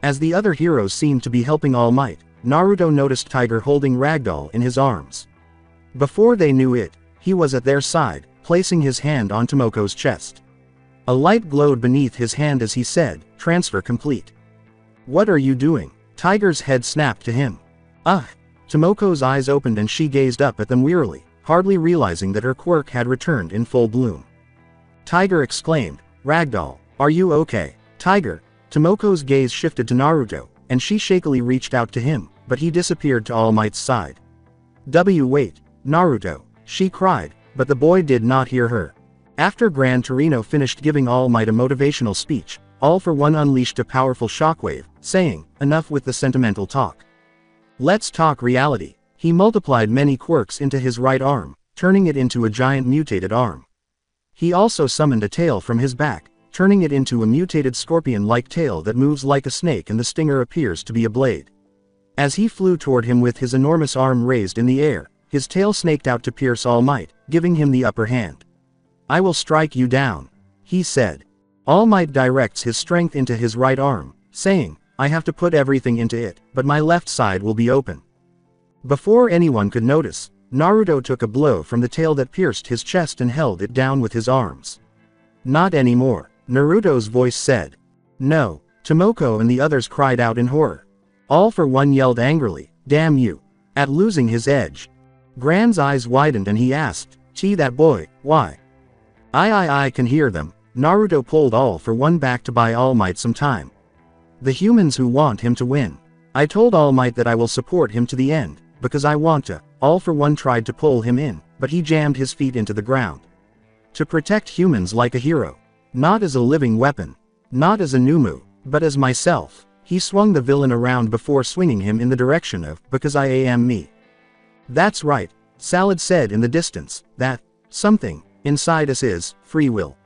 [SPEAKER 2] As the other heroes seemed to be helping All Might, Naruto noticed Tiger holding Ragdoll in his arms. Before they knew it, he was at their side, placing his hand on Tomoko's chest. A light glowed beneath his hand as he said, "Transfer complete." "What are you doing?" Tiger's head snapped to him. "Ugh." Tomoko's eyes opened and she gazed up at them wearily, hardly realizing that her quirk had returned in full bloom. Tiger exclaimed, "Ragdoll, are you okay?" "Tiger." Tomoko's gaze shifted to Naruto, and she shakily reached out to him, but he disappeared to All Might's side. Wait, Naruto," she cried, but the boy did not hear her. After Gran Torino finished giving All Might a motivational speech, All for One unleashed a powerful shockwave, saying, "Enough with the sentimental talk. Let's talk reality." He multiplied many quirks into his right arm, turning it into a giant mutated arm. He also summoned a tail from his back, turning it into a mutated scorpion-like tail that moves like a snake, and the stinger appears to be a blade. As he flew toward him with his enormous arm raised in the air, his tail snaked out to pierce All Might, giving him the upper hand. "I will strike you down," he said. All Might directs his strength into his right arm, saying, "I have to put everything into it, but my left side will be open." Before anyone could notice, Naruto took a blow from the tail that pierced his chest and held it down with his arms. "Not anymore," Naruto's voice said. "No." Tomoko and the others cried out in horror. All for One yelled angrily, "Damn you!" at losing his edge. Gran's eyes widened and he asked, "That boy, why?" I can hear them." Naruto pulled All for One back to buy All Might some time. "The humans who want him to win. I told All Might that I will support him to the end, because I want to." All for One tried to pull him in, but he jammed his feet into the ground. "To protect humans like a hero. Not as a living weapon. Not as a Numu, but as myself." He swung the villain around before swinging him in the direction of, "Because I am me." "That's right," Salad said in the distance, "that something inside us is free will.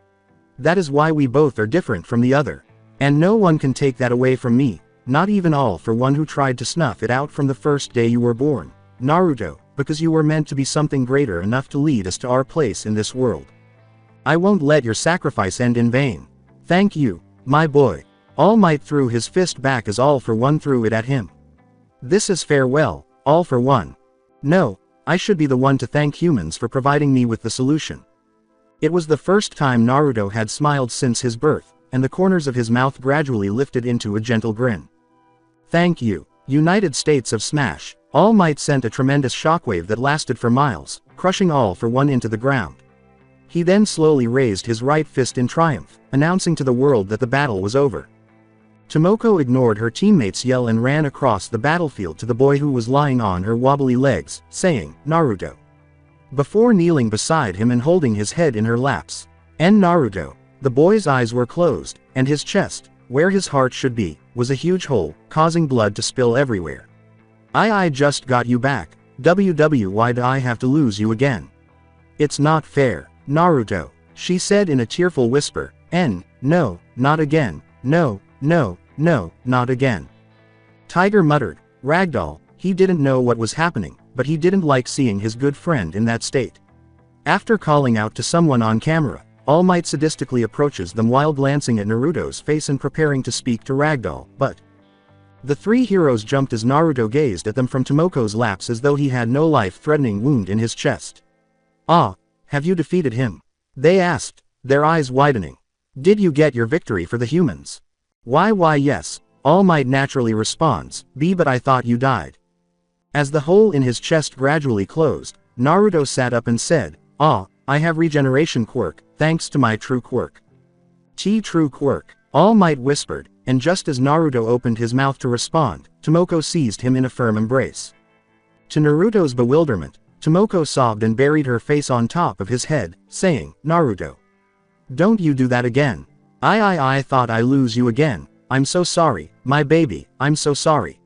[SPEAKER 2] That is why we both are different from the other. And no one can take that away from me, not even All for One who tried to snuff it out from the first day you were born, Naruto, because you were meant to be something greater enough to lead us to our place in this world. I won't let your sacrifice end in vain. Thank you, my boy." All Might threw his fist back as All for One threw it at him. "This is farewell, All for One. No, I should be the one to thank humans for providing me with the solution." It was the first time Naruto had smiled since his birth, and the corners of his mouth gradually lifted into a gentle grin. "Thank you, United States of Smash." All Might sent a tremendous shockwave that lasted for miles, crushing All for One into the ground. He then slowly raised his right fist in triumph, announcing to the world that the battle was over. Tomoko ignored her teammates' yell and ran across the battlefield to the boy who was lying on her wobbly legs, saying, "Naruto." Before kneeling beside him and holding his head in her laps. And Naruto. The boy's eyes were closed, and his chest, where his heart should be, was a huge hole, causing blood to spill everywhere. I just got you back. Why do I have to lose you again? It's not fair, Naruto, she said in a tearful whisper, no, not again, no, not again. Tiger muttered, Ragdoll, he didn't know what was happening, but he didn't like seeing his good friend in that state. After calling out to someone on camera, All Might sadistically approaches them while glancing at Naruto's face and preparing to speak to Ragdoll, but The three heroes jumped as Naruto gazed at them from Tomoko's laps as though he had no life-threatening wound in his chest. "Ah, have you defeated him?" they asked, their eyes widening. "Did you get your victory for the humans?" Why yes," All Might naturally responds, but I thought you died." As the hole in his chest gradually closed, Naruto sat up and said, "Ah, I have regeneration quirk, thanks to my true quirk." True quirk," All Might whispered, and just as Naruto opened his mouth to respond, Tomoko seized him in a firm embrace. To Naruto's bewilderment, Tomoko sobbed and buried her face on top of his head, saying, "Naruto, don't you do that again. I thought I lose you again. I'm so sorry, my baby, I'm so sorry.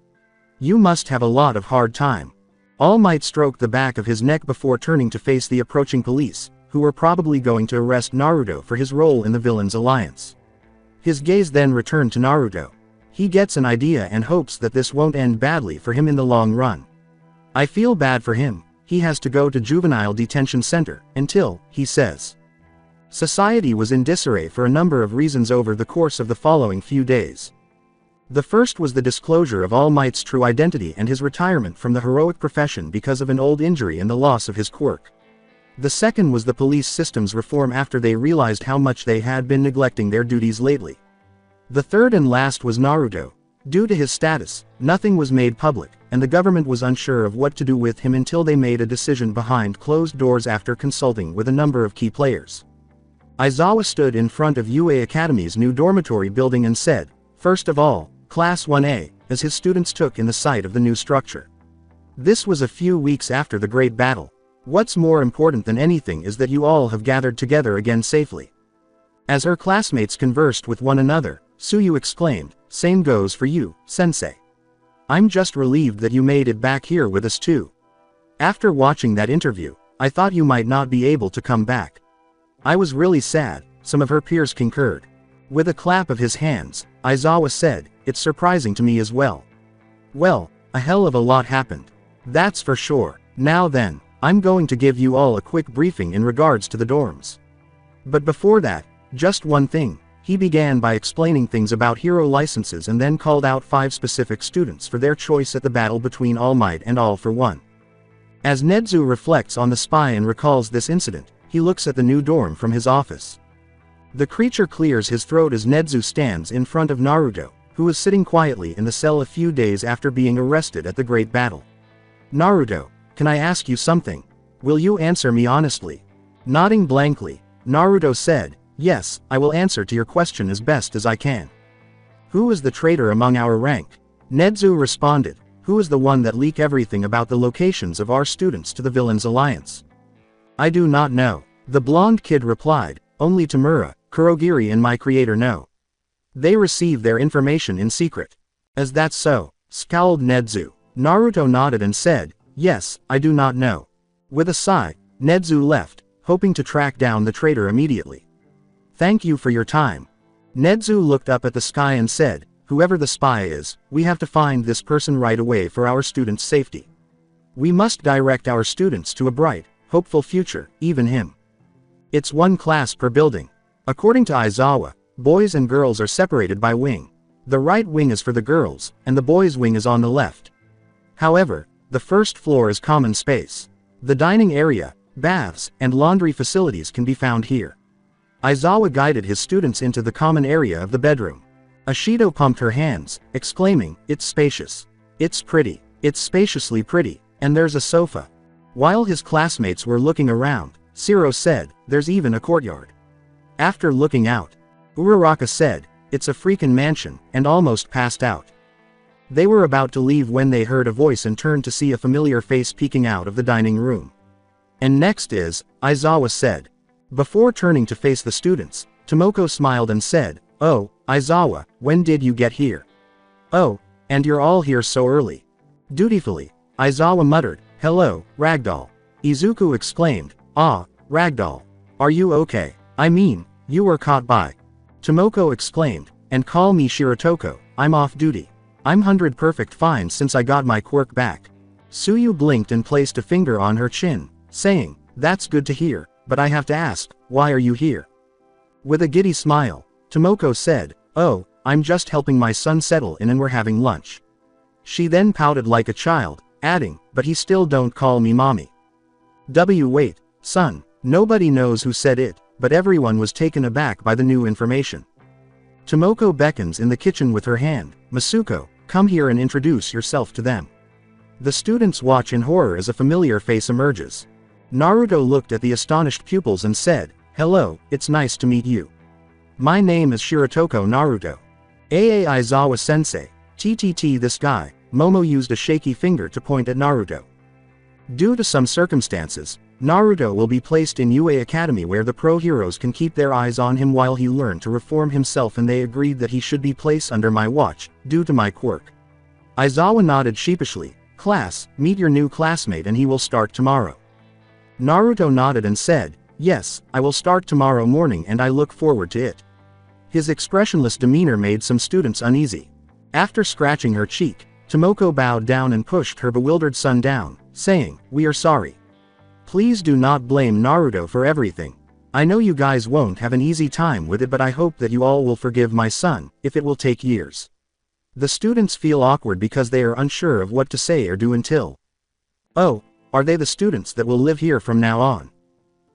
[SPEAKER 2] You must have a lot of hard time." All Might stroked the back of his neck before turning to face the approaching police, who were probably going to arrest Naruto for his role in the villains' alliance. His gaze then returned to Naruto. He gets an idea and hopes that this won't end badly for him in the long run. "I feel bad for him. He has to go to juvenile detention center, until," he says. Society was in disarray for a number of reasons over the course of the following few days. The first was the disclosure of All Might's true identity and his retirement from the heroic profession because of an old injury and the loss of his quirk. The second was the police system's reform after they realized how much they had been neglecting their duties lately. The third and last was Naruto. Due to his status, nothing was made public, and the government was unsure of what to do with him until they made a decision behind closed doors after consulting with a number of key players. Aizawa stood in front of UA Academy's new dormitory building and said, "First of all, Class 1A, as his students took in the sight of the new structure. This was a few weeks after the Great Battle. What's more important than anything is that you all have gathered together again safely." As her classmates conversed with one another, Suyu exclaimed, "Same goes for you, sensei. I'm just relieved that you made it back here with us too. After watching that interview, I thought you might not be able to come back." "I was really sad," some of her peers concurred. With a clap of his hands, Aizawa said, "It's surprising to me as well." "Well, a hell of a lot happened. That's for sure. Now then, I'm going to give you all a quick briefing in regards to the dorms. But before that, just one thing." He began by explaining things about hero licenses and then called out 5 specific students for their choice at the battle between All Might and All for One. As Nedzu reflects on the spy and recalls this incident, he looks at the new dorm from his office. The creature clears his throat as Nedzu stands in front of Naruto, who is sitting quietly in the cell a few days after being arrested at the Great Battle. "Naruto, can I ask you something? Will you answer me honestly?" Nodding blankly, Naruto said, "Yes, I will answer to your question as best as I can." "Who is the traitor among our rank?" Nedzu responded, "Who is the one that leak everything about the locations of our students to the Villains Alliance?" "I do not know," the blonde kid replied, "only Tamura, Kurogiri and my creator know. They receive their information in secret." "Is that so?" scowled Nedzu. Naruto nodded and said, "Yes, I do not know." With a sigh, Nedzu left, hoping to track down the traitor immediately. "Thank you for your time." Nedzu looked up at the sky and said, "Whoever the spy is, we have to find this person right away for our students' safety. We must direct our students to a bright, hopeful future, even him. It's 1 class per building." According to Aizawa, boys and girls are separated by wing. The right wing is for the girls, and the boys' wing is on the left. However, the first floor is common space. The dining area, baths, and laundry facilities can be found here. Aizawa guided his students into the common area of the bedroom. Ashido pumped her hands, exclaiming, "It's spacious. It's pretty. It's spaciously pretty, and there's a sofa." While his classmates were looking around, Shiro said, "There's even a courtyard." After looking out, Uraraka said, "It's a freakin' mansion," and almost passed out. They were about to leave when they heard a voice and turned to see a familiar face peeking out of the dining room. "And next is," Aizawa said. Before turning to face the students, Tomoko smiled and said, "Oh, Aizawa, when did you get here? Oh, and you're all here so early." Dutifully, Aizawa muttered, "Hello, Ragdoll." Izuku exclaimed, "Ah, Ragdoll. Are you okay? I mean, you were caught by." Tomoko exclaimed, "And call me Shirotoko, I'm off duty. I'm 100 perfect fine since I got my quirk back." Suyu blinked and placed a finger on her chin, saying, "That's good to hear, but I have to ask, why are you here?" With a giddy smile, Tomoko said, "Oh, I'm just helping my son settle in and we're having lunch. She then pouted like a child, adding, but he still don't call me mommy. Wait, son, nobody knows who said it, but everyone was taken aback by the new information. Tomoko beckons in the kitchen with her hand, Masuko, come here and introduce yourself to them. The students watch in horror as a familiar face emerges. Naruto looked at the astonished pupils and said, hello, it's nice to meet you. My name is Shiratoko Naruto. Aizawa-sensei, TTT this guy. Momo used a shaky finger to point at Naruto. Due to some circumstances, Naruto will be placed in UA Academy where the pro heroes can keep their eyes on him while he learned to reform himself, and they agreed that he should be placed under my watch, due to my quirk. Aizawa nodded sheepishly. Class, meet your new classmate and he will start tomorrow. Naruto nodded and said, yes, I will start tomorrow morning and I look forward to it. His expressionless demeanor made some students uneasy. After scratching her cheek, Tomoko bowed down and pushed her bewildered son down, saying, we are sorry. Please do not blame Naruto for everything. I know you guys won't have an easy time with it, but I hope that you all will forgive my son, if it will take years. The students feel awkward because they are unsure of what to say or do until. Oh, are they the students that will live here from now on?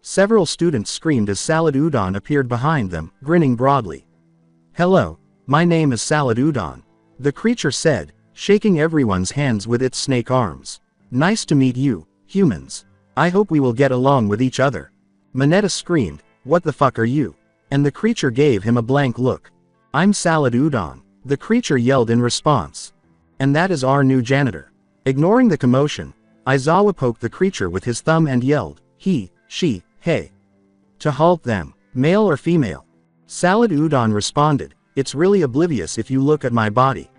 [SPEAKER 2] Several students screamed as Salad Udon appeared behind them, grinning broadly. Hello, my name is Salad Udon. The creature said, shaking everyone's hands with its snake arms. Nice to meet you, humans. I hope we will get along with each other. Mineta screamed, what the fuck are you? And the creature gave him a blank look. I'm Salad Udon. The creature yelled in response. And that is our new janitor. Ignoring the commotion, Aizawa poked the creature with his thumb and yelled, he, she, hey. To halt them, male or female? Salad Udon responded, it's really oblivious if you look at my body.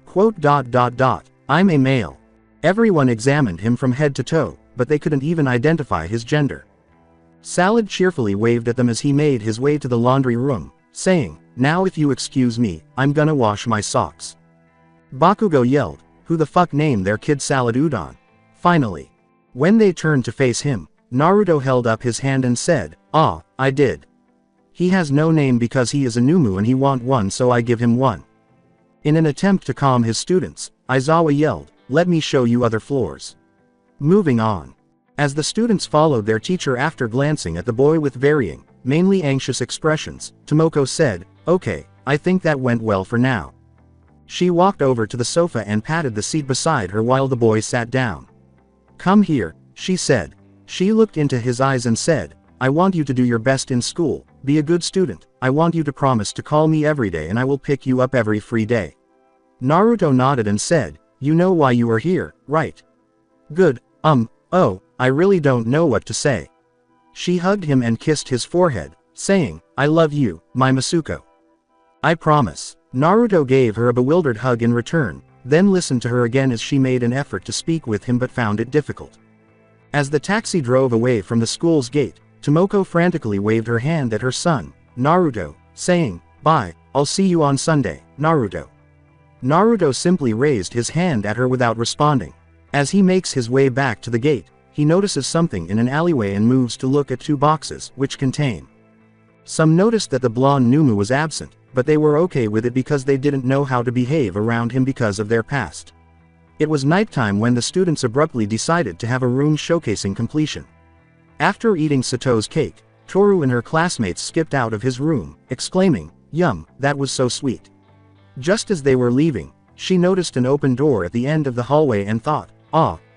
[SPEAKER 2] Quote, I'm a male. Everyone examined him from head to toe, but they couldn't even identify his gender. Salad cheerfully waved at them as he made his way to the laundry room, saying, now if you excuse me, I'm gonna wash my socks. Bakugo yelled, who the fuck named their kid Salad Udon? Finally. When they turned to face him, Naruto held up his hand and said, I did. He has no name because he is a Numu and he want one, so I give him one. In an attempt to calm his students, Aizawa yelled, let me show you other floors. Moving on. As the students followed their teacher after glancing at the boy with varying, mainly anxious expressions, Tomoko said, okay, I think that went well for now. She walked over to the sofa and patted the seat beside her while the boy sat down. Come here, she said. She looked into his eyes and said, I want you to do your best in school, be a good student, I want you to promise to call me every day and I will pick you up every free day. Naruto nodded and said, you know why you are here, right? Good, oh, I really don't know what to say. She hugged him and kissed his forehead, saying, I love you, my Masuko. I promise. Naruto gave her a bewildered hug in return, then listened to her again as she made an effort to speak with him but found it difficult. As the taxi drove away from the school's gate, Tomoko frantically waved her hand at her son, Naruto, saying, bye, I'll see you on Sunday, Naruto. Naruto simply raised his hand at her without responding. As he makes his way back to the gate, he notices something in an alleyway and moves to look at two boxes, which contain. Some noticed that the blonde Numu was absent, but they were okay with it because they didn't know how to behave around him because of their past. It was nighttime when the students abruptly decided to have a room showcasing completion. After eating Sato's cake, Toru and her classmates skipped out of his room, exclaiming, yum, that was so sweet. Just as they were leaving, she noticed an open door at the end of the hallway and thought,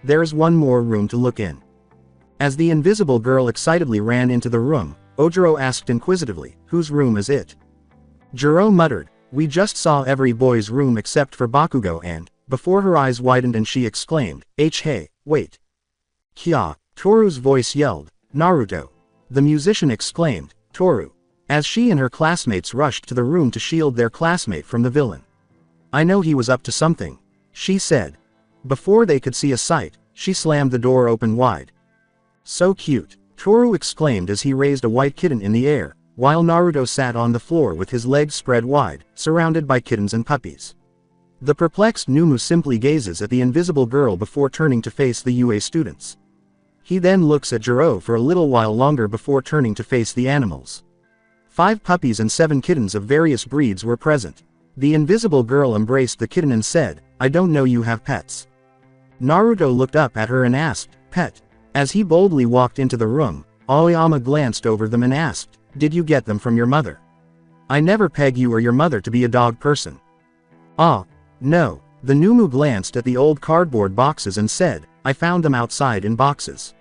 [SPEAKER 2] there is one more room to look in. As the invisible girl excitedly ran into the room, Ojiro asked inquisitively, whose room is it? Jiro muttered, we just saw every boy's room except for Bakugo and, before her eyes widened and she exclaimed, hey, wait. Kya, Toru's voice yelled, Naruto. The musician exclaimed, Toru. As she and her classmates rushed to the room to shield their classmate from the villain. I know he was up to something, she said. Before they could see a sight, she slammed the door open wide. So cute, Toru exclaimed as he raised a white kitten in the air, while Naruto sat on the floor with his legs spread wide, surrounded by kittens and puppies. The perplexed Numu simply gazes at the invisible girl before turning to face the UA students. He then looks at Jiro for a little while longer before turning to face the animals. 5 puppies and 7 kittens of various breeds were present. The invisible girl embraced the kitten and said, I don't know you have pets. Naruto looked up at her and asked, pet? As he boldly walked into the room, Aoyama glanced over them and asked, did you get them from your mother? I never peg you or your mother to be a dog person. Ah, no. The Numu glanced at the old cardboard boxes and said, I found them outside in boxes.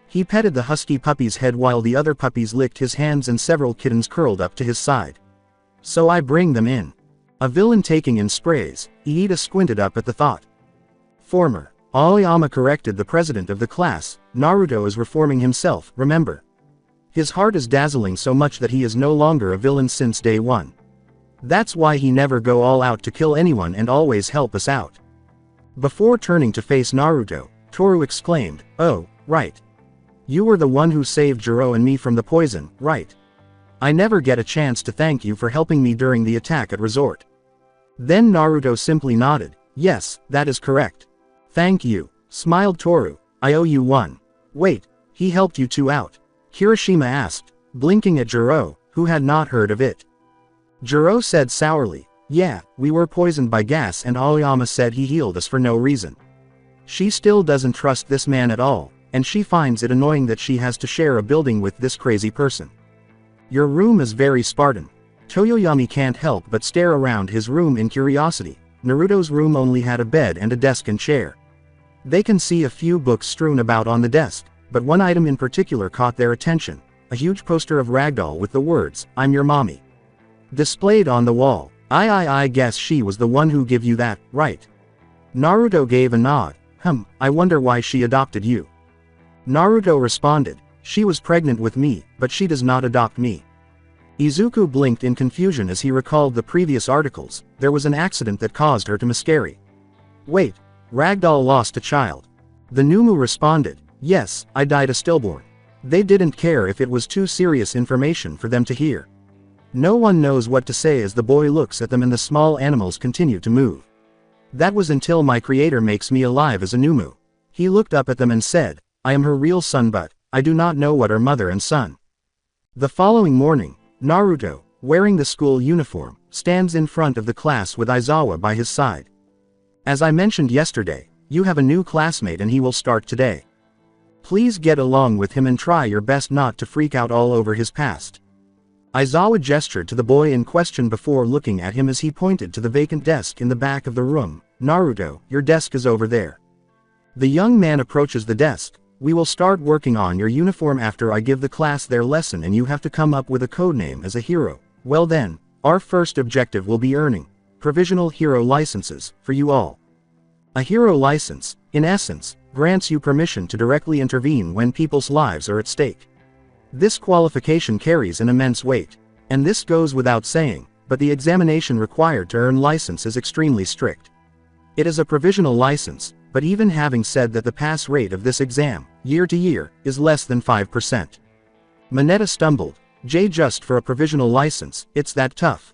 [SPEAKER 2] He petted the husky puppy's head while the other puppies licked his hands and several kittens curled up to his side. So I bring them in. A villain taking in sprays, Iida squinted up at the thought. Former. Aoyama corrected the president of the class, Naruto is reforming himself, remember. His heart is dazzling so much that he is no longer a villain since day one. That's why he never go all out to kill anyone and always help us out. Before turning to face Naruto, Toru exclaimed, oh, right. You were the one who saved Jiro and me from the poison, right? I never get a chance to thank you for helping me during the attack at Resort. Then Naruto simply nodded, yes, that is correct. Thank you, smiled Toru, I owe you one. Wait, he helped you two out? Kirishima asked, blinking at Jiro, who had not heard of it. Jiro said sourly, yeah, we were poisoned by gas and Aoyama said he healed us for no reason. She still doesn't trust this man at all, and she finds it annoying that she has to share a building with this crazy person. Your room is very Spartan. Toyoyami can't help but stare around his room in curiosity. Naruto's room only had a bed and a desk and chair. They can see a few books strewn about on the desk, but one item in particular caught their attention, a huge poster of Ragdoll with the words, I'm your mommy. Displayed on the wall. I guess she was the one who gave you that, right? Naruto gave a nod. I wonder why she adopted you. Naruto responded, she was pregnant with me, but she does not adopt me. Izuku blinked in confusion as he recalled the previous articles, there was an accident that caused her to miscarry. Wait, Ragdoll lost a child. The Numu responded, yes, I died a stillborn. They didn't care if it was too serious information for them to hear. No one knows what to say as the boy looks at them and the small animals continue to move. That was until my creator makes me alive as a Numu. He looked up at them and said, I am her real son but, I do not know what are mother and son. The following morning, Naruto, wearing the school uniform, stands in front of the class with Aizawa by his side. As I mentioned yesterday, you have a new classmate and he will start today. Please get along with him and try your best not to freak out all over his past. Aizawa gestured to the boy in question before looking at him as he pointed to the vacant desk in the back of the room. Naruto, your desk is over there. The young man approaches the desk. We will start working on your uniform after I give the class their lesson and you have to come up with a codename as a hero. Well then, our first objective will be earning provisional hero licenses for you all. A hero license, in essence, grants you permission to directly intervene when people's lives are at stake. This qualification carries an immense weight. And this goes without saying, but the examination required to earn license is extremely strict. It is a provisional license, but even having said that the pass rate of this exam, year to year, is less than 5%. Mineta stumbled, just for a provisional license, it's that tough.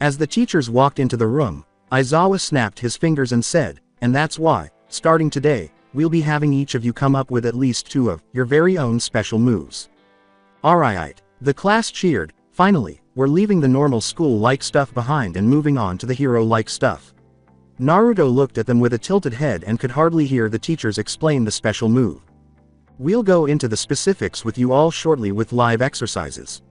[SPEAKER 2] As the teachers walked into the room, Aizawa snapped his fingers and said, and that's why, starting today, we'll be having each of you come up with at least 2 of your very own special moves. Alright, the class cheered. Finally, we're leaving the normal school-like stuff behind and moving on to the hero-like stuff. Naruto looked at them with a tilted head and could hardly hear the teachers explain the special move. We'll go into the specifics with you all shortly with live exercises.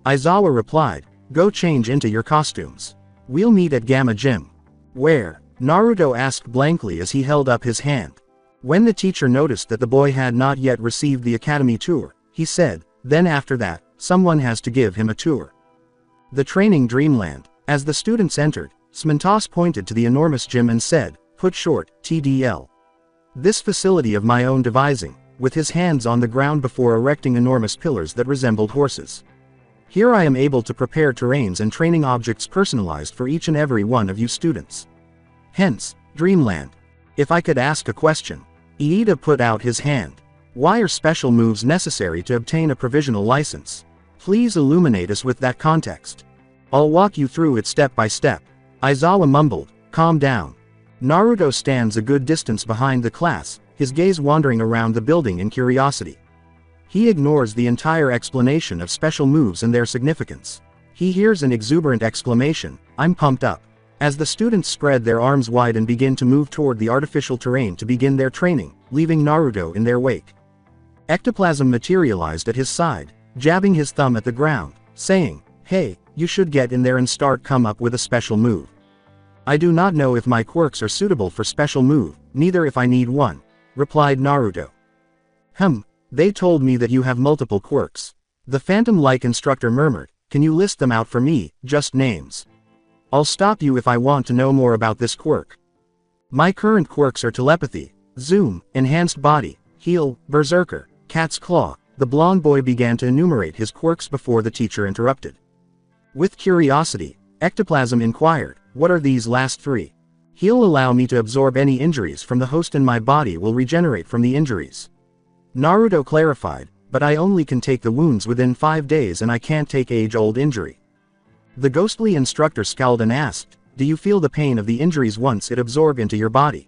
[SPEAKER 2] Aizawa replied, go change into your costumes. We'll meet at Gamma Gym. Where? Naruto asked blankly as he held up his hand. When the teacher noticed that the boy had not yet received the academy tour, he said, then after that, someone has to give him a tour. The training dreamland. As the students entered, Smintos pointed to the enormous gym and said, put short, TDL. This facility of my own devising, with his hands on the ground before erecting enormous pillars that resembled horses. Here I am able to prepare terrains and training objects personalized for each and every one of you students. Hence, Dreamland. If I could ask a question. Iida put out his hand. Why are special moves necessary to obtain a provisional license? Please illuminate us with that context. I'll walk you through it step by step. Aizawa mumbled, calm down. Naruto stands a good distance behind the class, his gaze wandering around the building in curiosity. He ignores the entire explanation of special moves and their significance. He hears an exuberant exclamation, "I'm pumped up." As the students spread their arms wide and begin to move toward the artificial terrain to begin their training, leaving Naruto in their wake. Ectoplasm materialized at his side, jabbing his thumb at the ground, saying, "Hey, you should get in there and come up with a special move." "I do not know if my quirks are suitable for special move, neither if I need one," replied Naruto. They told me that you have multiple quirks." The phantom-like instructor murmured, "Can you list them out for me, just names? I'll stop you if I want to know more about this quirk." "My current quirks are telepathy, zoom, enhanced body, heal, berserker, cat's claw." The blonde boy began to enumerate his quirks before the teacher interrupted. With curiosity, Ectoplasm inquired, "What are these last three?" "Heal allow me to absorb any injuries from the host and my body will regenerate from the injuries." Naruto clarified, "But I only can take the wounds within 5 days and I can't take age-old injury." The ghostly instructor scowled and asked, "Do you feel the pain of the injuries once it absorbed into your body?"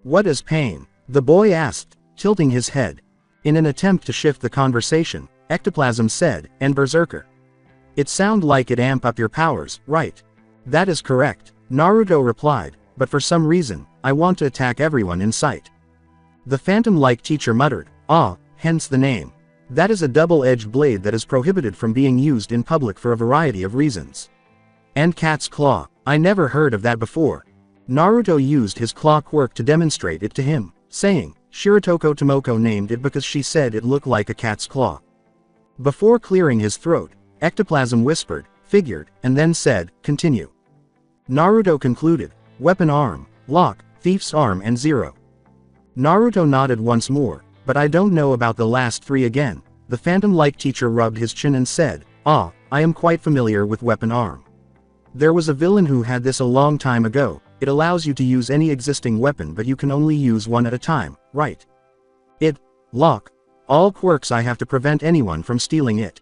[SPEAKER 2] "What is pain?" the boy asked, tilting his head. In an attempt to shift the conversation, Ectoplasm said, "And berserker. It sound like it amp up your powers, right?" "That is correct," Naruto replied, "but for some reason, I want to attack everyone in sight." The phantom-like teacher muttered, Hence the name. That is a double-edged blade that is prohibited from being used in public for a variety of reasons." "And cat's claw, I never heard of that before." Naruto used his claw quirk to demonstrate it to him, saying, "Shiratoko Tomoko named it because she said it looked like a cat's claw." Before clearing his throat, Ectoplasm whispered, "Figured," and then said, "Continue." Naruto concluded, "Weapon arm, lock, thief's arm and zero." Naruto nodded once more, "But I don't know about the last three again." The phantom-like teacher rubbed his chin and said, I am quite familiar with weapon arm. There was a villain who had this a long time ago. It allows you to use any existing weapon but you can only use one at a time, right? Lock. All quirks I have to prevent anyone from stealing it."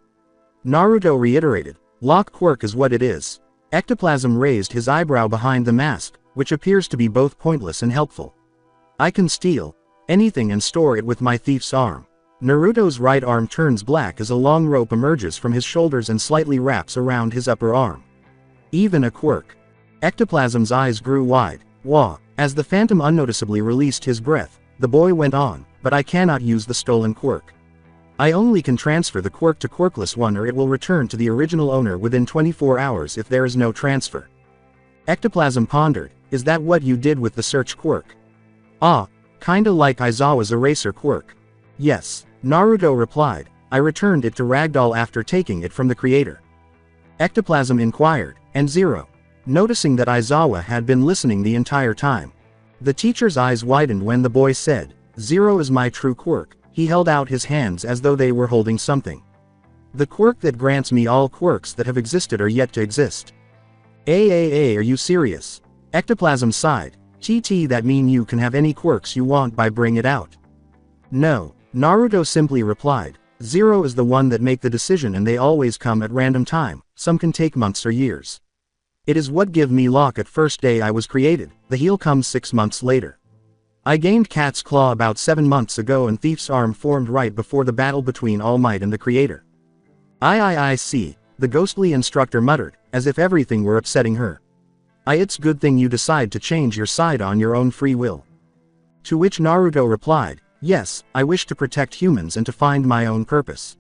[SPEAKER 2] Naruto reiterated, "Lock quirk is what it is." Ectoplasm raised his eyebrow behind the mask, which appears to be both pointless and helpful. "I can steal anything and store it with my thief's arm." Naruto's right arm turns black as a long rope emerges from his shoulders and slightly wraps around his upper arm. "Even a quirk." Ectoplasm's eyes grew wide. "Wah." As the phantom unnoticeably released his breath, the boy went on, "But I cannot use the stolen quirk. I only can transfer the quirk to quirkless one or it will return to the original owner within 24 hours if there is no transfer." Ectoplasm pondered, "Is that what you did with the search quirk?" Kinda like Aizawa's eraser quirk." "Yes," Naruto replied, "I returned it to Ragdoll after taking it from the creator." Ectoplasm inquired, "And zero?" Noticing that Aizawa had been listening the entire time. The teacher's eyes widened when the boy said, "Zero is my true quirk." He held out his hands as though they were holding something. "The quirk that grants me all quirks that have existed or yet to exist." Are you serious?" Ectoplasm sighed. That mean you can have any quirks you want by bring it out." "No," Naruto simply replied. "Zero is the one that make the decision and they always come at random time, some can take months or years. It is what give me lock at first day I was created, the heal comes 6 months later. I gained cat's claw about 7 months ago and thief's arm formed right before the battle between All Might and the creator." I see, the ghostly instructor muttered, as if everything were upsetting her. It's good thing you decide to change your side on your own free will." To which Naruto replied, "Yes, I wish to protect humans and to find my own purpose."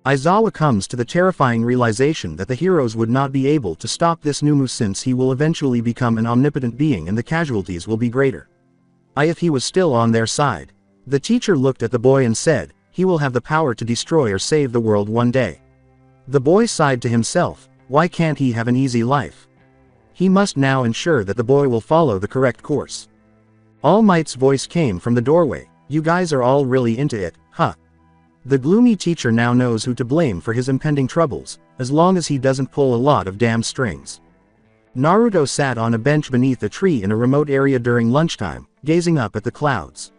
[SPEAKER 2] Aizawa comes to the terrifying realization that the heroes would not be able to stop this Numu since he will eventually become an omnipotent being and the casualties will be greater. If he was still on their side. The teacher looked at the boy and said, "He will have the power to destroy or save the world one day." The boy sighed to himself, why can't he have an easy life? He must now ensure that the boy will follow the correct course. All Might's voice came from the doorway, "You guys are all really into it, huh?" The gloomy teacher now knows who to blame for his impending troubles, as long as he doesn't pull a lot of damn strings. Naruto sat on a bench beneath a tree in a remote area during lunchtime, gazing up at the clouds.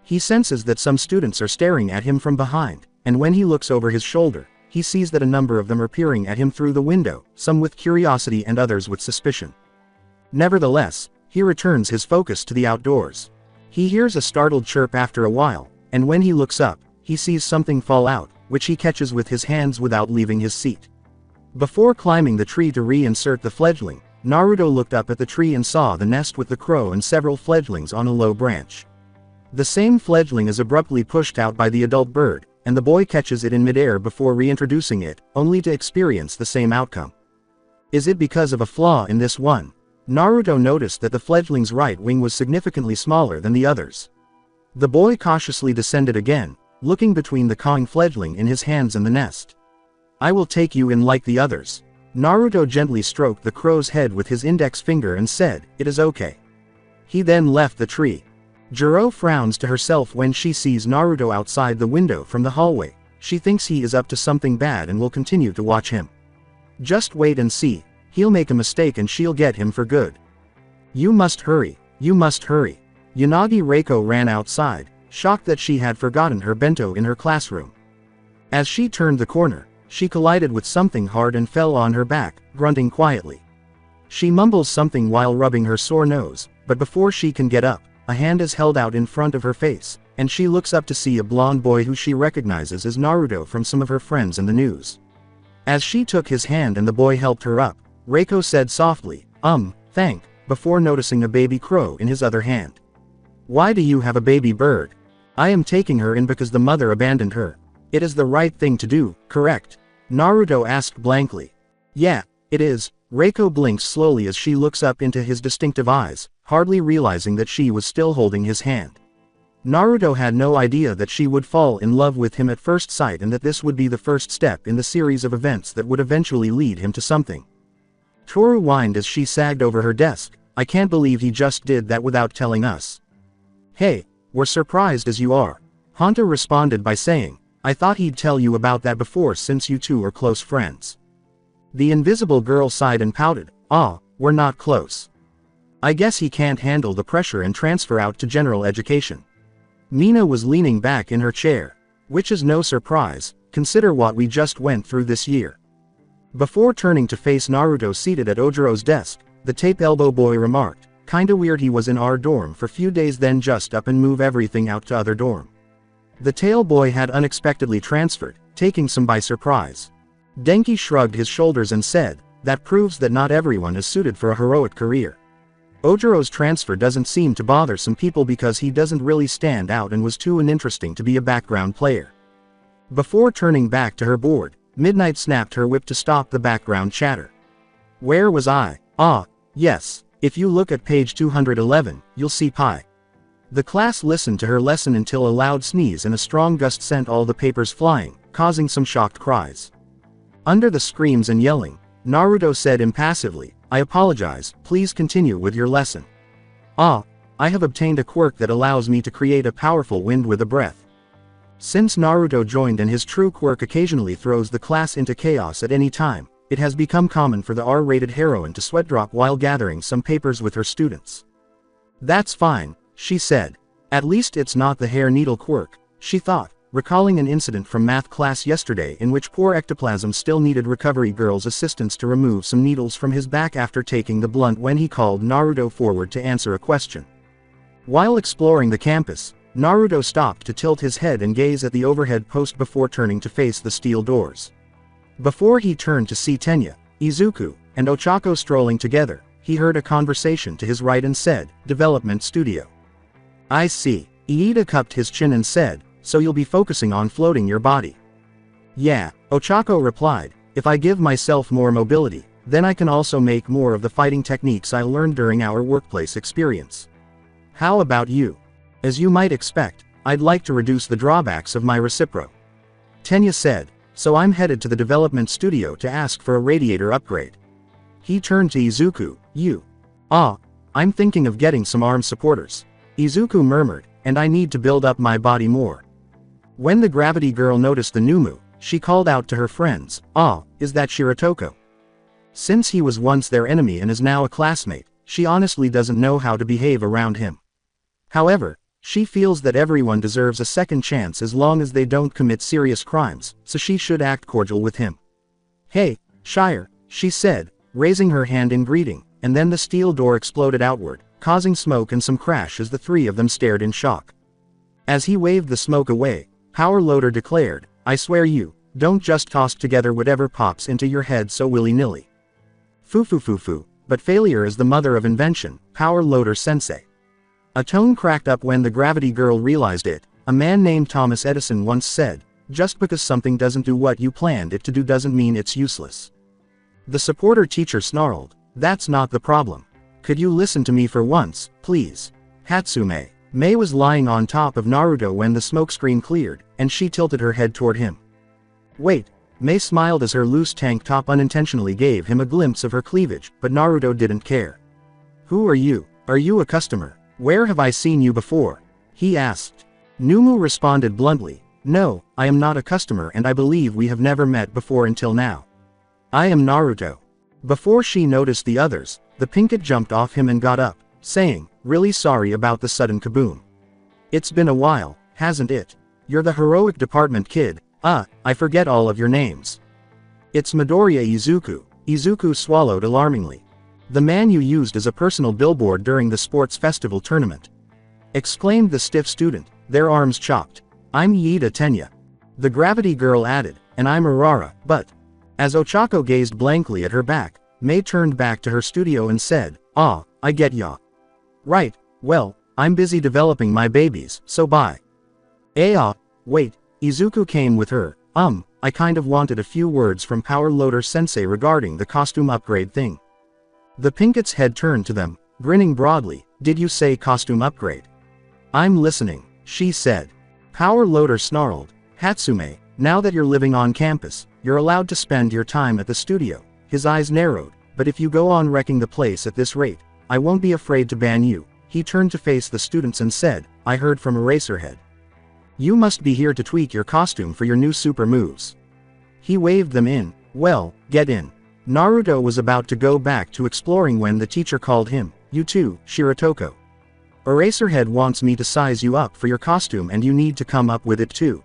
[SPEAKER 2] He senses that some students are staring at him from behind, and when he looks over his shoulder, he sees that a number of them are peering at him through the window, some with curiosity and others with suspicion. Nevertheless, he returns his focus to the outdoors. He hears a startled chirp after a while, and when he looks up, he sees something fall out, which he catches with his hands without leaving his seat. Before climbing the tree to reinsert the fledgling, Naruto looked up at the tree and saw the nest with the crow and several fledglings on a low branch. The same fledgling is abruptly pushed out by the adult bird, and the boy catches it in midair before reintroducing it, only to experience the same outcome. Is it because of a flaw in this one? Naruto noticed that the fledgling's right wing was significantly smaller than the others. The boy cautiously descended again, looking between the cawing fledgling in his hands and the nest. I will take you in like the others. Naruto gently stroked the crow's head with his index finger and said, "It is okay." He then left the tree. Jiro frowns to herself when she sees Naruto outside the window from the hallway. She thinks he is up to something bad and will continue to watch him. Just wait and see, he'll make a mistake and she'll get him for good. You must hurry, you must hurry. Yanagi Reiko ran outside, shocked that she had forgotten her bento in her classroom. As she turned the corner, she collided with something hard and fell on her back, grunting quietly. She mumbles something while rubbing her sore nose, but before she can get up, a hand is held out in front of her face, and she looks up to see a blonde boy who she recognizes as Naruto from some of her friends in the news. As she took his hand and the boy helped her up, Reiko said softly, thank, before noticing a baby crow in his other hand. Why do you have a baby bird? I am taking her in because the mother abandoned her. It is the right thing to do, correct? Naruto asked blankly. Yeah, it is. Reiko blinks slowly as she looks up into his distinctive eyes, hardly realizing that she was still holding his hand. Naruto had no idea that she would fall in love with him at first sight and that this would be the first step in the series of events that would eventually lead him to something. Toru whined as she sagged over her desk. I can't believe he just did that without telling us. Hey, we're surprised as you are. Hunter responded by saying, I thought he'd tell you about that before since you two are close friends. The invisible girl sighed and pouted, we're not close. I guess he can't handle the pressure and transfer out to general education. Mina was leaning back in her chair. Which is no surprise, consider what we just went through this year. Before turning to face Naruto seated at Ojiro's desk, the tape elbow boy remarked, kinda weird he was in our dorm for few days then just up and move everything out to other dorm. The tail boy had unexpectedly transferred, taking some by surprise. Denki shrugged his shoulders and said, that proves that not everyone is suited for a heroic career. Ojiro's transfer doesn't seem to bother some people because he doesn't really stand out and was too uninteresting to be a background player. Before turning back to her board, Midnight snapped her whip to stop the background chatter. Where was I? Yes, if you look at page 211, you'll see Pi. The class listened to her lesson until a loud sneeze and a strong gust sent all the papers flying, causing some shocked cries. Under the screams and yelling, Naruto said impassively, I apologize, please continue with your lesson. I have obtained a quirk that allows me to create a powerful wind with a breath. Since Naruto joined and his true quirk occasionally throws the class into chaos at any time, it has become common for the R-rated heroine to sweat drop while gathering some papers with her students. That's fine, she said. At least it's not the hair needle quirk, she thought, recalling an incident from math class yesterday in which poor Ectoplasm still needed Recovery Girl's assistance to remove some needles from his back after taking the blunt when he called Naruto forward to answer a question. While exploring the campus, Naruto stopped to tilt his head and gaze at the overhead post before turning to face the steel doors. Before he turned to see Tenya, Izuku, and Ochako strolling together, he heard a conversation to his right and said, Development Studio. I see. Iida cupped his chin and said, so you'll be focusing on floating your body. Yeah, Ochako replied, if I give myself more mobility, then I can also make more of the fighting techniques I learned during our workplace experience. How about you? As you might expect, I'd like to reduce the drawbacks of my Recipro. Tenya said, so I'm headed to the development studio to ask for a radiator upgrade. He turned to Izuku, I'm thinking of getting some arm supporters. Izuku murmured, and I need to build up my body more. When the gravity girl noticed the Numu, she called out to her friends, is that Shiratoko? Since he was once their enemy and is now a classmate, she honestly doesn't know how to behave around him. However, she feels that everyone deserves a second chance as long as they don't commit serious crimes, so she should act cordial with him. Hey, Shire, she said, raising her hand in greeting, and then the steel door exploded outward, causing smoke and some crash as the three of them stared in shock. As he waved the smoke away, Power Loader declared, I swear you, Don't just toss together whatever pops into your head so willy-nilly. Foo, but failure is the mother of invention, Power Loader Sensei. A tone cracked up when the gravity girl realized it. A man named Thomas Edison once said, just because something doesn't do what you planned it to do doesn't mean it's useless. The supporter teacher snarled, that's not the problem. Could you listen to me for once, please? Hatsume. Mei was lying on top of Naruto when the smokescreen cleared, and she tilted her head toward him. Wait. Mei smiled as her loose tank top unintentionally gave him a glimpse of her cleavage, but Naruto didn't care. Who are you? Are you a customer? Where have I seen you before? He asked. Numu responded bluntly, no, I am not a customer and I believe we have never met before until now. I am Naruto. Before she noticed the others, the pinkett jumped off him and got up, saying, really sorry about the sudden kaboom. It's been a while, hasn't it? You're the heroic department kid. I forget all of your names. It's Midoriya Izuku. Izuku swallowed alarmingly. The man you used as a personal billboard during the sports festival tournament. Exclaimed the stiff student, their arms chopped. I'm Iida Tenya. The gravity girl added, and I'm Urara, but. As Ochako gazed blankly at her back, Mei turned back to her studio and said, I get ya. Right, well, I'm busy developing my babies, so bye. Wait. Izuku came with her. I kind of wanted a few words from Power Loader Sensei regarding the costume upgrade thing. The pinkett's head turned to them, grinning broadly. Did you say costume upgrade? I'm listening, she said. Power Loader snarled. Hatsume, now that you're living on campus, you're allowed to spend your time at the studio. His eyes narrowed, but if you go on wrecking the place at this rate, I won't be afraid to ban you. He turned to face the students and said, I heard from Eraserhead. You must be here to tweak your costume for your new super moves. He waved them in. Well, get in. Naruto was about to go back to exploring when the teacher called him. You too, Shiratoko. Eraserhead wants me to size you up for your costume and you need to come up with it too.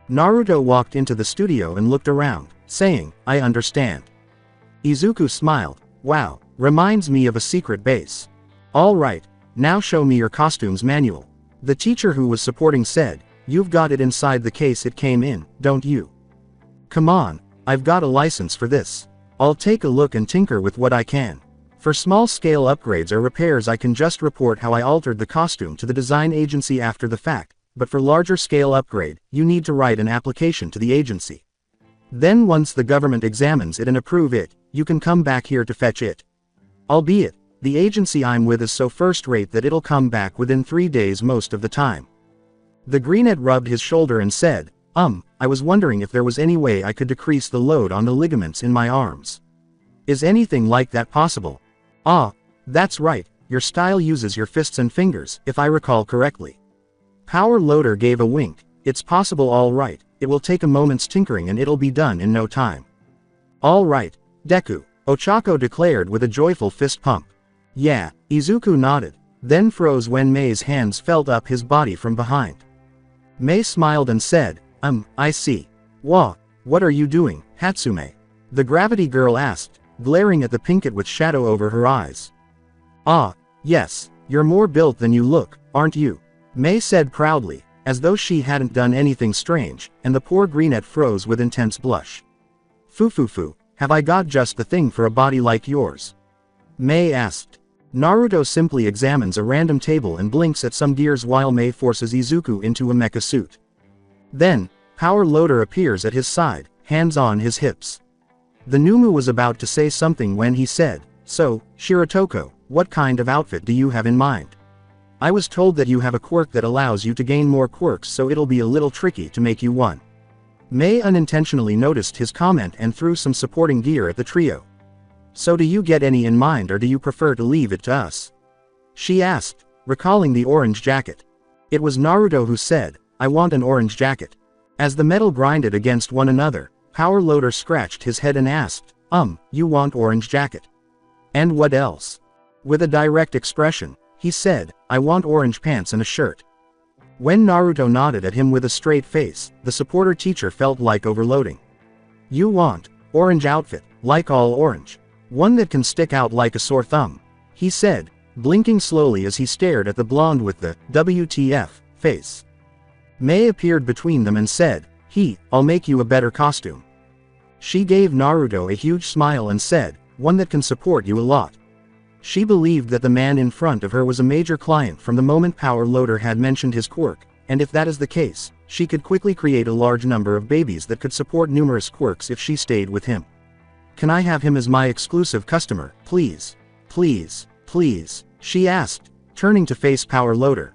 [SPEAKER 2] Naruto walked into the studio and looked around, saying, I understand. Izuku smiled. Wow, reminds me of a secret base. Alright, now show me your costume's manual. The teacher who was supporting said, you've got it inside the case it came in, don't you? Come on, I've got a license for this. I'll take a look and tinker with what I can. For small-scale upgrades or repairs I can just report how I altered the costume to the design agency after the fact, but for larger-scale upgrade, you need to write an application to the agency. Then once the government examines it and approve it, you can come back here to fetch it. Albeit, the agency I'm with is so first-rate that it'll come back within 3 days most of the time. The greenette rubbed his shoulder and said, I was wondering if there was any way I could decrease the load on the ligaments in my arms. Is anything like that possible? That's right, your style uses your fists and fingers, if I recall correctly. Power Loader gave a wink. It's possible, all right, it will take a moment's tinkering and it'll be done in no time. All right, Deku, Ochako declared with a joyful fist pump. Yeah, Izuku nodded, then froze when Mei's hands felt up his body from behind. Mei smiled and said, I see. What are you doing, Hatsume? The gravity girl asked, glaring at the pinkett with shadow over her eyes. Yes, you're more built than you look, aren't you? Mei said proudly, as though she hadn't done anything strange, and the poor greenette froze with intense blush. Foo, have I got just the thing for a body like yours? Mei asked. Naruto simply examines a random table and blinks at some gears while Mei forces Izuku into a mecha suit. Then, Power Loader appears at his side, hands on his hips. The Numu was about to say something when he said, so, Shiratoko, what kind of outfit do you have in mind? I was told that you have a quirk that allows you to gain more quirks, so it'll be a little tricky to make you one. Mei unintentionally noticed his comment and threw some supporting gear at the trio. So do you get any in mind or do you prefer to leave it to us? She asked, recalling the orange jacket. It was Naruto who said, I want an orange jacket. As the metal grinded against one another, Power Loader scratched his head and asked, you want orange jacket? And what else? With a direct expression, he said, I want orange pants and a shirt. When Naruto nodded at him with a straight face, the supporter teacher felt like overloading. You want orange outfit, like all orange. One that can stick out like a sore thumb, he said, blinking slowly as he stared at the blonde with the WTF face. Mei appeared between them and said, I'll make you a better costume. She gave Naruto a huge smile and said, one that can support you a lot. She believed that the man in front of her was a major client from the moment Power Loader had mentioned his quirk, and if that is the case, she could quickly create a large number of babies that could support numerous quirks if she stayed with him. Can I have him as my exclusive customer, please? Please, please, she asked, turning to face Power Loader.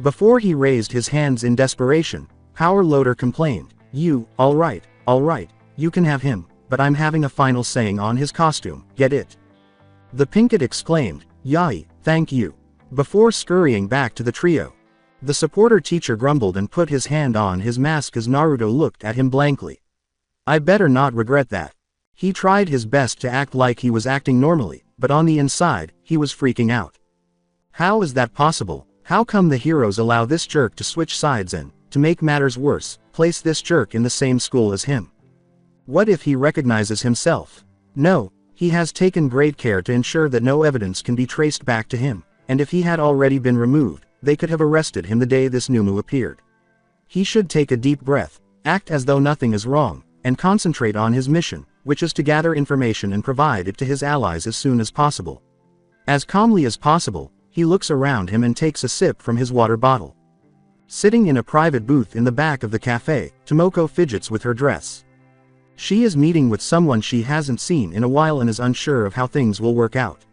[SPEAKER 2] Before he raised his hands in desperation, Power Loader complained, alright, you can have him, but I'm having a final saying on his costume, get it? The Pinkett exclaimed, yai, thank you. Before scurrying back to the trio. The supporter teacher grumbled and put his hand on his mask as Naruto looked at him blankly. I better not regret that. He tried his best to act like he was acting normally, but on the inside, he was freaking out. How is that possible? How come the heroes allow this jerk to switch sides and, to make matters worse, place this jerk in the same school as him? What if he recognizes himself? No, he has taken great care to ensure that no evidence can be traced back to him, and if he had already been removed, they could have arrested him the day this Numu appeared. He should take a deep breath, act as though nothing is wrong, and concentrate on his mission, which is to gather information and provide it to his allies as soon as possible. As calmly as possible, he looks around him and takes a sip from his water bottle. Sitting in a private booth in the back of the cafe, Tomoko fidgets with her dress. She is meeting with someone she hasn't seen in a while and is unsure of how things will work out.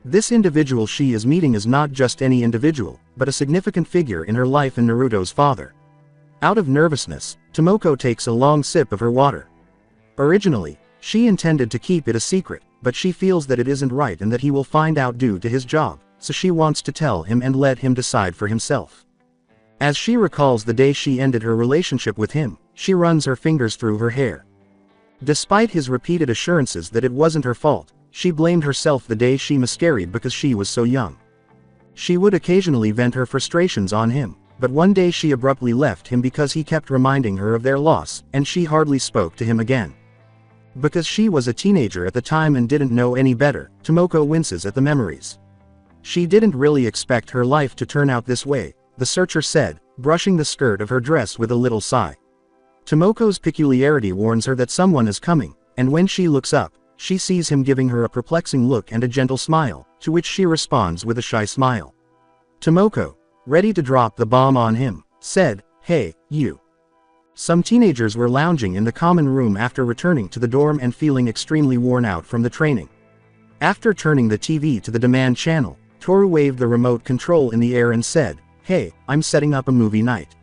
[SPEAKER 2] This individual she is meeting is not just any individual, but a significant figure in her life and Naruto's father. Out of nervousness, Tomoko takes a long sip of her water. Originally, she intended to keep it a secret, but she feels that it isn't right and that he will find out due to his job, so she wants to tell him and let him decide for himself. As she recalls the day she ended her relationship with him, she runs her fingers through her hair. Despite his repeated assurances that it wasn't her fault, she blamed herself the day she miscarried because she was so young. She would occasionally vent her frustrations on him, but one day she abruptly left him because he kept reminding her of their loss, and she hardly spoke to him again. Because she was a teenager at the time and didn't know any better, Tomoko winces at the memories. She didn't really expect her life to turn out this way, the searcher said, brushing the skirt of her dress with a little sigh. Tomoko's peculiarity warns her that someone is coming, and when she looks up, she sees him giving her a perplexing look and a gentle smile, to which she responds with a shy smile. Tomoko, ready to drop the bomb on him, said, "Hey, you." Some teenagers were lounging in the common room after returning to the dorm and feeling extremely worn out from the training. After turning the TV to the demand channel, Toru waved the remote control in the air and said, "Hey, I'm setting up a movie night.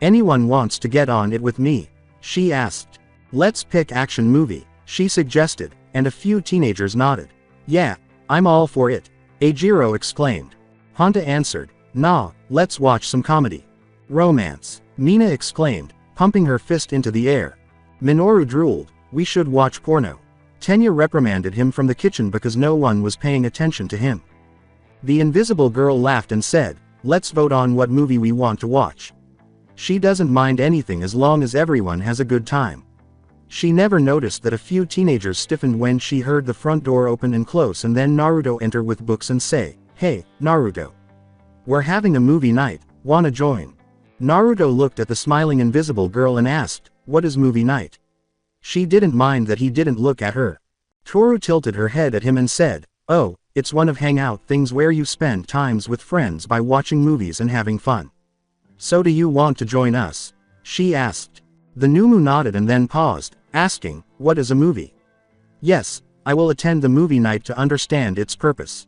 [SPEAKER 2] Anyone wants to get on it with me?" She asked. "Let's pick action movie," she suggested, and a few teenagers nodded. "Yeah, I'm all for it," Eijiro exclaimed. Honta answered, "Nah, let's watch some comedy." "Romance," Mina exclaimed, pumping her fist into the air. Minoru drooled, "We should watch porno." Tenya reprimanded him from the kitchen because no one was paying attention to him. The invisible girl laughed and said, "Let's vote on what movie we want to watch." She doesn't mind anything as long as everyone has a good time. She never noticed that a few teenagers stiffened when she heard the front door open and close and then Naruto enter with books and say, "Hey, Naruto. We're having a movie night, wanna join?" Naruto looked at the smiling invisible girl and asked, "What is movie night?" She didn't mind that he didn't look at her. Toru tilted her head at him and said, "Oh, it's one of hangout things where you spend times with friends by watching movies and having fun. So do you want to join us?" she asked. The Numu nodded and then paused, asking, "What is a movie?" "Yes, I will attend the movie night to understand its purpose."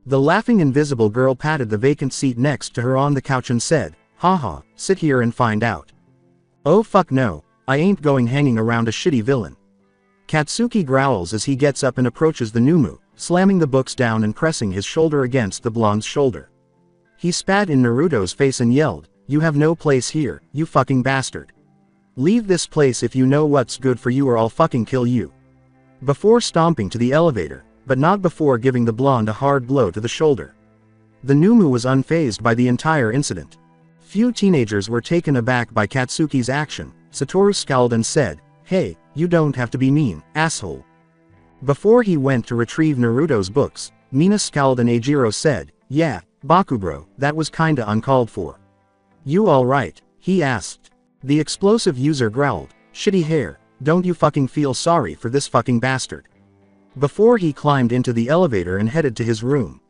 [SPEAKER 2] The laughing invisible girl patted the vacant seat next to her on the couch and said, "Haha, sit here and find out." "Oh fuck no, I ain't going hanging around a shitty villain." Katsuki growls as he gets up and approaches the Numu, slamming the books down and pressing his shoulder against the blonde's shoulder. He spat in Naruto's face and yelled, "You have no place here, you fucking bastard. Leave this place if you know what's good for you or I'll fucking kill you." Before stomping to the elevator, but not before giving the blonde a hard blow to the shoulder. The Numu was unfazed by the entire incident. Few teenagers were taken aback by Katsuki's action. Satoru scowled and said, "Hey, you don't have to be mean, asshole." Before he went to retrieve Naruto's books, Mina scowled and Eijiro said, "Yeah, Bakubro, that was kinda uncalled for." "You alright?" he asked. The explosive user growled, "Shitty hair, don't you fucking feel sorry for this fucking bastard?" Before he climbed into the elevator and headed to his room.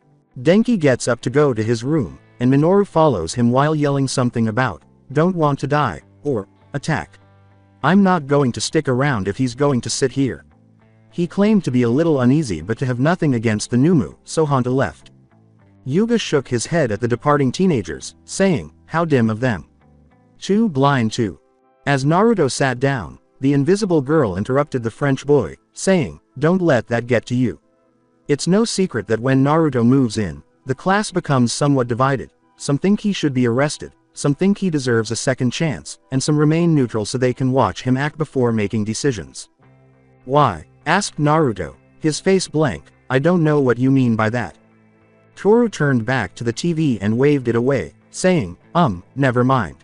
[SPEAKER 2] Denki gets up to go to his room, and Minoru follows him while yelling something about, "Don't want to die," or, "attack." "I'm not going to stick around if he's going to sit here." He claimed to be a little uneasy but to have nothing against the Numu, so Honda left. Yuga shook his head at the departing teenagers, saying, "How dim of them. Too blind too." As Naruto sat down, the invisible girl interrupted the French boy, saying, "Don't let that get to you." It's no secret that when Naruto moves in, the class becomes somewhat divided. Some think he should be arrested, some think he deserves a second chance, and some remain neutral so they can watch him act before making decisions. "Why?" asked Naruto, his face blank. "I don't know what you mean by that." Toru turned back to the TV and waved it away, saying, never mind.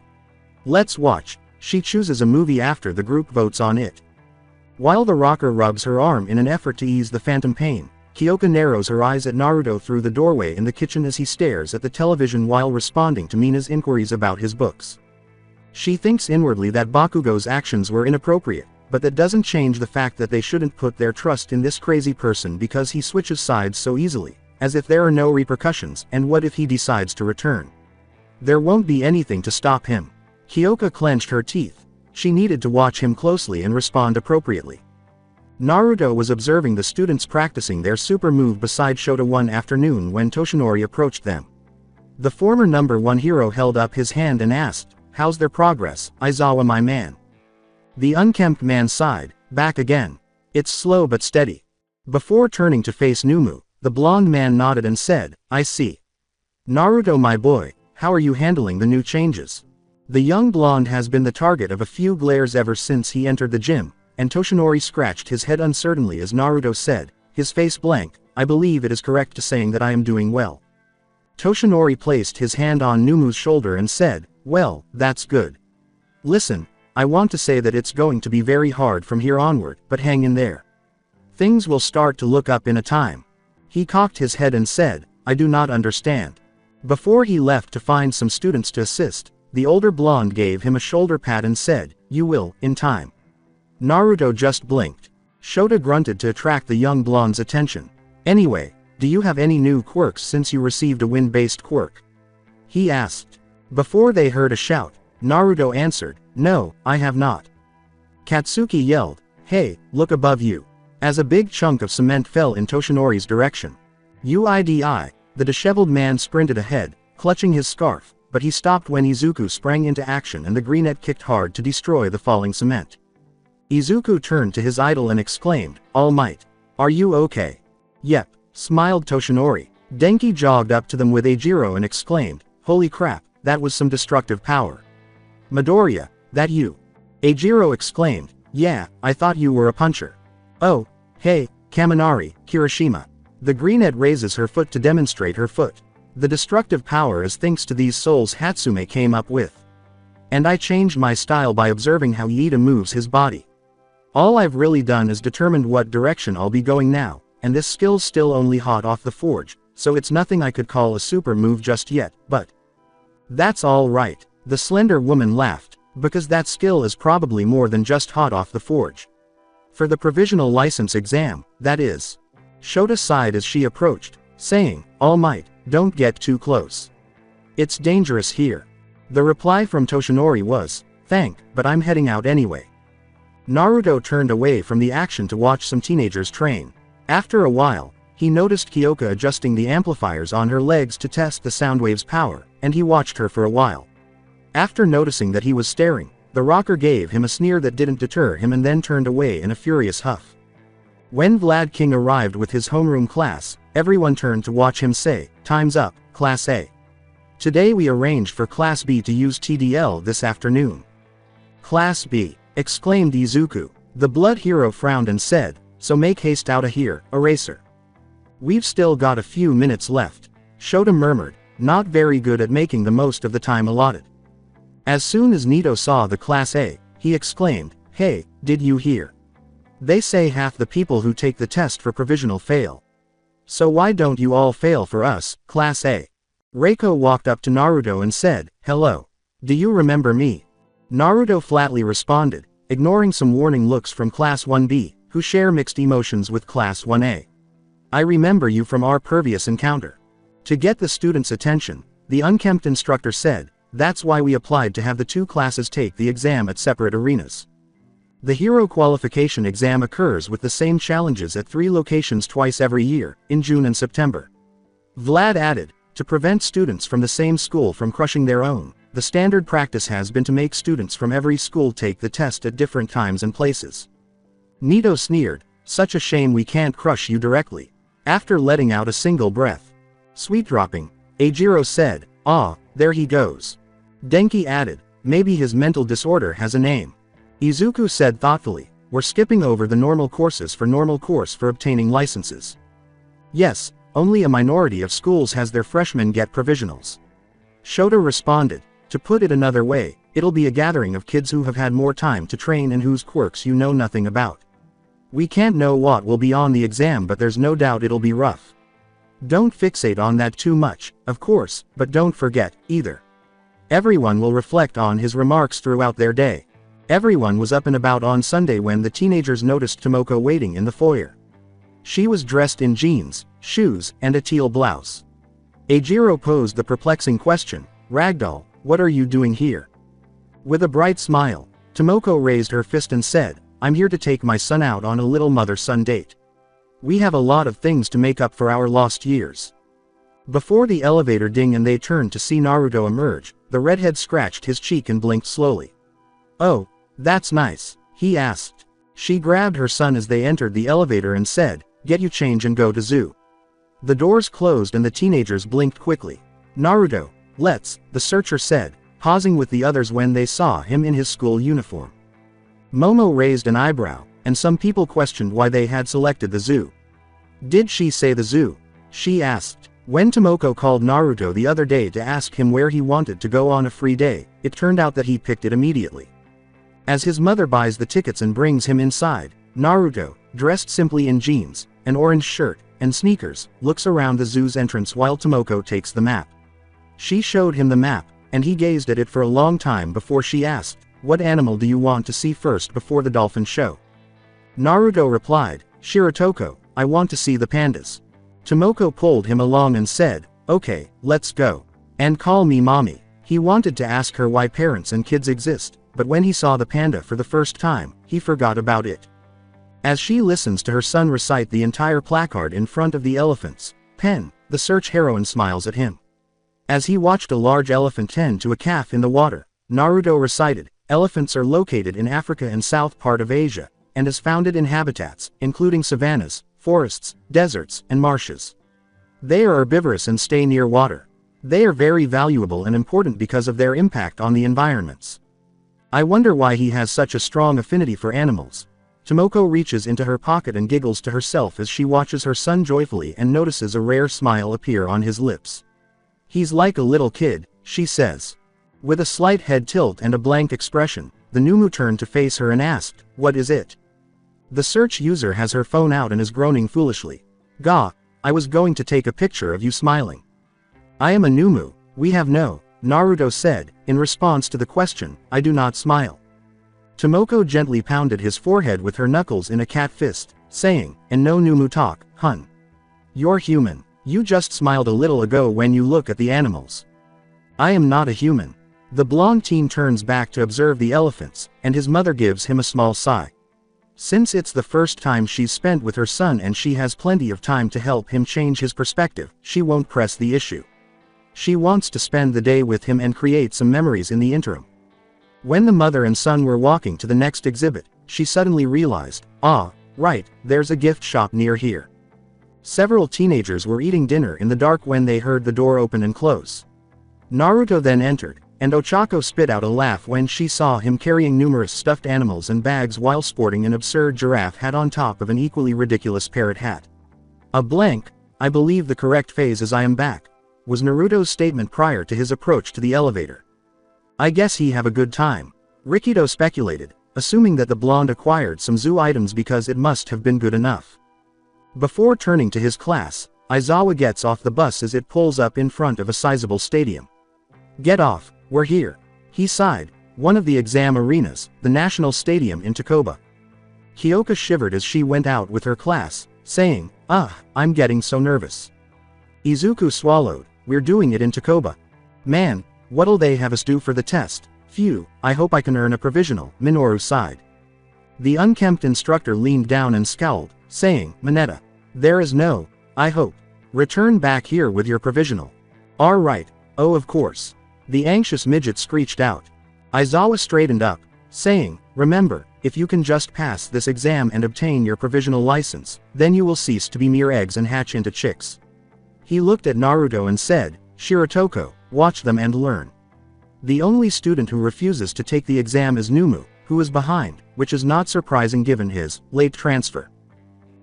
[SPEAKER 2] "Let's watch." She chooses a movie after the group votes on it. While the rocker rubs her arm in an effort to ease the phantom pain, Kyoka narrows her eyes at Naruto through the doorway in the kitchen as he stares at the television while responding to Mina's inquiries about his books. She thinks inwardly that Bakugo's actions were inappropriate, but that doesn't change the fact that they shouldn't put their trust in this crazy person because he switches sides so easily, as if there are no repercussions, and what if he decides to return? There won't be anything to stop him. Kyoka clenched her teeth. She needed to watch him closely and respond appropriately. Naruto was observing the students practicing their super move beside Shota one afternoon when Toshinori approached them. The former number 1 hero held up his hand and asked, "How's their progress, Aizawa my man?" The unkempt man sighed, "Back again. It's slow but steady." Before turning to face Numu, the blonde man nodded and said, "I see. Naruto my boy, how are you handling the new changes?" The young blonde has been the target of a few glares ever since he entered the gym, and Toshinori scratched his head uncertainly as Naruto said, his face blank, "I believe it is correct to saying that I am doing well." Toshinori placed his hand on Numu's shoulder and said, "Well, that's good. Listen, I want to say that it's going to be very hard from here onward, but hang in there. Things will start to look up in a time." He cocked his head and said, "I do not understand." Before he left to find some students to assist, the older blonde gave him a shoulder pat and said, "You will, in time." Naruto just blinked. Shota grunted to attract the young blonde's attention. "Anyway, do you have any new quirks since you received a wind-based quirk?" he asked. Before they heard a shout, Naruto answered, "No, I have not." Katsuki yelled, "Hey, look above you," as a big chunk of cement fell in Toshinori's direction. UIDI, the disheveled man sprinted ahead, clutching his scarf, but he stopped when Izuku sprang into action and the greenette kicked hard to destroy the falling cement. Izuku turned to his idol and exclaimed, "All Might. Are you okay?" "Yep," smiled Toshinori. Denki jogged up to them with Eijiro and exclaimed, "Holy crap, that was some destructive power." "Midoriya, that you?" Eijiro exclaimed, "Yeah, I thought you were a puncher." "Oh, hey, Kaminari, Kirishima." The greenette raises her foot to demonstrate her foot. The destructive power is thanks to these souls Hatsume came up with. And I changed my style by observing how Iida moves his body. All I've really done is determined what direction I'll be going now, and this skill's still only hot off the forge, so it's nothing I could call a super move just yet, but that's all right. The slender woman laughed, because that skill is probably more than just hot off the forge. For the provisional license exam, that is. Shota sighed as she approached, saying, "All Might, don't get too close. It's dangerous here." The reply from Toshinori was, but I'm heading out anyway." Naruto turned away from the action to watch some teenagers train. After a while, he noticed Kyoka adjusting the amplifiers on her legs to test the sound wave's power, and he watched her for a while. After noticing that he was staring, the rocker gave him a sneer that didn't deter him and then turned away in a furious huff. When Vlad King arrived with his homeroom class, everyone turned to watch him say, "Time's up, Class A. Today we arranged for Class B to use TDL this afternoon." "Class B," exclaimed Izuku. The blood hero frowned and said, "So make haste outta here, Eraser. We've still got a few minutes left." Shota murmured, not very good at making the most of the time allotted. As soon as Nito saw the Class A, he exclaimed, "Hey, did you hear? They say half the people who take the test for provisional fail. So why don't you all fail for us, Class A?" Reiko walked up to Naruto and said, "Hello. Do you remember me?" Naruto flatly responded, ignoring some warning looks from Class 1B, who share mixed emotions with Class 1A. I remember you from our previous encounter. To get the students' attention, the unkempt instructor said, that's why we applied to have the two classes take the exam at separate arenas. The hero qualification exam occurs with the same challenges at 3 locations twice every year, in June and September. Vlad added, to prevent students from the same school from crushing their own, the standard practice has been to make students from every school take the test at different times and places. Nito sneered, such a shame we can't crush you directly. After letting out a single breath. Sweet dropping, Eijiro said, ah, there he goes. Denki added, maybe his mental disorder has a name. Izuku said thoughtfully, we're skipping over the normal courses for normal course for obtaining licenses. Yes, only a minority of schools has their freshmen get provisionals. Shota responded, to put it another way, it'll be a gathering of kids who have had more time to train and whose quirks you know nothing about. We can't know what will be on the exam, but there's no doubt it'll be rough. Don't fixate on that too much, of course, but don't forget, either. Everyone will reflect on his remarks throughout their day. Everyone was up and about on Sunday when the teenagers noticed Tomoko waiting in the foyer. She was dressed in jeans, shoes, and a teal blouse. Eijiro posed the perplexing question, Ragdoll, what are you doing here? With a bright smile, Tomoko raised her fist and said, I'm here to take my son out on a little mother-son date. We have a lot of things to make up for our lost years. Before the elevator dinged and they turned to see Naruto emerge, the redhead scratched his cheek and blinked slowly. Oh, that's nice, he asked. She grabbed her son as they entered the elevator and said, get you change and go to zoo. The doors closed and the teenagers blinked quickly. Naruto, let's, the searcher said, pausing with the others when they saw him in his school uniform. Momo raised an eyebrow, and some people questioned why they had selected the zoo. Did she say the zoo? She asked. When Tomoko called Naruto the other day to ask him where he wanted to go on a free day, it turned out that he picked it immediately. As his mother buys the tickets and brings him inside, Naruto, dressed simply in jeans, an orange shirt, and sneakers, looks around the zoo's entrance while Tomoko takes the map. She showed him the map, and he gazed at it for a long time before she asked, what animal do you want to see first before the dolphin show? Naruto replied, Shirotoko, I want to see the pandas. Tomoko pulled him along and said, okay, let's go. And call me mommy. He wanted to ask her why parents and kids exist, but when he saw the panda for the first time, he forgot about it. As she listens to her son recite the entire placard in front of the elephant's pen, the search heroine smiles at him. As he watched a large elephant tend to a calf in the water, Naruto recited, elephants are located in Africa and south part of Asia, and is founded in habitats, including savannas, forests, deserts, and marshes. They are herbivorous and stay near water. They are very valuable and important because of their impact on the environments. I wonder why he has such a strong affinity for animals. Tomoko reaches into her pocket and giggles to herself as she watches her son joyfully and notices a rare smile appear on his lips. He's like a little kid, she says. With a slight head tilt and a blank expression, the Numu turned to face her and asked, what is it? The search user has her phone out and is groaning foolishly. Gah, I was going to take a picture of you smiling. I am a Numu, we have no, Naruto said, in response to the question, I do not smile. Tomoko gently pounded his forehead with her knuckles in a cat fist, saying, and no Numu talk, hun. You're human, you just smiled a little ago when you look at the animals. I am not a human. The blonde teen turns back to observe the elephants, and his mother gives him a small sigh. Since it's the first time she's spent with her son and she has plenty of time to help him change his perspective, she won't press the issue. She wants to spend the day with him and create some memories in the interim. When the mother and son were walking to the next exhibit, she suddenly realized, ah, right, there's a gift shop near here. Several teenagers were eating dinner in the dark when they heard the door open and close. Naruto then entered, and Ochako spit out a laugh when she saw him carrying numerous stuffed animals and bags while sporting an absurd giraffe hat on top of an equally ridiculous parrot hat. A blank, I believe the correct phase is I am back, was Naruto's statement prior to his approach to the elevator. I guess he have a good time, Rikido speculated, assuming that the blonde acquired some zoo items because it must have been good enough. Before turning to his class, Aizawa gets off the bus as it pulls up in front of a sizable stadium. Get off, we're here. He sighed, one of the exam arenas, the National Stadium in Takoba. Kyoka shivered as she went out with her class, saying, I'm getting so nervous. Izuku swallowed, we're doing it in Takoba. Man, what'll they have us do for the test? Phew, I hope I can earn a provisional, Minoru sighed. The unkempt instructor leaned down and scowled, saying, Mineta, there is no, I hope. Return back here with your provisional. All right, oh of course. The anxious midget screeched out. Aizawa straightened up, saying, remember, if you can just pass this exam and obtain your provisional license, then you will cease to be mere eggs and hatch into chicks. He looked at Naruto and said, Shirotoko, watch them and learn. The only student who refuses to take the exam is Numu, who is behind, which is not surprising given his late transfer.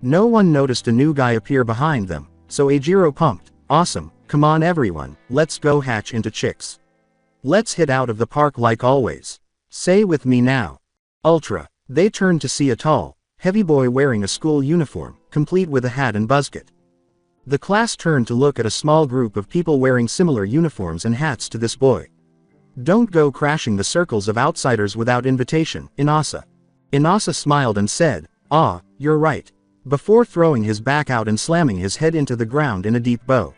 [SPEAKER 2] No one noticed a new guy appear behind them, so Eijiro pumped, awesome, come on everyone, let's go hatch into chicks. Let's hit out of the park like always. Say with me now. Ultra. They turned to see a tall, heavy boy wearing a school uniform, complete with a hat and buzzcut. The class turned to look at a small group of people wearing similar uniforms and hats to this boy. Don't go crashing the circles of outsiders without invitation, Inasa. Inasa smiled and said, you're right. Before throwing his back out and slamming his head into the ground in a deep bow.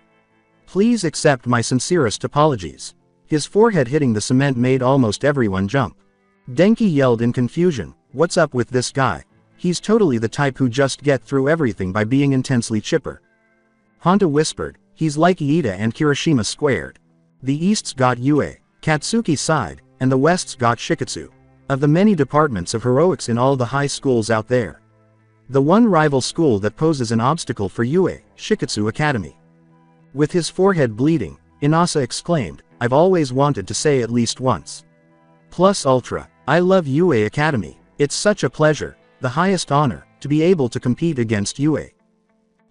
[SPEAKER 2] Please accept my sincerest apologies. His forehead hitting the cement made almost everyone jump. Denki yelled in confusion, what's up with this guy? He's totally the type who just get through everything by being intensely chipper. Honda whispered, he's like Iida and Kirishima squared. The East's got Yue, Katsuki sighed, and the West's got Shikatsu. Of the many departments of heroics in all the high schools out there, the one rival school that poses an obstacle for Yue, Shikatsu Academy. With his forehead bleeding, Inasa exclaimed, I've always wanted to say at least once. Plus Ultra, I love Yue Academy, it's such a pleasure, the highest honor, to be able to compete against Yue.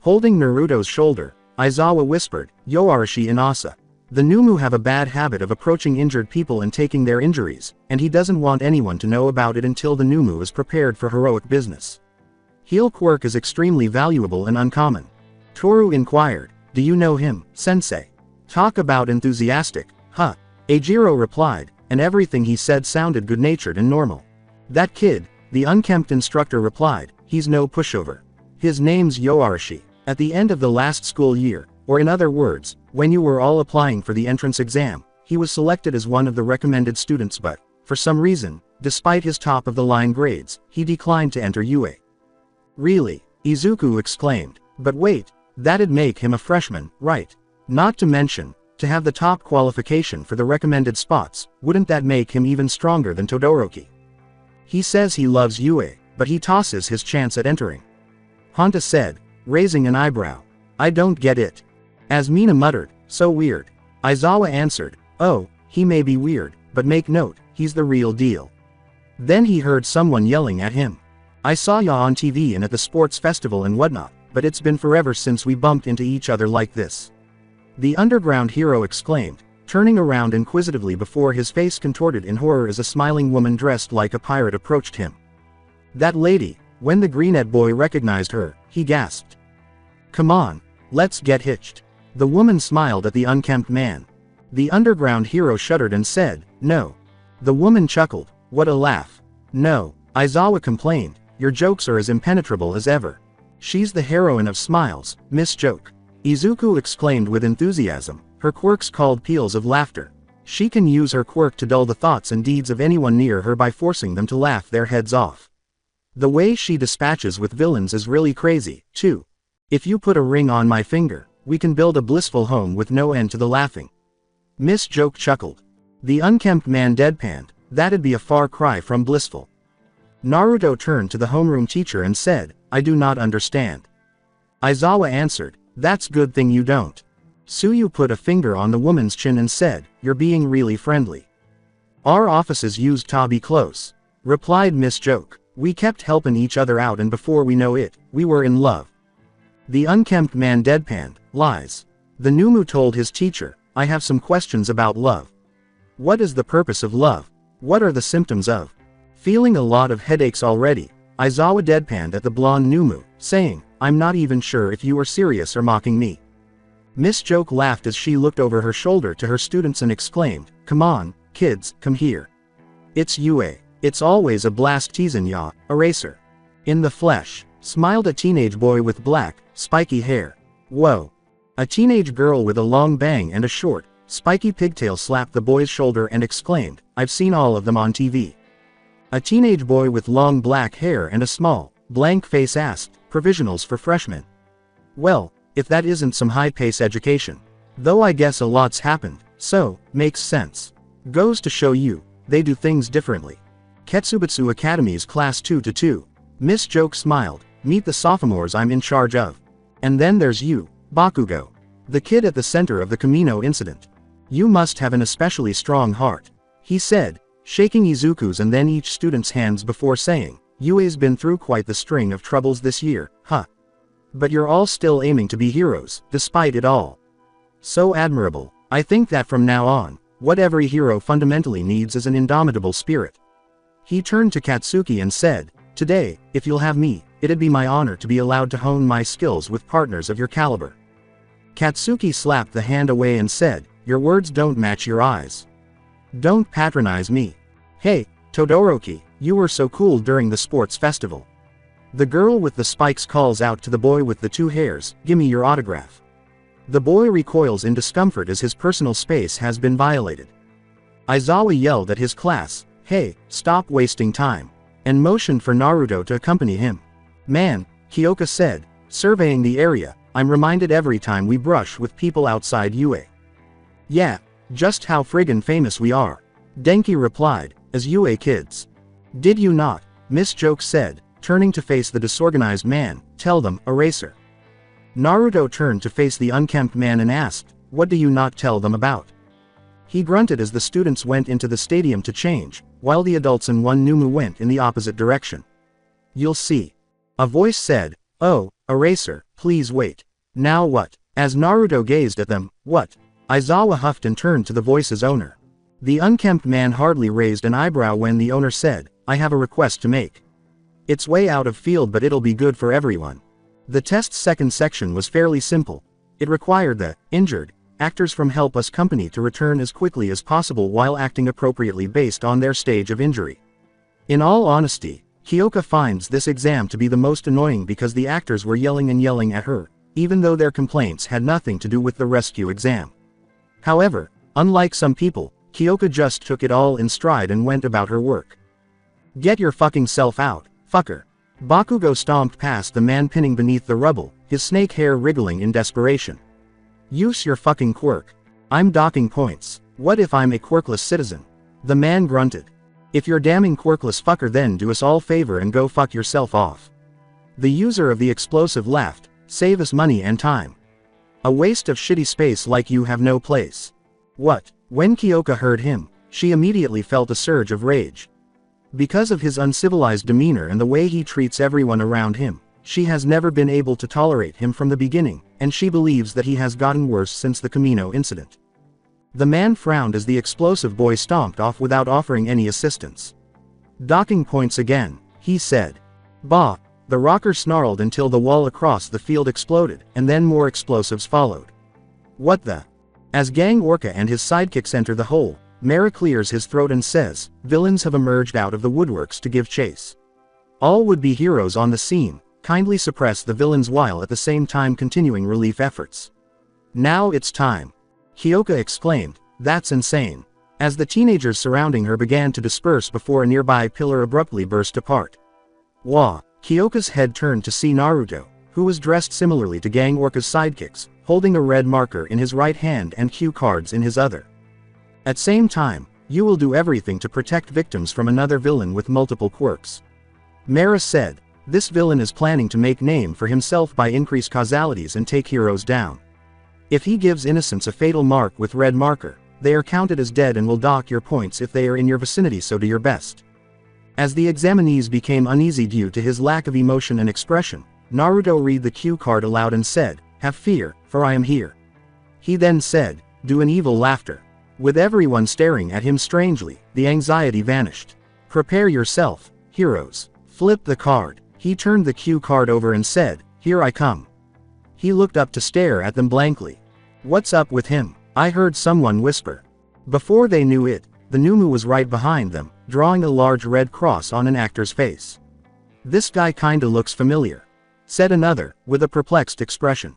[SPEAKER 2] Holding Naruto's shoulder, Aizawa whispered, Yoarashi Inasa. The Numu have a bad habit of approaching injured people and taking their injuries, and he doesn't want anyone to know about it until the Numu is prepared for heroic business. Heel quirk is extremely valuable and uncommon. Toru inquired, do you know him, sensei? Talk about enthusiastic, huh? Eijiro replied, and everything he said sounded good-natured and normal. That kid, the unkempt instructor replied, he's no pushover. His name's Yoarashi. At the end of the last school year, or in other words, when you were all applying for the entrance exam, he was selected as one of the recommended students but, for some reason, despite his top-of-the-line grades, he declined to enter UA. Really? Izuku exclaimed. But wait, that'd make him a freshman, right? Not to mention, to have the top qualification for the recommended spots, wouldn't that make him even stronger than Todoroki? He says he loves UA, but he tosses his chance at entering. Honta said, raising an eyebrow. I don't get it. As Mina muttered, so weird. Aizawa answered, oh, he may be weird, but make note, he's the real deal. Then he heard someone yelling at him. I saw ya on TV and at the sports festival and whatnot, but it's been forever since we bumped into each other like this. The underground hero exclaimed, turning around inquisitively before his face contorted in horror as a smiling woman dressed like a pirate approached him. That lady. When the greenette boy recognized her, he gasped. Come on, let's get hitched. The woman smiled at the unkempt man. The underground hero shuddered and said, no. The woman chuckled, what a laugh. No, Aizawa complained, your jokes are as impenetrable as ever. She's the heroine of smiles, Miss Joke. Izuku exclaimed with enthusiasm, her quirks called peals of laughter. She can use her quirk to dull the thoughts and deeds of anyone near her by forcing them to laugh their heads off. The way she dispatches with villains is really crazy, too. If you put a ring on my finger, we can build a blissful home with no end to the laughing. Miss Joke chuckled. The unkempt man deadpanned, that'd be a far cry from blissful. Naruto turned to the homeroom teacher and said, I do not understand. Aizawa answered, that's good thing you don't. Suyu put a finger on the woman's chin and said, you're being really friendly. Our offices used to be close, replied Miss Joke. We kept helping each other out and before we know it, we were in love. The unkempt man deadpanned, lies. The Numu told his teacher, I have some questions about love. What is the purpose of love? What are the symptoms of? Feeling a lot of headaches already, Aizawa deadpanned at the blonde Numu, saying, I'm not even sure if you are serious or mocking me. Miss Joke laughed as she looked over her shoulder to her students and exclaimed, come on, kids, come here. It's Yue. It's always a blast teasing ya, Eraser. In the flesh, smiled a teenage boy with black, spiky hair. Whoa. A teenage girl with a long bang and a short, spiky pigtail slapped the boy's shoulder and exclaimed, I've seen all of them on TV. A teenage boy with long black hair and a small, blank face asked, provisionals for freshmen. Well, if that isn't some high-pace education. Though I guess a lot's happened, so, makes sense. Goes to show you, they do things differently. Ketsubutsu Academy's Class 2-2. Miss Joke smiled, meet the sophomores I'm in charge of. And then there's you, Bakugo. The kid at the center of the Kamino incident. You must have an especially strong heart. He said, shaking Izuku's and then each student's hands before saying, Yue's been through quite the string of troubles this year, huh? But you're all still aiming to be heroes, despite it all. So admirable. I think that from now on, what every hero fundamentally needs is an indomitable spirit. He turned to Katsuki and said, today, if you'll have me, it'd be my honor to be allowed to hone my skills with partners of your caliber. Katsuki slapped the hand away and said, your words don't match your eyes. Don't patronize me. Hey, Todoroki, you were so cool during the sports festival. The girl with the spikes calls out to the boy with the two hairs, gimme your autograph. The boy recoils in discomfort as his personal space has been violated. Aizawa yelled at his class, hey, stop wasting time, and motioned for Naruto to accompany him. Man, Kyoka said, surveying the area, I'm reminded every time we brush with people outside Yue. Yeah, just how friggin' famous we are. Denki replied, as Yue kids. Did you not? Miss Joke said, turning to face the disorganized man, tell them, Eraser. Naruto turned to face the unkempt man and asked, what do you not tell them about? He grunted as the students went into the stadium to change, while the adults and one Numu went in the opposite direction. You'll see. A voice said, oh, Eraser, please wait. Now what? As Naruto gazed at them, what? Aizawa huffed and turned to the voice's owner. The unkempt man hardly raised an eyebrow when the owner said, I have a request to make. It's way out of field but it'll be good for everyone. The test's second section was fairly simple. It required the injured actors from Help Us Company to return as quickly as possible while acting appropriately based on their stage of injury. In all honesty, Kyoka finds this exam to be the most annoying because the actors were yelling and yelling at her, even though their complaints had nothing to do with the rescue exam. However, unlike some people, Kyoka just took it all in stride and went about her work. Get your fucking self out, fucker. Bakugo stomped past the man pinning beneath the rubble, his snake hair wriggling in desperation. Use your fucking quirk. I'm docking points. What if I'm a quirkless citizen? The man grunted. If you're damning quirkless fucker then do us all favor and go fuck yourself off. The user of the explosive laughed, save us money and time. A waste of shitty space like you have no place. What? When Kyoka heard him, she immediately felt a surge of rage. Because of his uncivilized demeanor and the way he treats everyone around him, she has never been able to tolerate him from the beginning, and she believes that he has gotten worse since the Kamino incident. The man frowned as the explosive boy stomped off without offering any assistance. Docking points again, he said. Bah! The rocker snarled until the wall across the field exploded, and then more explosives followed. What the? As Gang Orca and his sidekicks enter the hole, Mara clears his throat and says, villains have emerged out of the woodworks to give chase. All would-be heroes on the scene, kindly suppress the villains while at the same time continuing relief efforts. Now it's time. Kyoka exclaimed, that's insane. As the teenagers surrounding her began to disperse before a nearby pillar abruptly burst apart. Wah! Kyoka's head turned to see Naruto, who was dressed similarly to Gang Orca's sidekicks, holding a red marker in his right hand and cue cards in his other. At same time, you will do everything to protect victims from another villain with multiple quirks. Mara said, this villain is planning to make name for himself by increase causalities and take heroes down. If he gives innocents a fatal mark with red marker, they are counted as dead and will dock your points if they are in your vicinity, so do your best. As the examinees became uneasy due to his lack of emotion and expression, Naruto read the cue card aloud and said, have fear, for I am here. He then said, do an evil laughter. With everyone staring at him strangely, the anxiety vanished. Prepare yourself, heroes. Flip the card. He turned the cue card over and said, here I come. He looked up to stare at them blankly. What's up with him? I heard someone whisper. Before they knew it, the Numu was right behind them, drawing a large red cross on an actor's face. "This guy kinda looks familiar," said another, with a perplexed expression.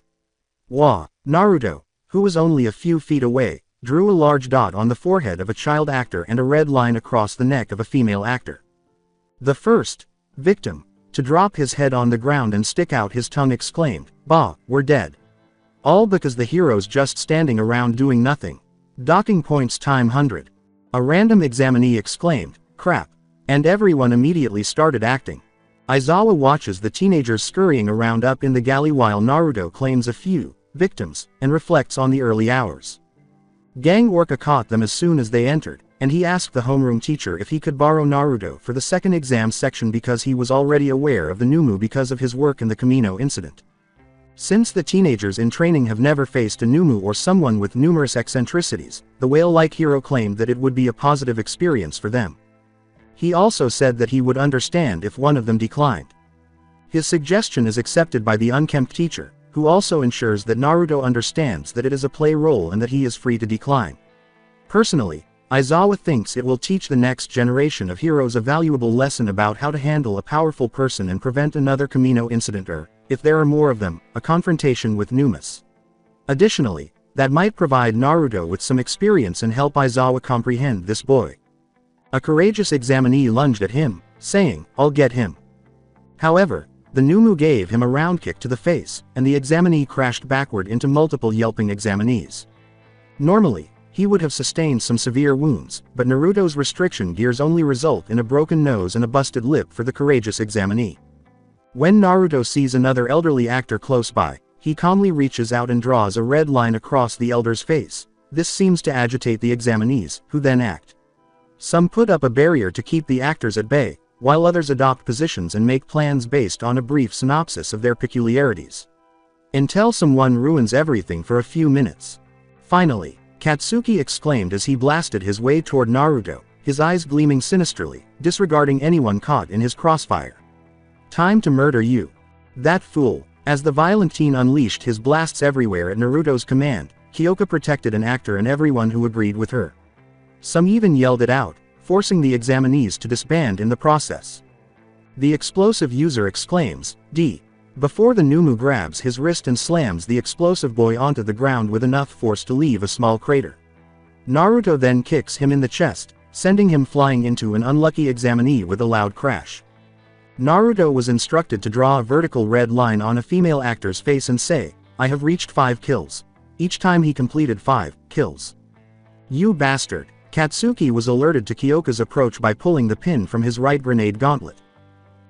[SPEAKER 2] Wah! Naruto, who was only a few feet away, drew a large dot on the forehead of a child actor and a red line across the neck of a female actor. The first victim to drop his head on the ground and stick out his tongue exclaimed, "Bah, we're dead." All because the hero's just standing around doing nothing. Docking points time 100. A random examinee exclaimed, "Crap." And everyone immediately started acting. Aizawa watches the teenagers scurrying around up in the galley while Naruto claims a few victims and reflects on the early hours. Gang Orca caught them as soon as they entered, and he asked the homeroom teacher if he could borrow Naruto for the second exam section because he was already aware of the Numu because of his work in the Camino incident. Since the teenagers in training have never faced a Numu or someone with numerous eccentricities, the whale-like hero claimed that it would be a positive experience for them. He also said that he would understand if one of them declined. His suggestion is accepted by the unkempt teacher, who also ensures that Naruto understands that it is a play role and that he is free to decline. Personally, Aizawa thinks it will teach the next generation of heroes a valuable lesson about how to handle a powerful person and prevent another Camino incident or, if there are more of them, a confrontation with Numas. Additionally, that might provide Naruto with some experience and help Aizawa comprehend this boy. A courageous examinee lunged at him, saying, "I'll get him." However, the Numu gave him a round kick to the face, and the examinee crashed backward into multiple yelping examinees. Normally, he would have sustained some severe wounds, but Naruto's restriction gears only result in a broken nose and a busted lip for the courageous examinee. When Naruto sees another elderly actor close by, he calmly reaches out and draws a red line across the elder's face. This seems to agitate the examinees, who then act. Some put up a barrier to keep the actors at bay, while others adopt positions and make plans based on a brief synopsis of their peculiarities. Until someone ruins everything for a few minutes. Finally, Katsuki exclaimed as he blasted his way toward Naruto, his eyes gleaming sinisterly, disregarding anyone caught in his crossfire. "Time to murder you. That fool." As the violent teen unleashed his blasts everywhere at Naruto's command, Kyoka protected an actor and everyone who agreed with her. Some even yelled it out, forcing the examinees to disband in the process. The explosive user exclaims, "D," before the Numu grabs his wrist and slams the explosive boy onto the ground with enough force to leave a small crater. Naruto then kicks him in the chest, sending him flying into an unlucky examinee with a loud crash. Naruto was instructed to draw a vertical red line on a female actor's face and say, "I have reached 5 kills." Each time he completed 5 kills. "You bastard." Katsuki was alerted to Kyoka's approach by pulling the pin from his right grenade gauntlet.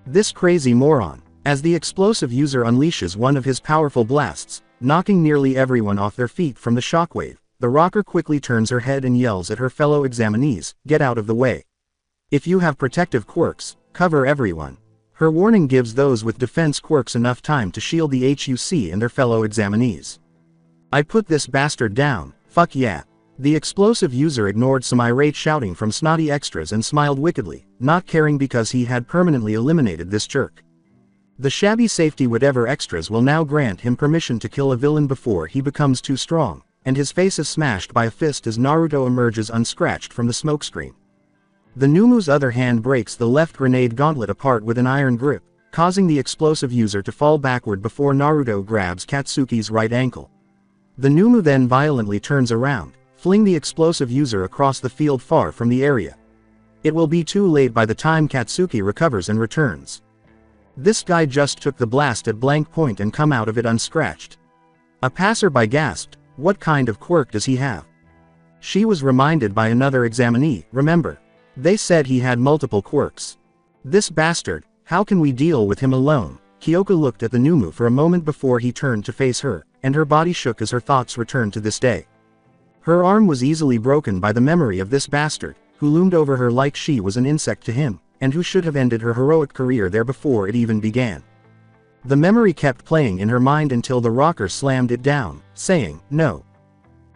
[SPEAKER 2] This crazy moron. As the explosive user unleashes one of his powerful blasts, knocking nearly everyone off their feet from the shockwave, the rocker quickly turns her head and yells at her fellow examinees, "Get out of the way. If you have protective quirks, cover everyone." Her warning gives those with defense quirks enough time to shield the HUC and their fellow examinees. "I put this bastard down, fuck yeah." The explosive user ignored some irate shouting from snotty extras and smiled wickedly, not caring because he had permanently eliminated this jerk. The shabby safety whatever extras will now grant him permission to kill a villain before he becomes too strong, and his face is smashed by a fist as Naruto emerges unscratched from the smokescreen. The Numu's other hand breaks the left grenade gauntlet apart with an iron grip, causing the explosive user to fall backward before Naruto grabs Katsuki's right ankle. The Numu then violently turns around, fling the explosive user across the field far from the area. It will be too late by the time Katsuki recovers and returns. This guy just took the blast at blank point and come out of it unscratched. A passerby gasped, "What kind of quirk does he have?" She was reminded by another examinee, "Remember, they said he had multiple quirks. This bastard, how can we deal with him alone?" Kyoka looked at the Numu for a moment before he turned to face her, and her body shook as her thoughts returned to this day. Her arm was easily broken by the memory of this bastard, who loomed over her like she was an insect to him, and who should have ended her heroic career there before it even began. The memory kept playing in her mind until the rocker slammed it down, saying, "No.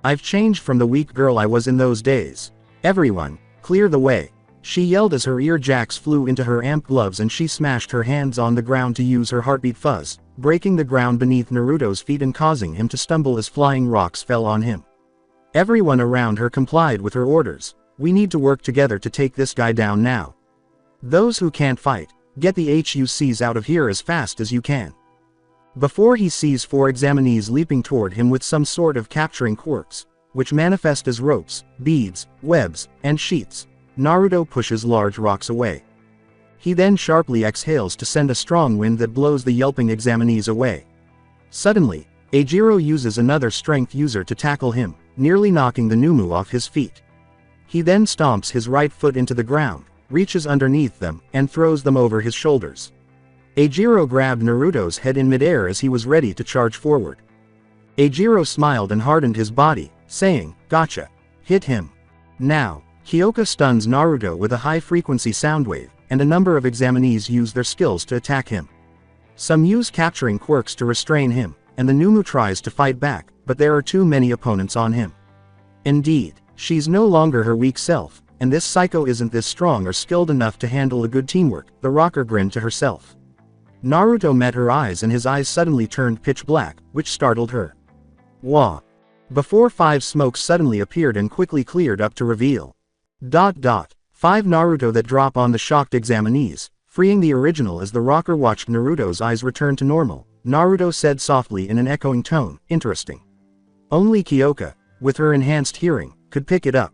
[SPEAKER 2] I've changed from the weak girl I was in those days. Everyone, clear the way." She yelled as her ear jacks flew into her amp gloves and she smashed her hands on the ground to use her heartbeat fuzz, breaking the ground beneath Naruto's feet and causing him to stumble as flying rocks fell on him. Everyone around her complied with her orders, We need to work together to take this guy down now. Those who can't fight, get the HUCs out of here as fast as you can. Before he sees 4 examinees leaping toward him with some sort of capturing quirks, which manifest as ropes, beads, webs, and sheets, Naruto pushes large rocks away. He then sharply exhales to send a strong wind that blows the yelping examinees away. Suddenly, Eijiro uses another strength user to tackle him, nearly knocking the Numu off his feet. He then stomps his right foot into the ground, reaches underneath them, and throws them over his shoulders. Eijiro grabbed Naruto's head in midair as he was ready to charge forward. Eijiro smiled and hardened his body, saying, "Gotcha. Hit him." Now, Kyoka stuns Naruto with a high-frequency sound wave, and a number of examinees use their skills to attack him. Some use capturing quirks to restrain him, and the Numu tries to fight back, but there are too many opponents on him. Indeed, she's no longer her weak self, and this psycho isn't this strong or skilled enough to handle a good teamwork, the rocker grinned to herself. Naruto met her eyes and his eyes suddenly turned pitch black, which startled her. Wah! Before 5 smokes suddenly appeared and quickly cleared up to reveal. 5 Naruto that drop on the shocked examinees, freeing the original as the rocker watched Naruto's eyes return to normal. Naruto said softly in an echoing tone, "Interesting." Only Kyoka, with her enhanced hearing, could pick it up.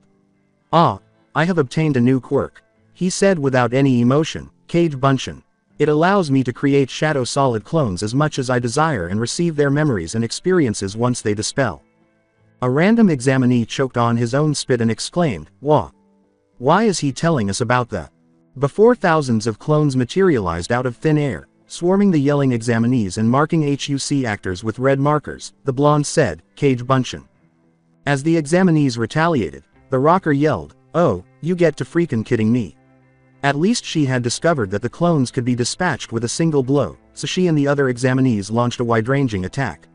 [SPEAKER 2] "Ah, I have obtained a new quirk," he said without any emotion, "Cage Bunshin. It allows me to create shadow solid clones as much as I desire and receive their memories and experiences once they dispel." A random examinee choked on his own spit and exclaimed, "Wah! Why is he telling us about that?" Before thousands of clones materialized out of thin air, swarming the yelling examinees and marking HUC actors with red markers, the blonde said, "Cage Bunshin." As the examinees retaliated, the rocker yelled, "Oh, you get to freakin' kidding me." At least she had discovered that the clones could be dispatched with a single blow, so she and the other examinees launched a wide-ranging attack.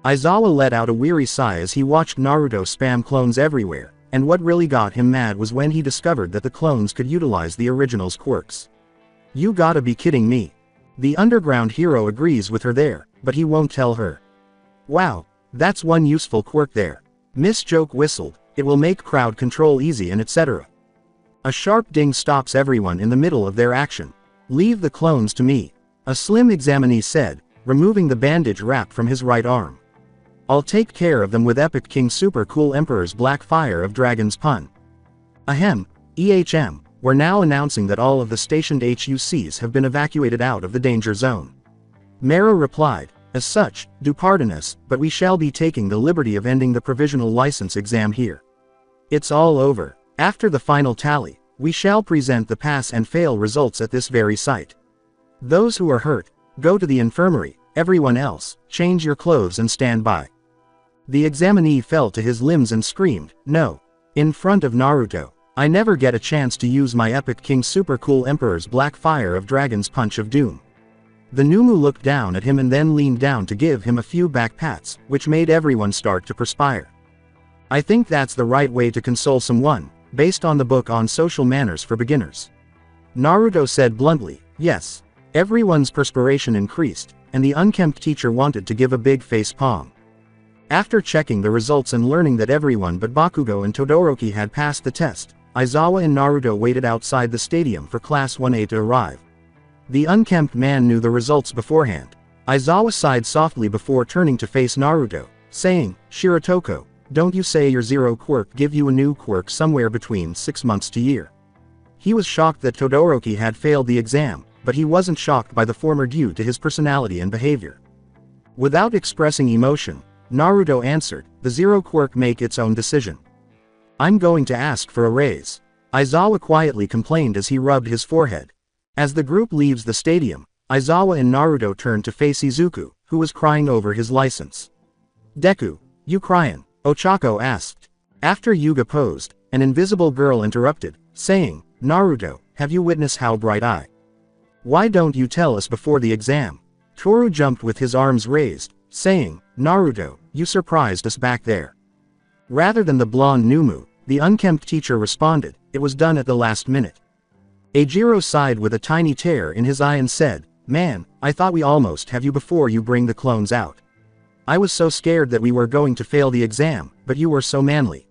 [SPEAKER 2] Aizawa let out a weary sigh as he watched Naruto spam clones everywhere, and what really got him mad was when he discovered that the clones could utilize the original's quirks. "You gotta be kidding me." The underground hero agrees with her there, but he won't tell her. "Wow, that's one useful quirk there." Miss Joke whistled, "It will make crowd control easy and etc." A sharp ding stops everyone in the middle of their action. "Leave the clones to me," a slim examinee said, removing the bandage wrap from his right arm. "I'll take care of them with Epic King Super Cool Emperor's Black Fire of Dragon's Pun." Ahem, EHM, we're now announcing that all of the stationed HUCs have been evacuated out of the danger zone. Mera replied, "As such, do pardon us, but we shall be taking the liberty of ending the provisional license exam here. It's all over. After the final tally, we shall present the pass and fail results at this very site. Those who are hurt, go to the infirmary, everyone else, change your clothes and stand by." The examinee fell to his limbs and screamed, "No. In front of Naruto, I never get a chance to use my Epic King Super Cool Emperor's Black Fire of Dragon's Punch of Doom." The Numu looked down at him and then leaned down to give him a few back pats, which made everyone start to perspire. "I think that's the right way to console someone, based on the book on social manners for beginners." Naruto said bluntly, "Yes." Everyone's perspiration increased, and the unkempt teacher wanted to give a big face palm. After checking the results and learning that everyone but Bakugo and Todoroki had passed the test, Aizawa and Naruto waited outside the stadium for Class 1A to arrive. The unkempt man knew the results beforehand. Aizawa sighed softly before turning to face Naruto, saying, "Shirotoko, don't you say your zero quirk give you a new quirk somewhere between 6 months to year?" He was shocked that Todoroki had failed the exam, but he wasn't shocked by the former due to his personality and behavior. Without expressing emotion, Naruto answered, "The zero quirk make its own decision. I'm going to ask for a raise." Aizawa quietly complained as he rubbed his forehead. As the group leaves the stadium, Aizawa and Naruto turned to face Izuku, who was crying over his license. "Deku, you cryin'?" Ochako asked. After Yuga posed, an invisible girl interrupted, saying, "Naruto, have you witnessed how bright I? Why don't you tell us before the exam?" Toru jumped with his arms raised, saying, "Naruto, you surprised us back there." Rather than the blonde Numu, the unkempt teacher responded, "It was done at the last minute." Eijiro sighed with a tiny tear in his eye and said, "Man, I thought we almost have you before you bring the clones out. I was so scared that we were going to fail the exam, but you were so manly."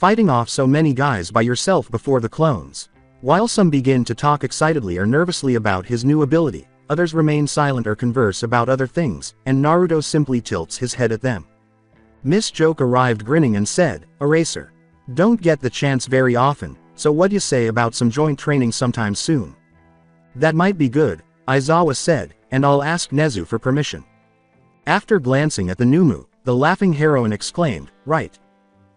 [SPEAKER 2] Fighting off so many guys by yourself before the clones. While some begin to talk excitedly or nervously about his new ability, others remain silent or converse about other things, and Naruto simply tilts his head at them. Miss Joke arrived grinning and said, "Eraser. Don't get the chance very often, so what you say about some joint training sometime soon?" "That might be good," Aizawa said, "and I'll ask Nezu for permission." After glancing at the Numu, the laughing heroine exclaimed, "Right.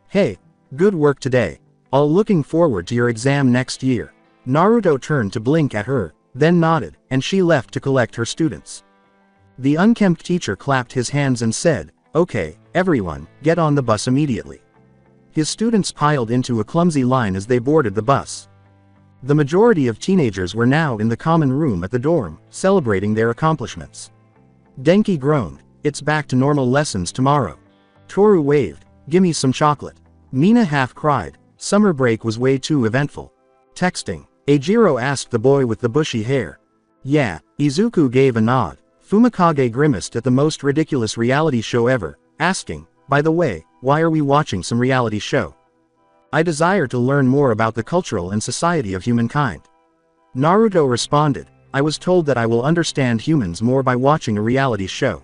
[SPEAKER 2] Hey, good work today. I'll looking forward to your exam next year." Naruto turned to blink at her, then nodded, and she left to collect her students. The unkempt teacher clapped his hands and said, "Okay, everyone, get on the bus immediately." His students piled into a clumsy line as they boarded the bus. The majority of teenagers were now in the common room at the dorm, celebrating their accomplishments. Denki groaned, "It's back to normal lessons tomorrow." Toru waved, "Gimme some chocolate." Mina half cried, "Summer break was way too eventful." Texting. Eijiro asked the boy with the bushy hair. "Yeah." Izuku gave a nod. Fumikage grimaced at the most ridiculous reality show ever, asking, "By the way, why are we watching some reality show?" "I desire to learn more about the cultural and society of humankind." Naruto responded, "I was told that I will understand humans more by watching a reality show."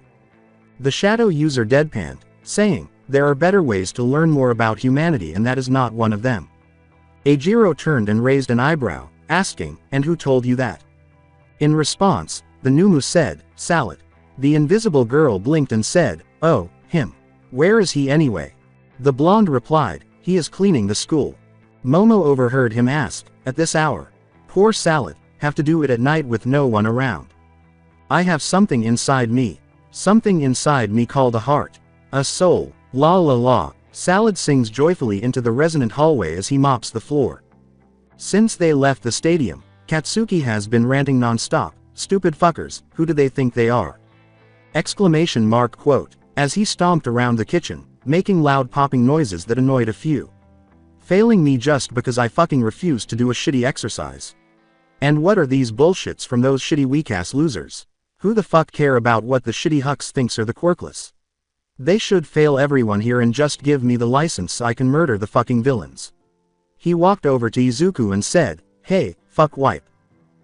[SPEAKER 2] The shadow user deadpanned, saying, "There are better ways to learn more about humanity and that is not one of them." Eijiro turned and raised an eyebrow, asking, "And who told you that?" In response, the Numu said, "Salad." The invisible girl blinked and said, "Oh, him. Where is he anyway?" The blonde replied, "He is cleaning the school." Momo overheard him ask, "At this hour? Poor Salad, have to do it at night with no one around." "I have something inside me. Something inside me called a heart. A soul. La la la." Salad sings joyfully into the resonant hallway as he mops the floor. Since they left the stadium, Katsuki has been ranting non-stop, "Stupid fuckers, who do they think they are?" Exclamation mark quote, as he stomped around the kitchen, making loud popping noises that annoyed a few. "Failing me just because I fucking refuse to do a shitty exercise. And what are these bullshits from those shitty weak-ass losers? Who the fuck care about what the shitty hucks thinks are the quirkless? They should fail everyone here and just give me the license so I can murder the fucking villains." He walked over to Izuku and said, "Hey, fuck wipe.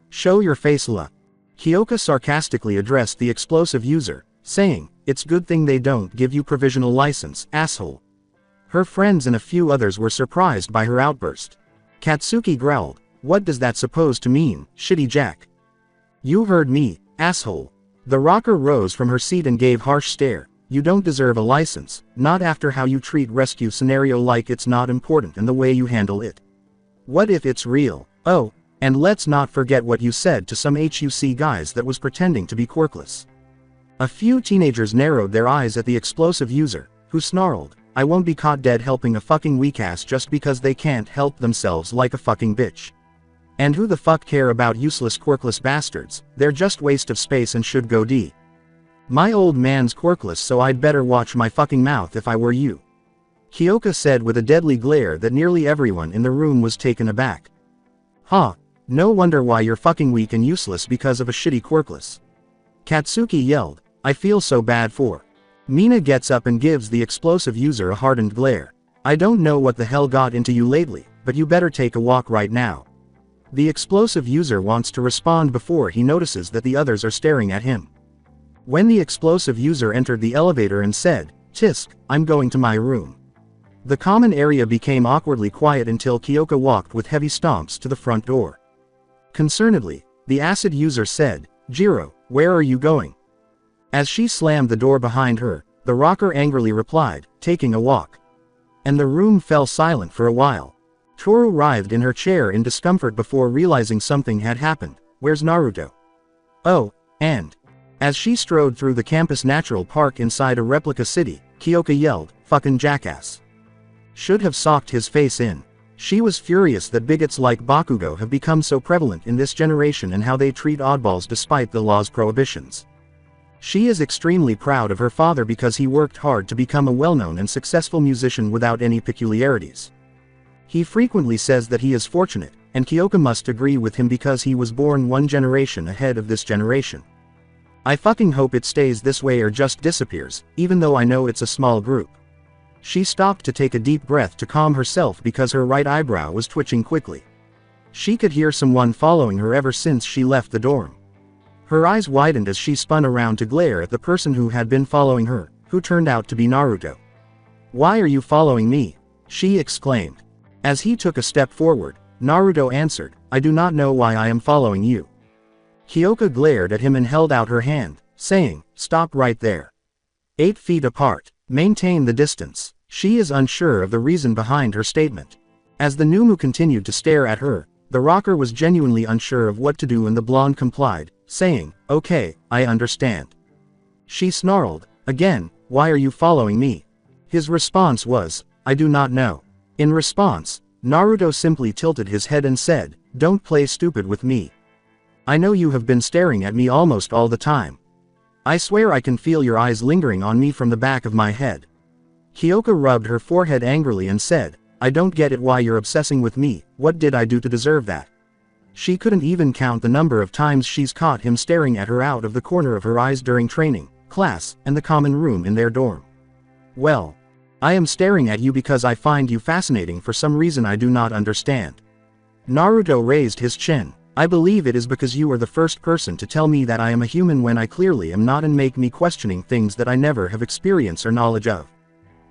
[SPEAKER 2] Show your face la." Kyoka sarcastically addressed the explosive user, saying, "It's good thing they don't give you provisional license, asshole." Her friends and a few others were surprised by her outburst. Katsuki growled, "What does that supposed to mean, shitty jack?" "You heard me, asshole." The rocker rose from her seat and gave harsh stare. "You don't deserve a license, not after how you treat rescue scenario like it's not important and the way you handle it. What if it's real? Oh, and let's not forget what you said to some HUC guys that was pretending to be quirkless." A few teenagers narrowed their eyes at the explosive user, who snarled, "I won't be caught dead helping a fucking weak-ass just because they can't help themselves like a fucking bitch. And who the fuck care about useless quirkless bastards, they're just waste of space and should go d. My old man's quirkless so I'd better watch my fucking mouth if I were you." Kyoka said with a deadly glare that nearly everyone in the room was taken aback. "Huh, no wonder why you're fucking weak and useless because of a shitty quirkless." Katsuki yelled, "I feel so bad for." Mina gets up and gives the explosive user a hardened glare. "I don't know what the hell got into you lately, but you better take a walk right now." The explosive user wants to respond before he notices that the others are staring at him. When the explosive user entered the elevator and said, "Tisk, I'm going to my room," the common area became awkwardly quiet until Kyoka walked with heavy stomps to the front door. Concernedly, the acid user said, "Jiro, where are you going?" As she slammed the door behind her, the rocker angrily replied, "Taking a walk." And the room fell silent for a while. Toru writhed in her chair in discomfort before realizing something had happened. "Where's Naruto?" "Oh, and..." As she strode through the campus natural park inside a replica city, Kyoka yelled, "Fucking jackass." Should have socked his face in. She was furious that bigots like Bakugo have become so prevalent in this generation and how they treat oddballs despite the law's prohibitions. She is extremely proud of her father because he worked hard to become a well-known and successful musician without any peculiarities. He frequently says that he is fortunate, and Kyoka must agree with him because he was born one generation ahead of this generation. "I fucking hope it stays this way or just disappears, even though I know it's a small group." She stopped to take a deep breath to calm herself because her right eyebrow was twitching quickly. She could hear someone following her ever since she left the dorm. Her eyes widened as she spun around to glare at the person who had been following her, who turned out to be Naruto. "Why are you following me?" she exclaimed. As he took a step forward, Naruto answered, "I do not know why I am following you." Kyoka glared at him and held out her hand, saying, "Stop right there. 8 feet apart. Maintain the distance." She is unsure of the reason behind her statement. As the Numu continued to stare at her, the rocker was genuinely unsure of what to do and the blonde complied, saying, "Okay, I understand." She snarled, "Again, why are you following me?" His response was, "I do not know." In response, Naruto simply tilted his head and said, "Don't play stupid with me. I know you have been staring at me almost all the time. I swear I can feel your eyes lingering on me from the back of my head." Kyoka rubbed her forehead angrily and said, "I don't get it why you're obsessing with me. What did I do to deserve that?" She couldn't even count the number of times she's caught him staring at her out of the corner of her eyes during training, class, and the common room in their dorm. "Well, I am staring at you because I find you fascinating for some reason I do not understand." Naruto raised his chin. "I believe it is because you are the first person to tell me that I am a human when I clearly am not and make me questioning things that I never have experience or knowledge of.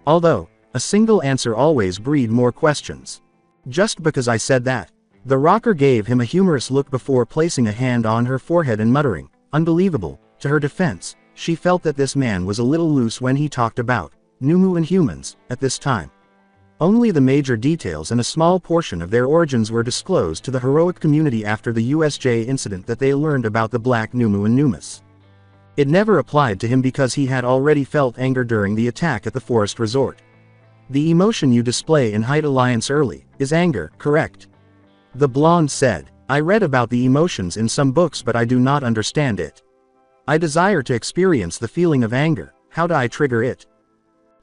[SPEAKER 2] Although, a single answer always breed more questions. Just because I said that." The rocker gave him a humorous look before placing a hand on her forehead and muttering, "Unbelievable." To her defense, she felt that this man was a little loose when he talked about Numu and humans at this time. Only the major details and a small portion of their origins were disclosed to the heroic community after the USJ incident that they learned about the Black Numu and Numus. It never applied to him because he had already felt anger during the attack at the forest resort. "The emotion you display in Height Alliance early is anger, correct?" The blonde said, "I read about the emotions in some books but I do not understand it. I desire to experience the feeling of anger. How do I trigger it?"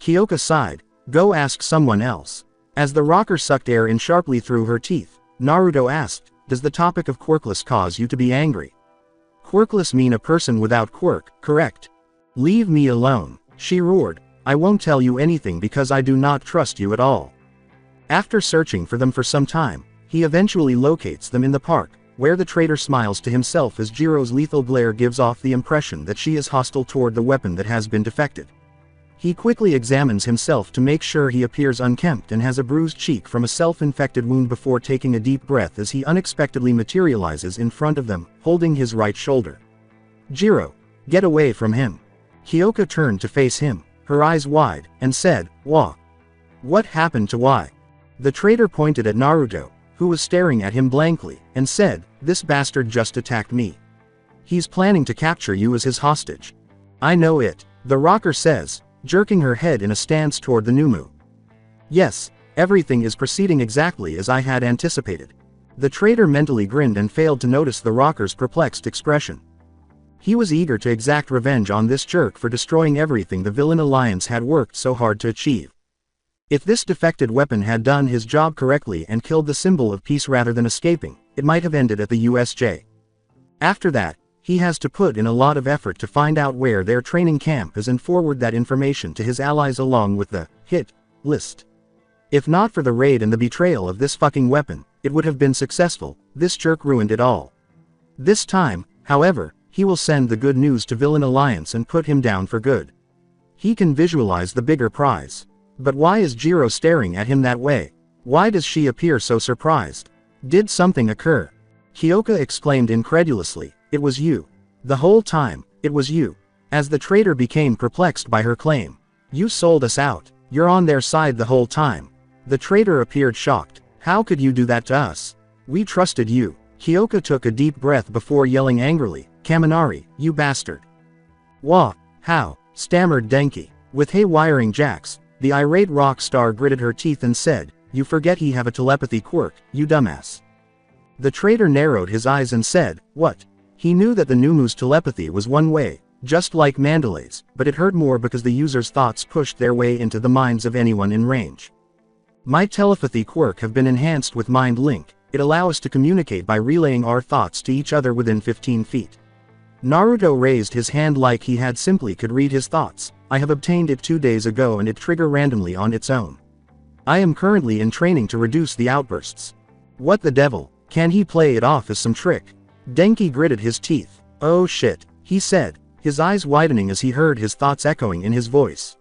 [SPEAKER 2] Kyoka sighed, "Go ask someone else." As the rocker sucked air in sharply through her teeth, Naruto asked, "Does the topic of quirkless cause you to be angry?" "Quirkless mean a person without quirk, correct?" "Leave me alone," she roared. "I won't tell you anything because I do not trust you at all." After searching for them for some time, he eventually locates them in the park, where the traitor smiles to himself as Jiro's lethal glare gives off the impression that she is hostile toward the weapon that has been defected. He quickly examines himself to make sure he appears unkempt and has a bruised cheek from a self-infected wound before taking a deep breath as he unexpectedly materializes in front of them, holding his right shoulder. "Jiro, get away from him." Kyoka turned to face him, her eyes wide, and said, "Wah. What happened to why?" The traitor pointed at Naruto, who was staring at him blankly, and said, "This bastard just attacked me. He's planning to capture you as his hostage." "I know it," the rocker says, jerking her head in a stance toward the Numu. "Yes, everything is proceeding exactly as I had anticipated." The traitor mentally grinned and failed to notice the rocker's perplexed expression. He was eager to exact revenge on this jerk for destroying everything the villain alliance had worked so hard to achieve. If this defected weapon had done his job correctly and killed the symbol of peace rather than escaping, it might have ended at the USJ. After that, he has to put in a lot of effort to find out where their training camp is and forward that information to his allies along with the hit list. If not for the raid and the betrayal of this fucking weapon, it would have been successful. This jerk ruined it all. This time, however, he will send the good news to Villain Alliance and put him down for good. He can visualize the bigger prize. But why is Jiro staring at him that way? Why does she appear so surprised? Did something occur? Kyoka exclaimed incredulously, "It was you. The whole time, it was you." As the traitor became perplexed by her claim. "You sold us out. You're on their side the whole time." The traitor appeared shocked. "How could you do that to us? We trusted you." Kyoka took a deep breath before yelling angrily, "Kaminari, you bastard." "Wah, how?" stammered Denki. With haywiring jacks, the irate rock star gritted her teeth and said, "You forget he have a telepathy quirk, you dumbass." The traitor narrowed his eyes and said, "What?" He knew that the Numu's telepathy was one way, just like Mandalay's, but it hurt more because the user's thoughts pushed their way into the minds of anyone in range. "My telepathy quirk have been enhanced with Mind Link. It allows us to communicate by relaying our thoughts to each other within 15 feet. Naruto raised his hand like he had simply could read his thoughts. I have obtained it 2 days ago and it trigger randomly on its own. I am currently in training to reduce the outbursts. What the devil, can he play it off as some trick? Denki gritted his teeth. Oh shit, he said, his eyes widening as he heard his thoughts echoing in his voice.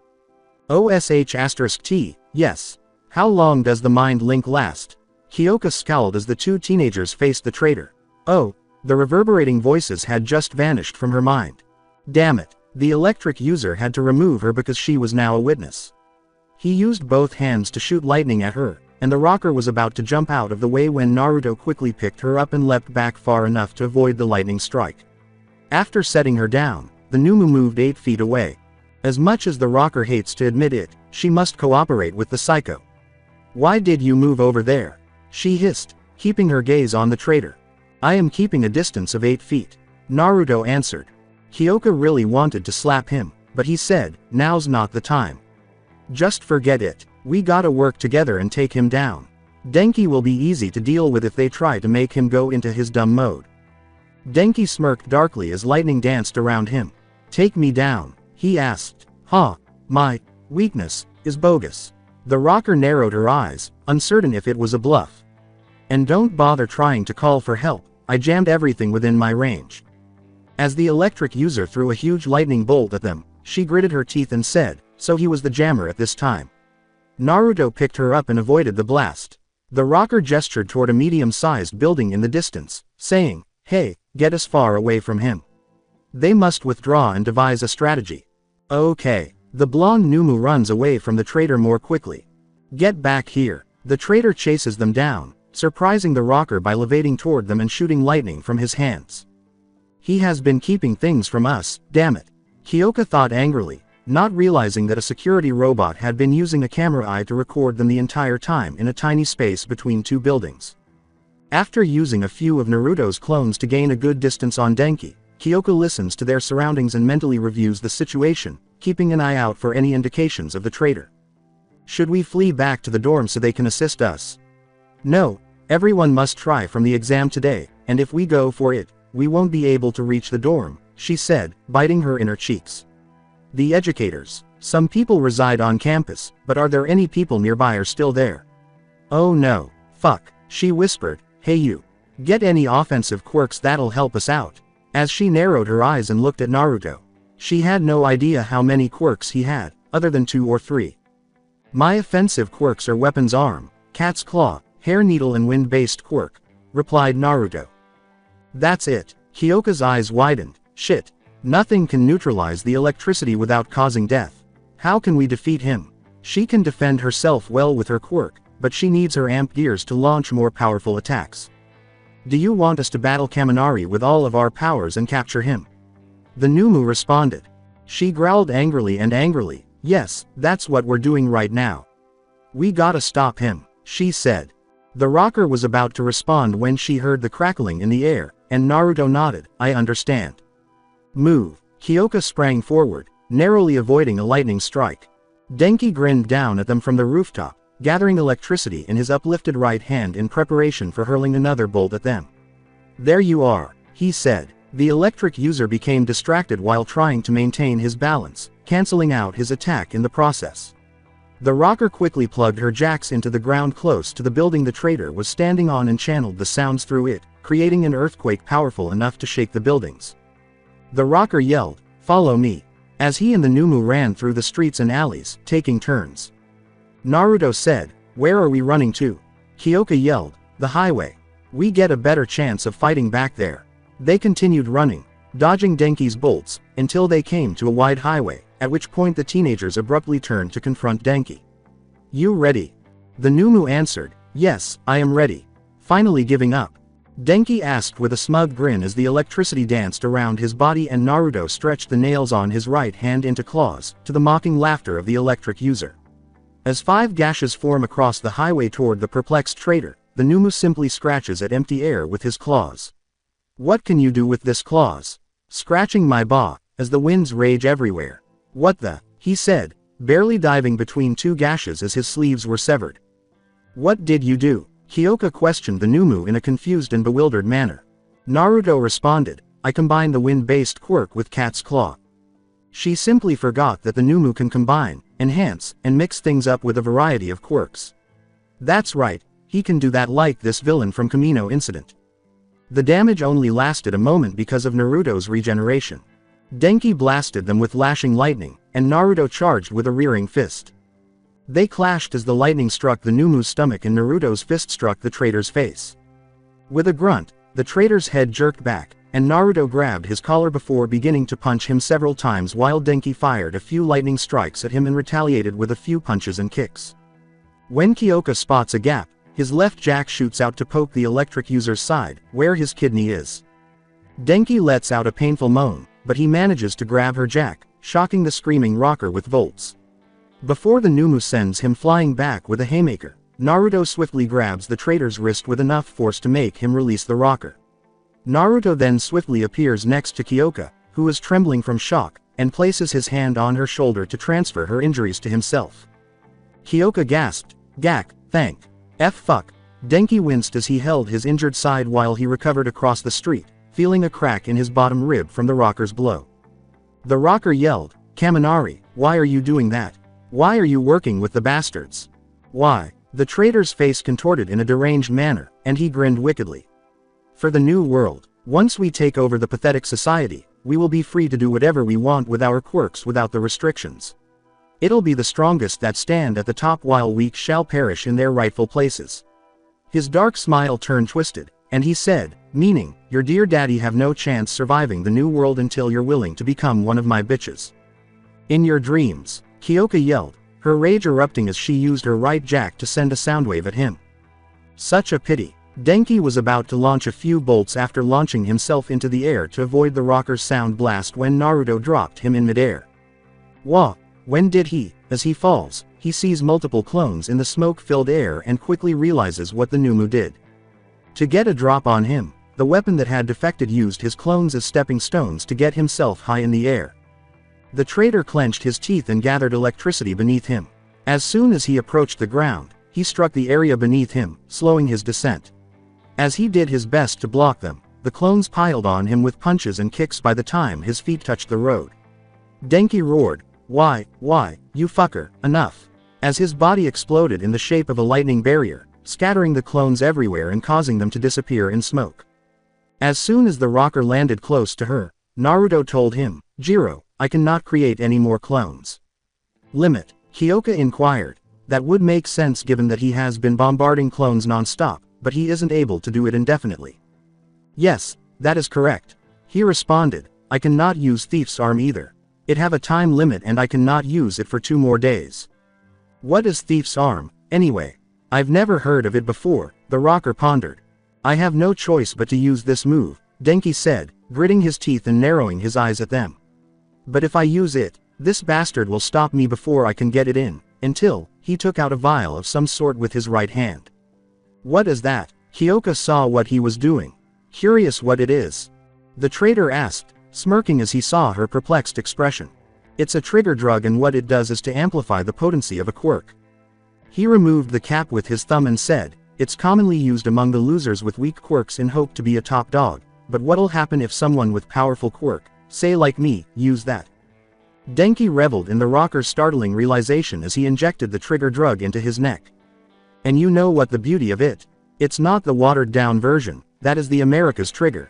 [SPEAKER 2] OSH*T, yes. How long does the mind link last? Kyoka scowled as the two teenagers faced the traitor. Oh, the reverberating voices had just vanished from her mind. Damn it, the electric user had to remove her because she was now a witness. He used both hands to shoot lightning at her, and the rocker was about to jump out of the way when Naruto quickly picked her up and leapt back far enough to avoid the lightning strike. After setting her down, the Numu moved 8 feet away. As much as the rocker hates to admit it, she must cooperate with the psycho. Why did you move over there? She hissed, keeping her gaze on the traitor. I am keeping a distance of 8 feet. Naruto answered. Kyoka really wanted to slap him, but he said, now's not the time. Just forget it, we gotta work together and take him down. Denki will be easy to deal with if they try to make him go into his dumb mode. Denki smirked darkly as lightning danced around him. Take me down, he asked. Huh, my weakness is bogus. The rocker narrowed her eyes, uncertain if it was a bluff. And don't bother trying to call for help, I jammed everything within my range. As the electric user threw a huge lightning bolt at them, she gritted her teeth and said, so he was the jammer at this time. Naruto picked her up and avoided the blast. The rocker gestured toward a medium-sized building in the distance, saying, hey, get as far away from him. They must withdraw and devise a strategy. Okay. The blonde Numu runs away from the traitor more quickly. Get back here. The traitor chases them down, surprising the rocker by levating toward them and shooting lightning from his hands. He has been keeping things from us, damn it. Kyoka thought angrily, not realizing that a security robot had been using a camera eye to record them the entire time in a tiny space between two buildings. After using a few of Naruto's clones to gain a good distance on Denki, Kyoka listens to their surroundings and mentally reviews the situation, keeping an eye out for any indications of the traitor. Should we flee back to the dorm so they can assist us? No, everyone must try from the exam today, and if we go for it, we won't be able to reach the dorm, she said, biting her inner cheeks. The educators. Some people reside on campus, but are there any people nearby or still there? Oh no, fuck, she whispered, hey you. Get any offensive quirks that'll help us out. As she narrowed her eyes and looked at Naruto. She had no idea how many quirks he had, other than 2 or 3. My offensive quirks are Weapon's Arm, Cat's Claw, Hair Needle and Wind-based quirk, replied Naruto. That's it. Kyoka's eyes widened. Shit. Nothing can neutralize the electricity without causing death. How can we defeat him? She can defend herself well with her quirk, but she needs her amp gears to launch more powerful attacks. Do you want us to battle Kaminari with all of our powers and capture him? The Numu responded. She growled angrily, yes, that's what we're doing right now. We gotta stop him, she said. The rocker was about to respond when she heard the crackling in the air, and Naruto nodded, I understand. Move. Kyoka sprang forward, narrowly avoiding a lightning strike. Denki grinned down at them from the rooftop, gathering electricity in his uplifted right hand in preparation for hurling another bolt at them. There you are, he said. The electric user became distracted while trying to maintain his balance, canceling out his attack in the process. The rocker quickly plugged her jacks into the ground close to the building the traitor was standing on and channeled the sounds through it, creating an earthquake powerful enough to shake the buildings. The rocker yelled, follow me, as he and the Numu ran through the streets and alleys, taking turns. Naruto said, where are we running to? Kyoka yelled, the highway. We get a better chance of fighting back there. They continued running, dodging Denki's bolts, until they came to a wide highway, at which point the teenagers abruptly turned to confront Denki. You ready? The Numu answered, yes, I am ready. Finally giving up. Denki asked with a smug grin as the electricity danced around his body and Naruto stretched the nails on his right hand into claws, to the mocking laughter of the electric user. As 5 gashes form across the highway toward the perplexed traitor, the Numu simply scratches at empty air with his claws. What can you do with this claws? Scratching my paw, as the winds rage everywhere. What the? He said, barely diving between 2 gashes as his sleeves were severed. What did you do? Kyoka questioned the Numu in a confused and bewildered manner. Naruto responded, I combined the wind-based quirk with Cat's Claw. She simply forgot that the Numu can combine, enhance, and mix things up with a variety of quirks. That's right, he can do that like this villain from Kamino Incident. The damage only lasted a moment because of Naruto's regeneration. Denki blasted them with lashing lightning, and Naruto charged with a rearing fist. They clashed as the lightning struck the Numu's stomach and Naruto's fist struck the traitor's face. With a grunt, the traitor's head jerked back, and Naruto grabbed his collar before beginning to punch him several times while Denki fired a few lightning strikes at him and retaliated with a few punches and kicks. When Kyoka spots a gap, his left jack shoots out to poke the electric user's side, where his kidney is. Denki lets out a painful moan, but he manages to grab her jack, shocking the screaming rocker with volts. Before the Numu sends him flying back with a haymaker, Naruto swiftly grabs the traitor's wrist with enough force to make him release the rocker. Naruto then swiftly appears next to Kyoka, who is trembling from shock, and places his hand on her shoulder to transfer her injuries to himself. Kyoka gasped, "Gak, thank F fuck." Denki winced as he held his injured side while he recovered across the street, feeling a crack in his bottom rib from the rocker's blow. The rocker yelled, "Kaminari, why are you doing that? Why are you working with the bastards? Why?" The traitor's face contorted in a deranged manner, and he grinned wickedly. "For the new world, once we take over the pathetic society, we will be free to do whatever we want with our quirks without the restrictions. It'll be the strongest that stand at the top while weak shall perish in their rightful places." His dark smile turned twisted, and he said, "Meaning, your dear daddy have no chance surviving the new world until you're willing to become one of my bitches." "In your dreams," Kyoka yelled, her rage erupting as she used her right jack to send a soundwave at him. Such a pity. Denki was about to launch a few bolts after launching himself into the air to avoid the rocker's sound blast when Naruto dropped him in midair. Wah! When did he? As he falls, he sees multiple clones in the smoke-filled air and quickly realizes what the Numu did. To get a drop on him, the weapon that had defected used his clones as stepping stones to get himself high in the air. The traitor clenched his teeth and gathered electricity beneath him. As soon as he approached the ground, he struck the area beneath him, slowing his descent. As he did his best to block them, the clones piled on him with punches and kicks by the time his feet touched the road. Denki roared, why, you fucker, enough," as his body exploded in the shape of a lightning barrier, scattering the clones everywhere and causing them to disappear in smoke. As soon as the rocker landed close to her, Naruto told him, "Jiro, I cannot create any more clones." "Limit?" Kyoka inquired. That would make sense given that he has been bombarding clones non-stop, but he isn't able to do it indefinitely. "Yes, that is correct," he responded. "I cannot use Thief's Arm either. It have a time limit and I cannot use it for 2 more days." "What is Thief's Arm, anyway? I've never heard of it before," the rocker pondered. "I have no choice but to use this move," Denki said, gritting his teeth and narrowing his eyes at them. "But if I use it, this bastard will stop me before I can get it in," until, he took out a vial of some sort with his right hand. "What is that?" Kyoka saw what he was doing. "Curious what it is?" the traitor asked, smirking as he saw her perplexed expression. "It's a trigger drug and what it does is to amplify the potency of a quirk." He removed the cap with his thumb and said, "It's commonly used among the losers with weak quirks in hope to be a top dog, but what'll happen if someone with powerful quirk, say like me, use that?" Denki reveled in the rocker's startling realization as he injected the trigger drug into his neck. "And you know what the beauty of it? It's not the watered-down version, that is the America's trigger."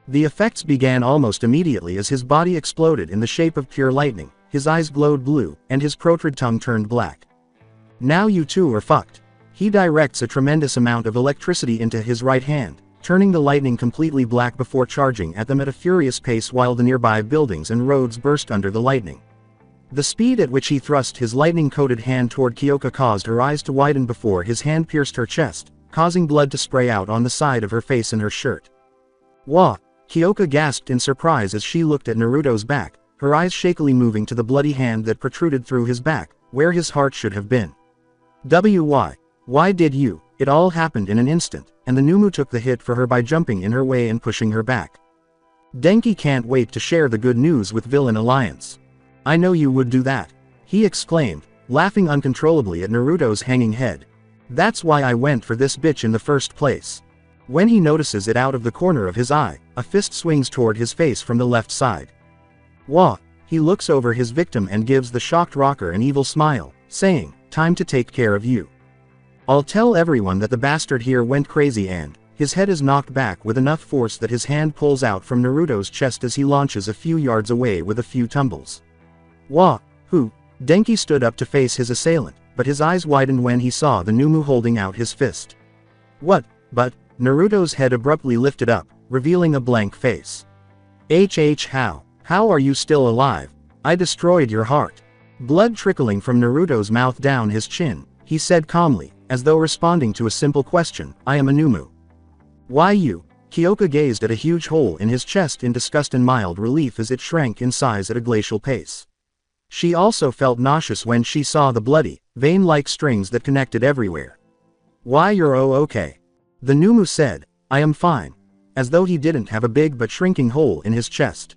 [SPEAKER 2] The effects began almost immediately as his body exploded in the shape of pure lightning, his eyes glowed blue, and his protrude tongue turned black. "Now you two are fucked." He directs a tremendous amount of electricity into his right hand, turning the lightning completely black before charging at them at a furious pace while the nearby buildings and roads burst under the lightning. The speed at which he thrust his lightning-coated hand toward Kyoka caused her eyes to widen before his hand pierced her chest, causing blood to spray out on the side of her face and her shirt. "Wah!" Kyoka gasped in surprise as she looked at Naruto's back, her eyes shakily moving to the bloody hand that protruded through his back, where his heart should have been. Why did you?" It all happened in an instant, and the Numu took the hit for her by jumping in her way and pushing her back. "Denki can't wait to share the good news with Villain Alliance." "I know you would do that," he exclaimed, laughing uncontrollably at Naruto's hanging head. "That's why I went for this bitch in the first place." When he notices it out of the corner of his eye, a fist swings toward his face from the left side. "Wah!" He looks over his victim and gives the shocked rocker an evil smile, saying, "Time to take care of you. I'll tell everyone that the bastard here went crazy," and his head is knocked back with enough force that his hand pulls out from Naruto's chest as he launches a few yards away with a few tumbles. Wah! Who? Denki stood up to face his assailant, but his eyes widened when he saw the Numu holding out his fist. What? But Naruto's head abruptly lifted up, revealing a blank face. How are you still alive? I destroyed your heart. Blood trickling from Naruto's mouth down his chin, he said calmly, as though responding to a simple question, "I am a Numu." "Why you?" Kyoka gazed at a huge hole in his chest in disgust and mild relief as it shrank in size at a glacial pace. She also felt nauseous when she saw the bloody, vein-like strings that connected everywhere. "Why you're okay." The Numu said, "I am fine," as though he didn't have a big but shrinking hole in his chest.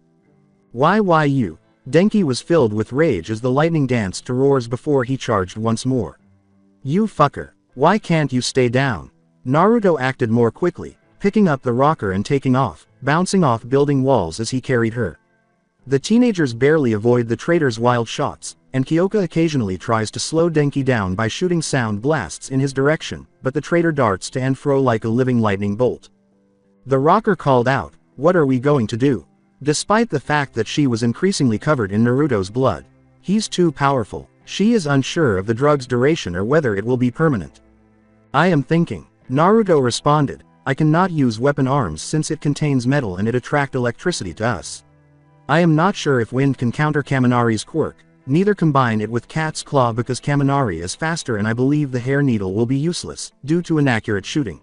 [SPEAKER 2] Why you?" Denki was filled with rage as the lightning danced to roars before he charged once more. "You fucker. Why can't you stay down?" Naruto acted more quickly, picking up the rocker and taking off, bouncing off building walls as he carried her. The teenagers barely avoid the traitor's wild shots, and Kyoka occasionally tries to slow Denki down by shooting sound blasts in his direction, but the traitor darts to and fro like a living lightning bolt. The rocker called out, "What are we going to do?" Despite the fact that she was increasingly covered in Naruto's blood. "He's too powerful." She is unsure of the drug's duration or whether it will be permanent. "I am thinking," Naruto responded, "I cannot use weapon arms since it contains metal and it attract electricity to us. I am not sure if wind can counter Kaminari's quirk, neither combine it with Cat's Claw because Kaminari is faster and I believe the hair needle will be useless, due to inaccurate shooting."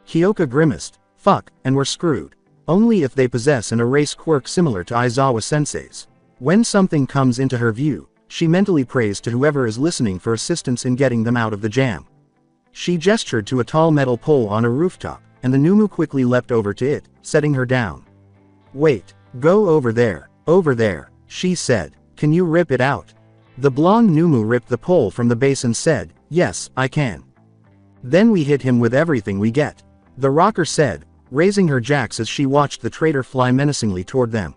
[SPEAKER 2] Kyoka grimaced, "Fuck, and we're screwed. Only if they possess an erase quirk similar to Aizawa-sensei's." When something comes into her view, she mentally prays to whoever is listening for assistance in getting them out of the jam. She gestured to a tall metal pole on a rooftop, and the Numu quickly leapt over to it, setting her down. "Wait, go over there, she said. "Can you rip it out?" The blonde Numu ripped the pole from the base and said, "Yes, I can." "Then we hit him with everything we get," the rocker said, raising her jacks as she watched the traitor fly menacingly toward them.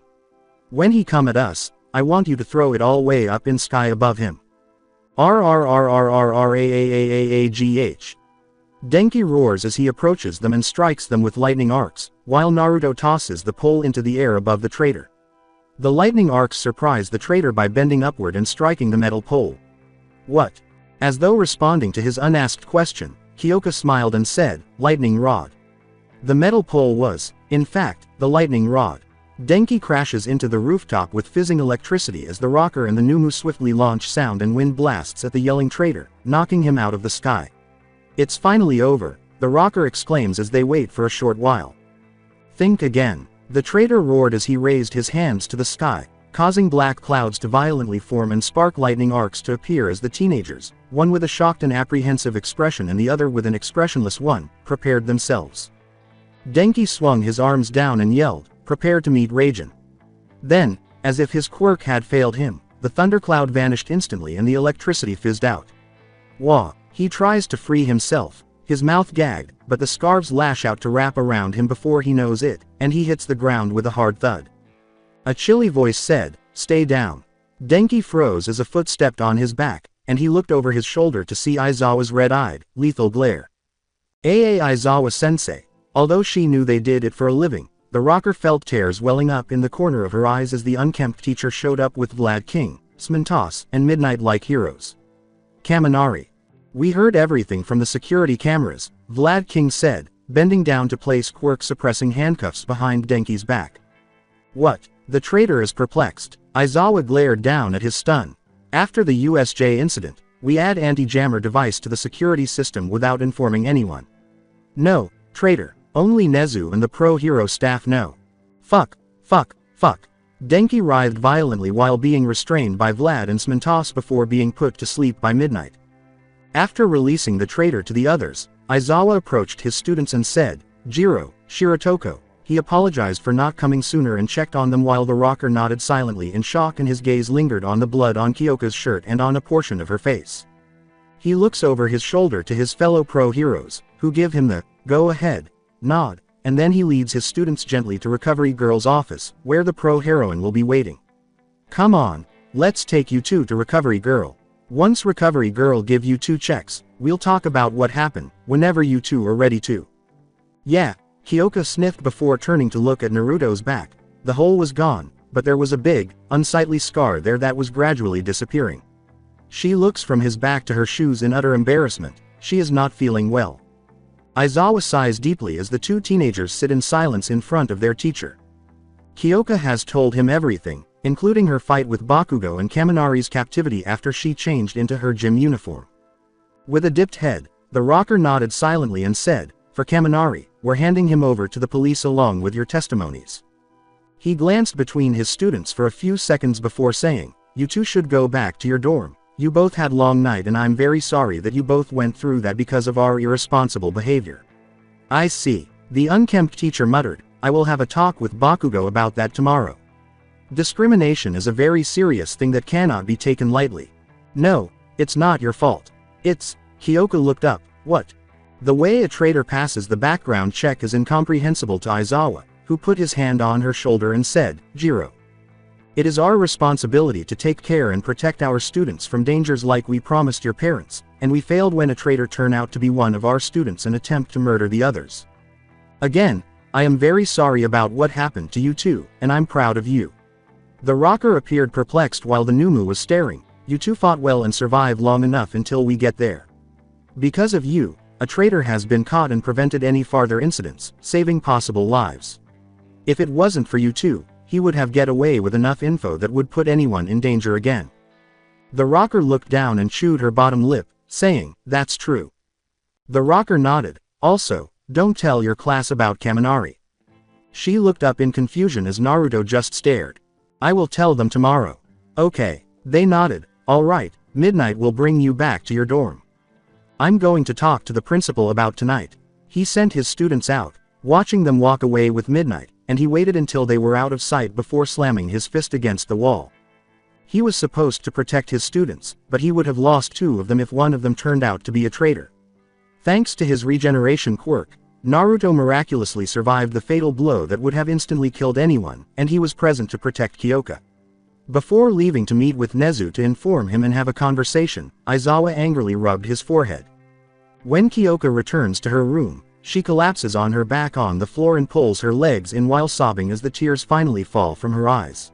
[SPEAKER 2] "When he come at us, I want you to throw it all way up in sky above him. RRRRRRAAAAAGH. Denki roars as he approaches them and strikes them with lightning arcs, while Naruto tosses the pole into the air above the traitor. The lightning arcs surprise the traitor by bending upward and striking the metal pole. "What?" As though responding to his unasked question, Kyoka smiled and said, "Lightning rod." The metal pole was, in fact, the lightning rod. Denki crashes into the rooftop with fizzing electricity as the rocker and the Numu swiftly launch sound and wind blasts at the yelling traitor, knocking him out of the sky. "It's finally over," the rocker exclaims as they wait for a short while. "Think again," the traitor roared as he raised his hands to the sky, causing black clouds to violently form and spark lightning arcs to appear as the teenagers, one with a shocked and apprehensive expression and the other with an expressionless one, prepared themselves. Denki swung his arms down and yelled, "Prepare to meet Raijin." Then, as if his quirk had failed him, the thundercloud vanished instantly and the electricity fizzed out. Wah! He tries to free himself, his mouth gagged, but the scarves lash out to wrap around him before he knows it, and he hits the ground with a hard thud. A chilly voice said, "Stay down." Denki froze as a foot stepped on his back, and he looked over his shoulder to see Aizawa's red-eyed, lethal glare. Aizawa-sensei. Although she knew they did it for a living, the rocker felt tears welling up in the corner of her eyes as the unkempt teacher showed up with Vlad King, Smintos, and Midnight-like heroes. "Kaminari. We heard everything from the security cameras," Vlad King said, bending down to place quirk-suppressing handcuffs behind Denki's back. "What?" The traitor is perplexed. Aizawa glared down at his stun. "After the USJ incident, we add anti-jammer device to the security system without informing anyone." "No, traitor. Only Nezu and the pro-hero staff know." Fuck. Denki writhed violently while being restrained by Vlad and Smintos before being put to sleep by midnight. After releasing the traitor to the others, Aizawa approached his students and said, "Jiro, Shirotoko." He apologized for not coming sooner and checked on them while the rocker nodded silently in shock and his gaze lingered on the blood on Kyoka's shirt and on a portion of her face. He looks over his shoulder to his fellow pro-heroes, who give him the "go ahead" nod, and then he leads his students gently to Recovery Girl's office, where the pro-heroine will be waiting. Come on, let's take you two to Recovery Girl. Once Recovery Girl give you 2 checks, we'll talk about what happened, whenever you two are ready to. Yeah, Kyoka sniffed before turning to look at Naruto's back. The hole was gone, but there was a big, unsightly scar there that was gradually disappearing. She looks from his back to her shoes in utter embarrassment. She is not feeling well. Aizawa sighs deeply as the 2 teenagers sit in silence in front of their teacher. Kyoka has told him everything, including her fight with Bakugo and Kaminari's captivity after she changed into her gym uniform. With a dipped head, the rocker nodded silently and said, "For Kaminari, we're handing him over to the police along with your testimonies." He glanced between his students for a few seconds before saying, "You two should go back to your dorm. You both had long night and I'm very sorry that you both went through that because of our irresponsible behavior." "I see," the unkempt teacher muttered. "I will have a talk with Bakugo about that tomorrow. Discrimination is a very serious thing that cannot be taken lightly. No, it's not your fault. It's..." Kyoka looked up. "What?" The way a traitor passes the background check is incomprehensible to Aizawa, who put his hand on her shoulder and said, "Jiro. It is our responsibility to take care and protect our students from dangers like we promised your parents, and we failed when a traitor turned out to be one of our students and attempt to murder the others. Again, I am very sorry about what happened to you two, and I'm proud of you." The rocker appeared perplexed while the Numu was staring. "You two fought well and survived long enough until we get there. Because of you, a traitor has been caught and prevented any farther incidents, saving possible lives. If it wasn't for you two, he would have get away with enough info that would put anyone in danger again." The rocker looked down and chewed her bottom lip, saying, "That's true." The rocker nodded. "Also, don't tell your class about Kaminari." She looked up in confusion as Naruto just stared. "I will tell them tomorrow." "Okay." They nodded. "All right, midnight will bring you back to your dorm. I'm going to talk to the principal about tonight." He sent his students out, watching them walk away with midnight, and he waited until they were out of sight before slamming his fist against the wall. He was supposed to protect his students, but he would have lost 2 of them if one of them turned out to be a traitor. Thanks to his regeneration quirk, Naruto miraculously survived the fatal blow that would have instantly killed anyone, and he was present to protect Kyoka. Before leaving to meet with Nezu to inform him and have a conversation, Aizawa angrily rubbed his forehead. When Kyoka returns to her room, she collapses on her back on the floor and pulls her legs in while sobbing as the tears finally fall from her eyes.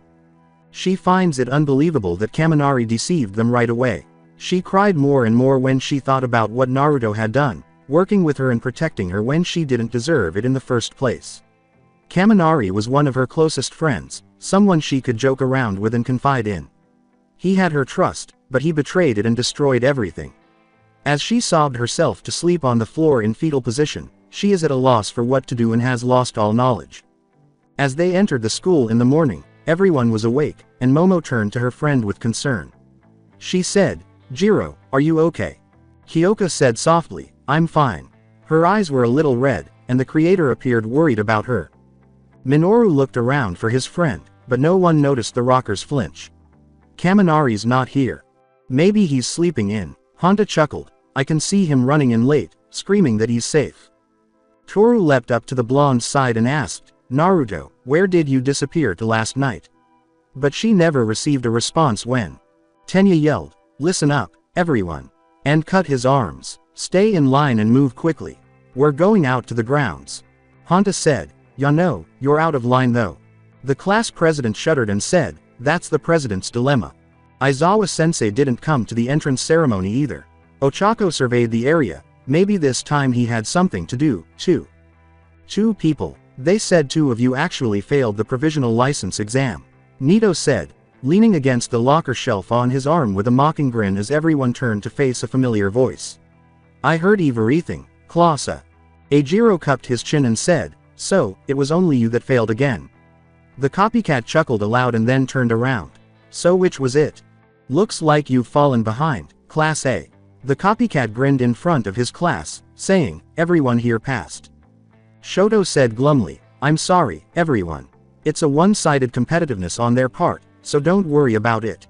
[SPEAKER 2] She finds it unbelievable that Kaminari deceived them right away. She cried more and more when she thought about what Naruto had done, working with her and protecting her when she didn't deserve it in the first place. Kaminari was one of her closest friends, someone she could joke around with and confide in. He had her trust, but he betrayed it and destroyed everything. As she sobbed herself to sleep on the floor in fetal position, she is at a loss for what to do and has lost all knowledge. As they entered the school in the morning, everyone was awake, and Momo turned to her friend with concern. She said, "Jiro, are you okay?" Kyoka said softly, "I'm fine." Her eyes were a little red, and the creator appeared worried about her. Minoru looked around for his friend, but no one noticed the rocker's flinch. "Kaminari's not here. Maybe he's sleeping in." Honda chuckled. "I can see him running in late, screaming that he's safe." Toru leapt up to the blonde's side and asked, "Naruto, where did you disappear to last night?" But she never received a response when Tenya yelled, "Listen up, everyone," and cut his arms. "Stay in line and move quickly. We're going out to the grounds." Honda said, "Ya no, you're out of line though." The class president shuddered and said, "That's the president's dilemma." Aizawa-sensei didn't come to the entrance ceremony either. Ochako surveyed the area. Maybe this time he had something to do, too. "2 people. They said 2 of you actually failed the provisional license exam," Nito said, leaning against the locker shelf on his arm with a mocking grin as everyone turned to face a familiar voice. "I heard everything, Klasa." Eijiro cupped his chin and said, "So, it was only you that failed again." The copycat chuckled aloud and then turned around. "So which was it? Looks like you've fallen behind, Class A." The copycat grinned in front of his class, saying, "Everyone here passed." Shoto said glumly, "I'm sorry, everyone. It's a one-sided competitiveness on their part, so don't worry about it."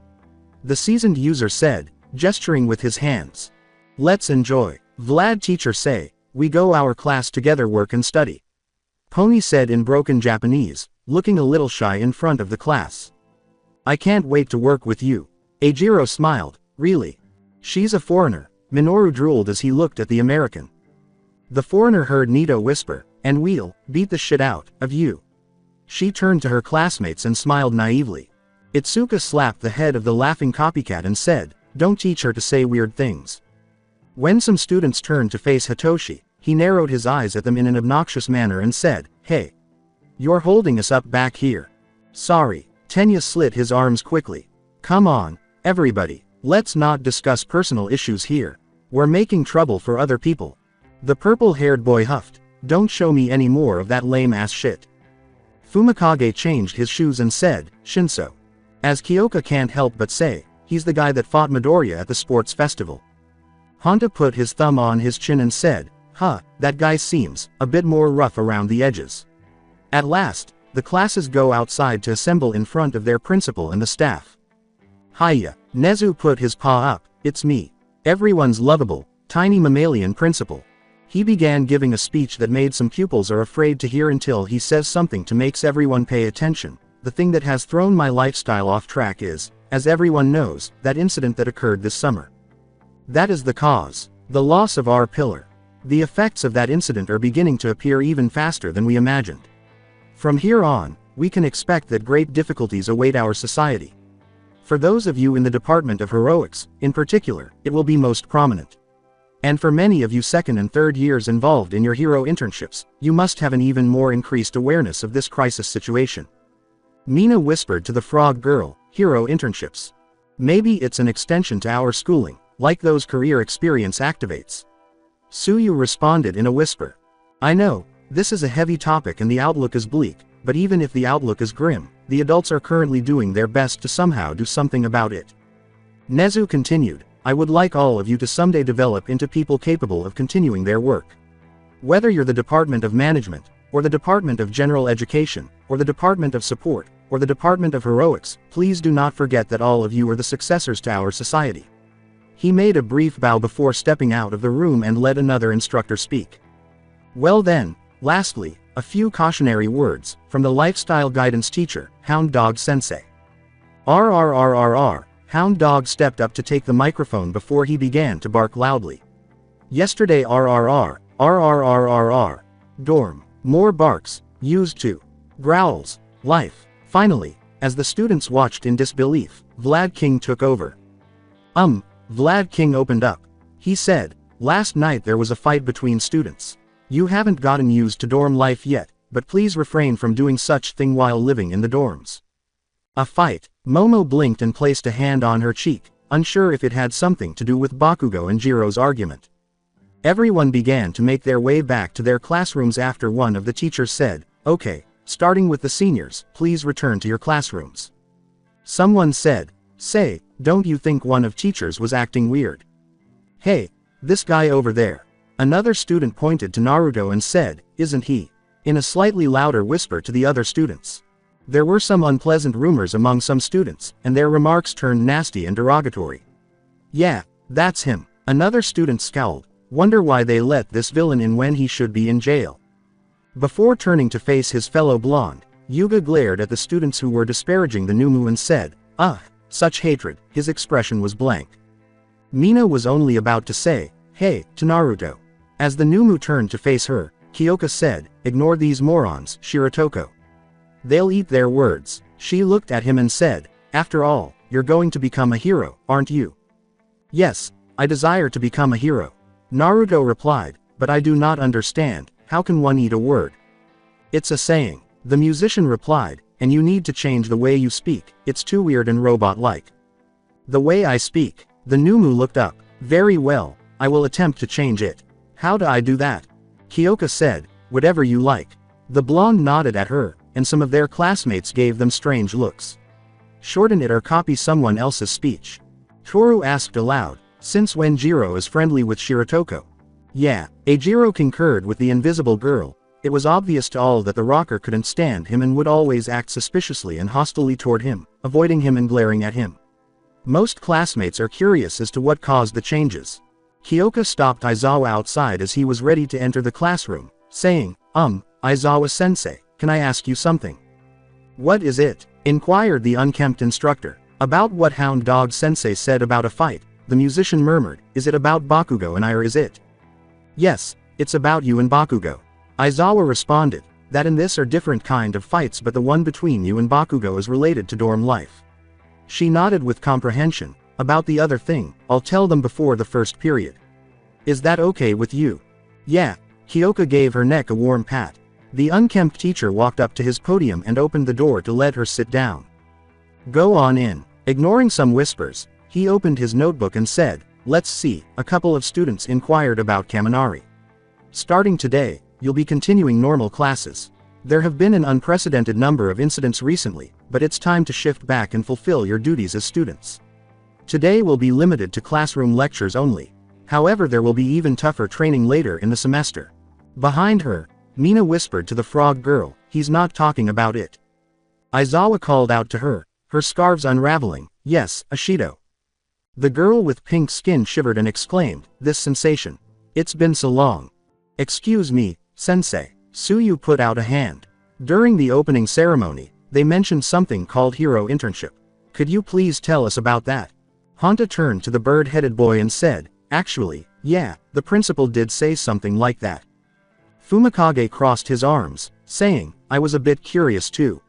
[SPEAKER 2] The seasoned user said, gesturing with his hands. "Let's enjoy. Vlad teacher say, we go our class together work and study." Pony said in broken Japanese, looking a little shy in front of the class. I can't wait to work with you. Eijiro smiled. Really? She's a foreigner. Minoru drooled as he looked at the American. The foreigner heard Nito whisper, and we'll beat the shit out of you. She turned to her classmates and smiled naively. Itsuka slapped the head of the laughing copycat and said, don't teach her to say weird things. When some students turned to face Hitoshi, he narrowed his eyes at them in an obnoxious manner and said, hey. You're holding us up back here. Sorry. Tenya slit his arms quickly. Come on, everybody, let's not discuss personal issues here. We're making trouble for other people. The purple-haired boy huffed, don't show me any more of that lame-ass shit. Fumikage changed his shoes and said, Shinso. As Kyoka can't help but say, he's the guy that fought Midoriya at the sports festival. Honda put his thumb on his chin and said, that guy seems a bit more rough around the edges. At last, the classes go outside to assemble in front of their principal and the staff. Hiya, Nezu put his paw up, it's me. Everyone's lovable, tiny mammalian principal. He began giving a speech that made some pupils are afraid to hear until he says something to makes everyone pay attention. The thing that has thrown my lifestyle off track is, as everyone knows, that incident that occurred this summer. That is the cause. The loss of our pillar. The effects of that incident are beginning to appear even faster than we imagined. From here on, we can expect that great difficulties await our society. For those of you in the Department of Heroics, in particular, it will be most prominent. And for many of you second and third years involved in your hero internships, you must have an even more increased awareness of this crisis situation. Mina whispered to the frog girl, hero internships. Maybe it's an extension to our schooling, like those career experience activates. Suyu responded in a whisper. I know, this is a heavy topic and the outlook is bleak, but even if the outlook is grim, the adults are currently doing their best to somehow do something about it. Nezu continued, I would like all of you to someday develop into people capable of continuing their work. Whether you're the Department of Management, or the Department of General Education, or the Department of Support, or the Department of Heroics, please do not forget that all of you are the successors to our society. He made a brief bow before stepping out of the room and let another instructor speak. Well then, lastly, a few cautionary words, from the lifestyle guidance teacher, Hound Dog Sensei. RRRRR, Hound Dog stepped up to take the microphone before he began to bark loudly. Yesterday RRR, dorm, more barks, used to, growls, life. Finally, as the students watched in disbelief, Vlad King took over. Vlad King opened up. He said, last night there was a fight between students. You haven't gotten used to dorm life yet, but please refrain from doing such thing while living in the dorms. A fight. Momo blinked and placed a hand on her cheek, unsure if it had something to do with Bakugo and Jiro's argument. Everyone began to make their way back to their classrooms after one of the teachers said, okay, starting with the seniors, please return to your classrooms. Someone said, say, don't you think one of teachers was acting weird? Hey, this guy over there. Another student pointed to Naruto and said, isn't he? In a slightly louder whisper to the other students. There were some unpleasant rumors among some students, and their remarks turned nasty and derogatory. Yeah, that's him. Another student scowled. Wonder why they let this villain in when he should be in jail. Before turning to face his fellow blonde, Yuga glared at the students who were disparaging the Numu and said, such hatred. His expression was blank. Mina was only about to say, hey, to Naruto. As the Numu turned to face her, Kyoka said, ignore these morons, Shiratoko. They'll eat their words. She looked at him and said, after all, you're going to become a hero, aren't you? Yes, I desire to become a hero. Naruto replied, but I do not understand, how can one eat a word? It's a saying. The musician replied, and you need to change the way you speak, it's too weird and robot-like. The way I speak. The Numu looked up. Very well, I will attempt to change it. How do I do that? Kyoka said, whatever you like. The blonde nodded at her, and some of their classmates gave them strange looks. Shorten it or copy someone else's speech. Toru asked aloud, since when Jiro is friendly with Shiratoko? Yeah, Eijiro concurred with the invisible girl. It was obvious to all that the rocker couldn't stand him and would always act suspiciously and hostilely toward him, avoiding him and glaring at him. Most classmates are curious as to what caused the changes. Kyoka stopped Aizawa outside as he was ready to enter the classroom, saying, Aizawa-sensei, can I ask you something? What is it? inquired the unkempt instructor. About what Hound Dog Sensei said about a fight, the musician murmured, is it about Bakugo and I or is it? Yes, it's about you and Bakugo. Aizawa responded, that and this are different kind of fights but the one between you and Bakugo is related to dorm life. She nodded with comprehension. About the other thing, I'll tell them before the first period. Is that okay with you? Yeah. Kyoka gave her neck a warm pat. The unkempt teacher walked up to his podium and opened the door to let her sit down. Go on in. Ignoring some whispers, he opened his notebook and said, let's see, a couple of students inquired about Kaminari. Starting today, you'll be continuing normal classes. There have been an unprecedented number of incidents recently, but it's time to shift back and fulfill your duties as students. Today will be limited to classroom lectures only. However, there will be even tougher training later in the semester. Behind her, Mina whispered to the frog girl, he's not talking about it. Aizawa called out to her, her scarves unraveling, yes, Ashido. The girl with pink skin shivered and exclaimed, this sensation. It's been so long. Excuse me, sensei. Suyu put out a hand. During the opening ceremony, they mentioned something called hero internship. Could you please tell us about that? Honta turned to the bird-headed boy and said, actually, yeah, the principal did say something like that. Fumikage crossed his arms, saying, I was a bit curious too.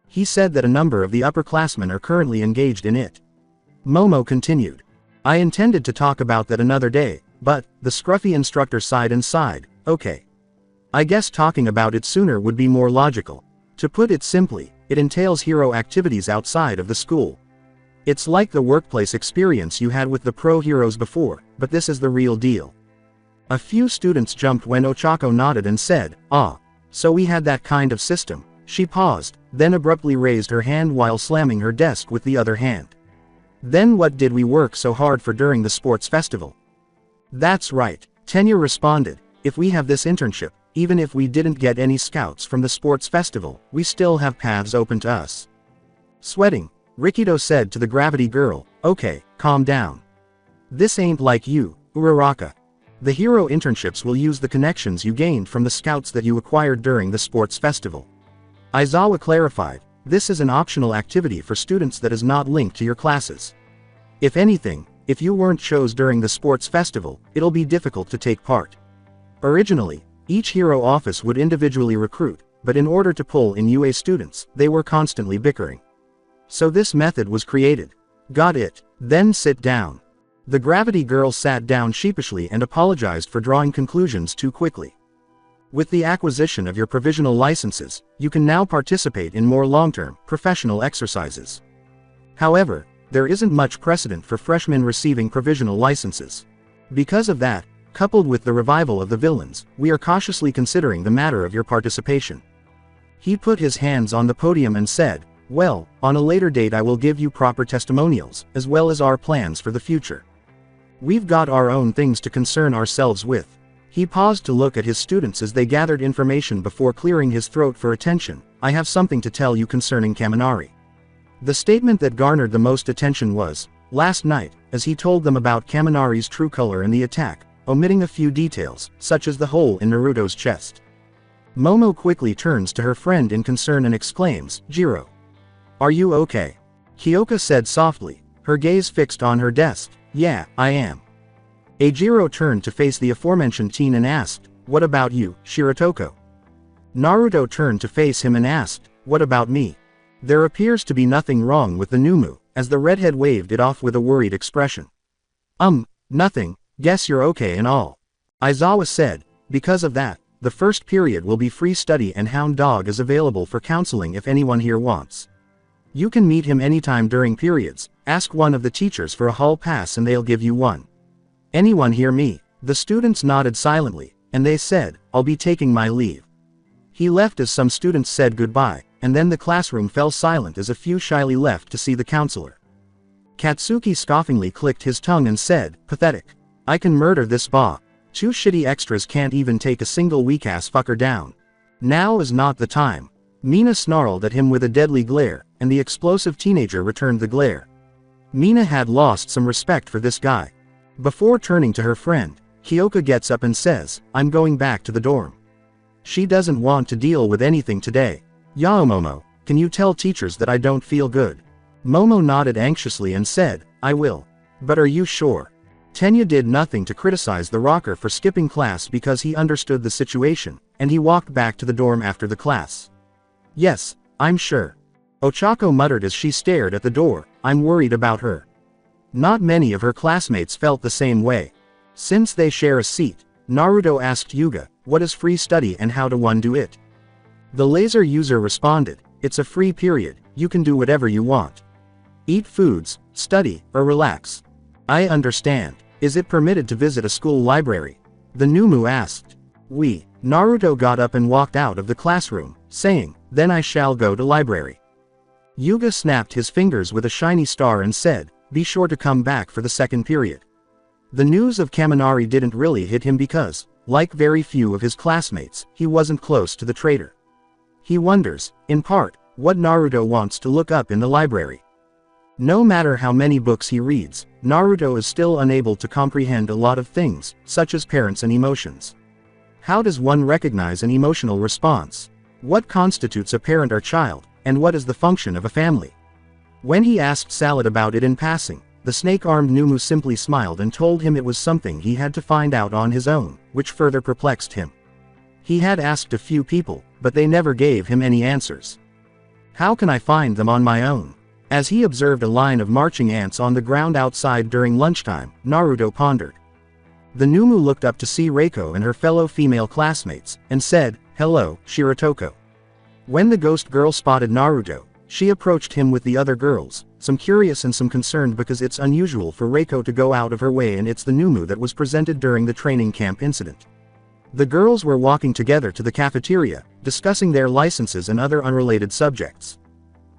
[SPEAKER 2] He said that a number of the upperclassmen are currently engaged in it. Momo continued. I intended to talk about that another day, but, the scruffy instructor sighed and sighed, okay. I guess talking about it sooner would be more logical. To put it simply, it entails hero activities outside of the school. It's like the workplace experience you had with the pro heroes before, but this is the real deal. A few students jumped when Ochako nodded and said, ah, so we had that kind of system. She paused, then abruptly raised her hand while slamming her desk with the other hand. Then what did we work so hard for during the sports festival? That's right, Tenya responded, if we have this internship, even if we didn't get any scouts from the sports festival, we still have paths open to us. Sweating, Rikido said to the gravity girl, okay, calm down. This ain't like you, Uraraka. The hero internships will use the connections you gained from the scouts that you acquired during the sports festival. Aizawa clarified, this is an optional activity for students that is not linked to your classes. If anything, if you weren't chose during the sports festival, it'll be difficult to take part. Originally, each hero office would individually recruit, but in order to pull in UA students, they were constantly bickering. So this method was created. Got it. Then sit down. The gravity girl sat down sheepishly and apologized for drawing conclusions too quickly. With the acquisition of your provisional licenses, you can now participate in more long-term, professional exercises. However, there isn't much precedent for freshmen receiving provisional licenses. Because of that, coupled with the revival of the villains, we are cautiously considering the matter of your participation. He put his hands on the podium and said, well, on a later date I will give you proper testimonials, as well as our plans for the future. We've got our own things to concern ourselves with. He paused to look at his students as they gathered information before clearing his throat for attention. I have something to tell you concerning Kaminari. The statement that garnered the most attention was, last night, as he told them about Kaminari's true color and the attack, omitting a few details, such as the hole in Naruto's chest. Momo quickly turns to her friend in concern and exclaims, Jiro. Are you okay? Kyoka said softly, her gaze fixed on her desk. Yeah, I am. Eijiro turned to face the aforementioned teen and asked, what about you, Shiratoko? Naruto turned to face him and asked, what about me? There appears to be nothing wrong with the Numu, as the redhead waved it off with a worried expression. Nothing, guess you're okay and all. Aizawa said, because of that, the first period will be free study and Hound Dog is available for counseling if anyone here wants. You can meet him anytime during periods, ask one of the teachers for a hall pass and they'll give you one. Anyone hear me? The students nodded silently, and they said, I'll be taking my leave. He left as some students said goodbye, and then the classroom fell silent as a few shyly left to see the counselor. Katsuki scoffingly clicked his tongue and said, pathetic. I can murder this ba. Two shitty extras can't even take a single weak-ass fucker down. Now is not the time. Mina snarled at him with a deadly glare, and the explosive teenager returned the glare. Mina had lost some respect for this guy. Before turning to her friend, Kyoka gets up and says, I'm going back to the dorm. She doesn't want to deal with anything today. Yaomomo. Can you tell teachers that I don't feel good? Momo nodded anxiously and said, I will. But are you sure? Tenya did nothing to criticize the rocker for skipping class because he understood the situation, and he walked back to the dorm after the class. Yes, I'm sure. Ochako muttered as she stared at the door, I'm worried about her. Not many of her classmates felt the same way. Since they share a seat, Naruto asked Yuga, what is free study and how do one do it? The laser user responded, it's a free period, you can do whatever you want. Eat foods, study, or relax. I understand. Is it permitted to visit a school library? The Numu asked. Naruto got up and walked out of the classroom, saying, then I shall go to library. Yuga snapped his fingers with a shiny star and said, be sure to come back for the second period. The news of Kaminari didn't really hit him because, like very few of his classmates, he wasn't close to the traitor. He wonders, in part, what Naruto wants to look up in the library. No matter how many books he reads, Naruto is still unable to comprehend a lot of things, such as parents and emotions. How does one recognize an emotional response? What constitutes a parent or child, and what is the function of a family? When he asked Salad about it in passing, the snake-armed Numu simply smiled and told him it was something he had to find out on his own, which further perplexed him. He had asked a few people, but they never gave him any answers. How can I find them on my own? As he observed a line of marching ants on the ground outside during lunchtime, Naruto pondered. The Numu looked up to see Reiko and her fellow female classmates, and said, hello, Shirotoko. When the ghost girl spotted Naruto, she approached him with the other girls, some curious and some concerned because it's unusual for Reiko to go out of her way and it's the Numu that was presented during the training camp incident. The girls were walking together to the cafeteria, discussing their licenses and other unrelated subjects.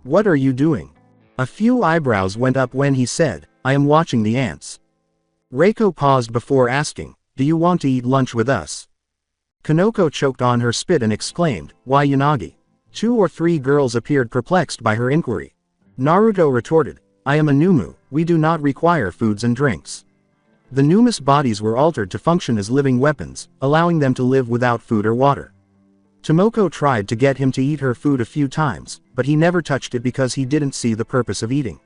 [SPEAKER 2] What are you doing? A few eyebrows went up when he said, I am watching the ants. Reiko paused before asking, do you want to eat lunch with us? Kanoko choked on her spit and exclaimed, why Yanagi? 2 or 3 girls appeared perplexed by her inquiry. Naruto retorted, I am a Numu, we do not require foods and drinks. The Numus bodies were altered to function as living weapons, allowing them to live without food or water. Tomoko tried to get him to eat her food a few times, but he never touched it because he didn't see the purpose of eating.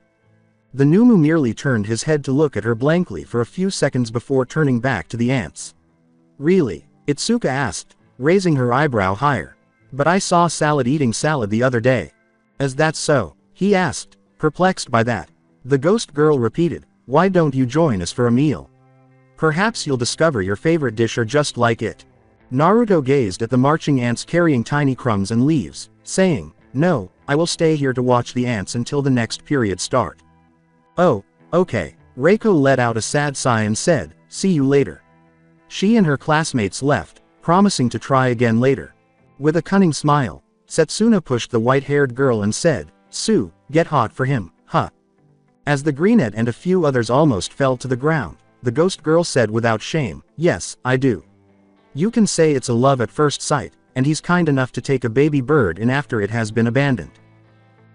[SPEAKER 2] The Numu merely turned his head to look at her blankly for a few seconds before turning back to the ants. Really? Itsuka asked, raising her eyebrow higher. But I saw Salad eating salad the other day. Is that so? He asked, perplexed by that. The ghost girl repeated, why don't you join us for a meal? Perhaps you'll discover your favorite dish or just like it. Naruto gazed at the marching ants carrying tiny crumbs and leaves, saying, no, I will stay here to watch the ants until the next period start. Oh, okay. Reiko let out a sad sigh and said, see you later. She and her classmates left, promising to try again later. With a cunning smile, Setsuna pushed the white-haired girl and said, Sue, get hot for him, huh? As the greenette and a few others almost fell to the ground, the ghost girl said without shame, yes, I do. You can say it's a love at first sight, and he's kind enough to take a baby bird in after it has been abandoned.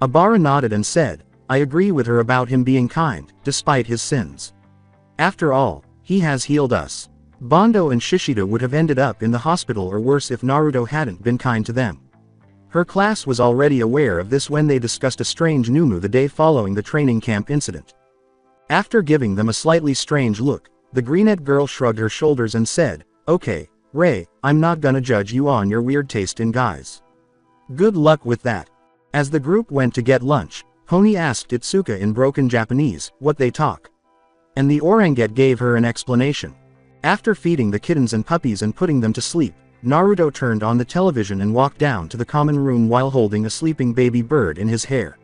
[SPEAKER 2] Abara nodded and said, I agree with her about him being kind, despite his sins. After all, he has healed us. Bondo and Shishida would have ended up in the hospital or worse if Naruto hadn't been kind to them. Her class was already aware of this when they discussed a strange Numu the day following the training camp incident. After giving them a slightly strange look, the greenette girl shrugged her shoulders and said, okay, Ray, I'm not gonna judge you on your weird taste in guys. Good luck with that. As the group went to get lunch, Pony asked Itsuka in broken Japanese what they talk. And the oranguette gave her an explanation. After feeding the kittens and puppies and putting them to sleep, Naruto turned on the television and walked down to the common room while holding a sleeping baby bird in his hair.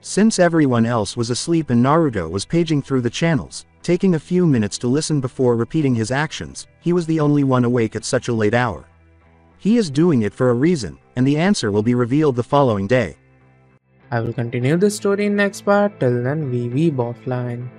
[SPEAKER 2] Since everyone else was asleep and Naruto was paging through the channels, taking a few minutes to listen before repeating his actions, he was the only one awake at such a late hour. He is doing it for a reason, and the answer will be revealed the following day.
[SPEAKER 1] I will continue this story in next part. Till then, we weeb offline.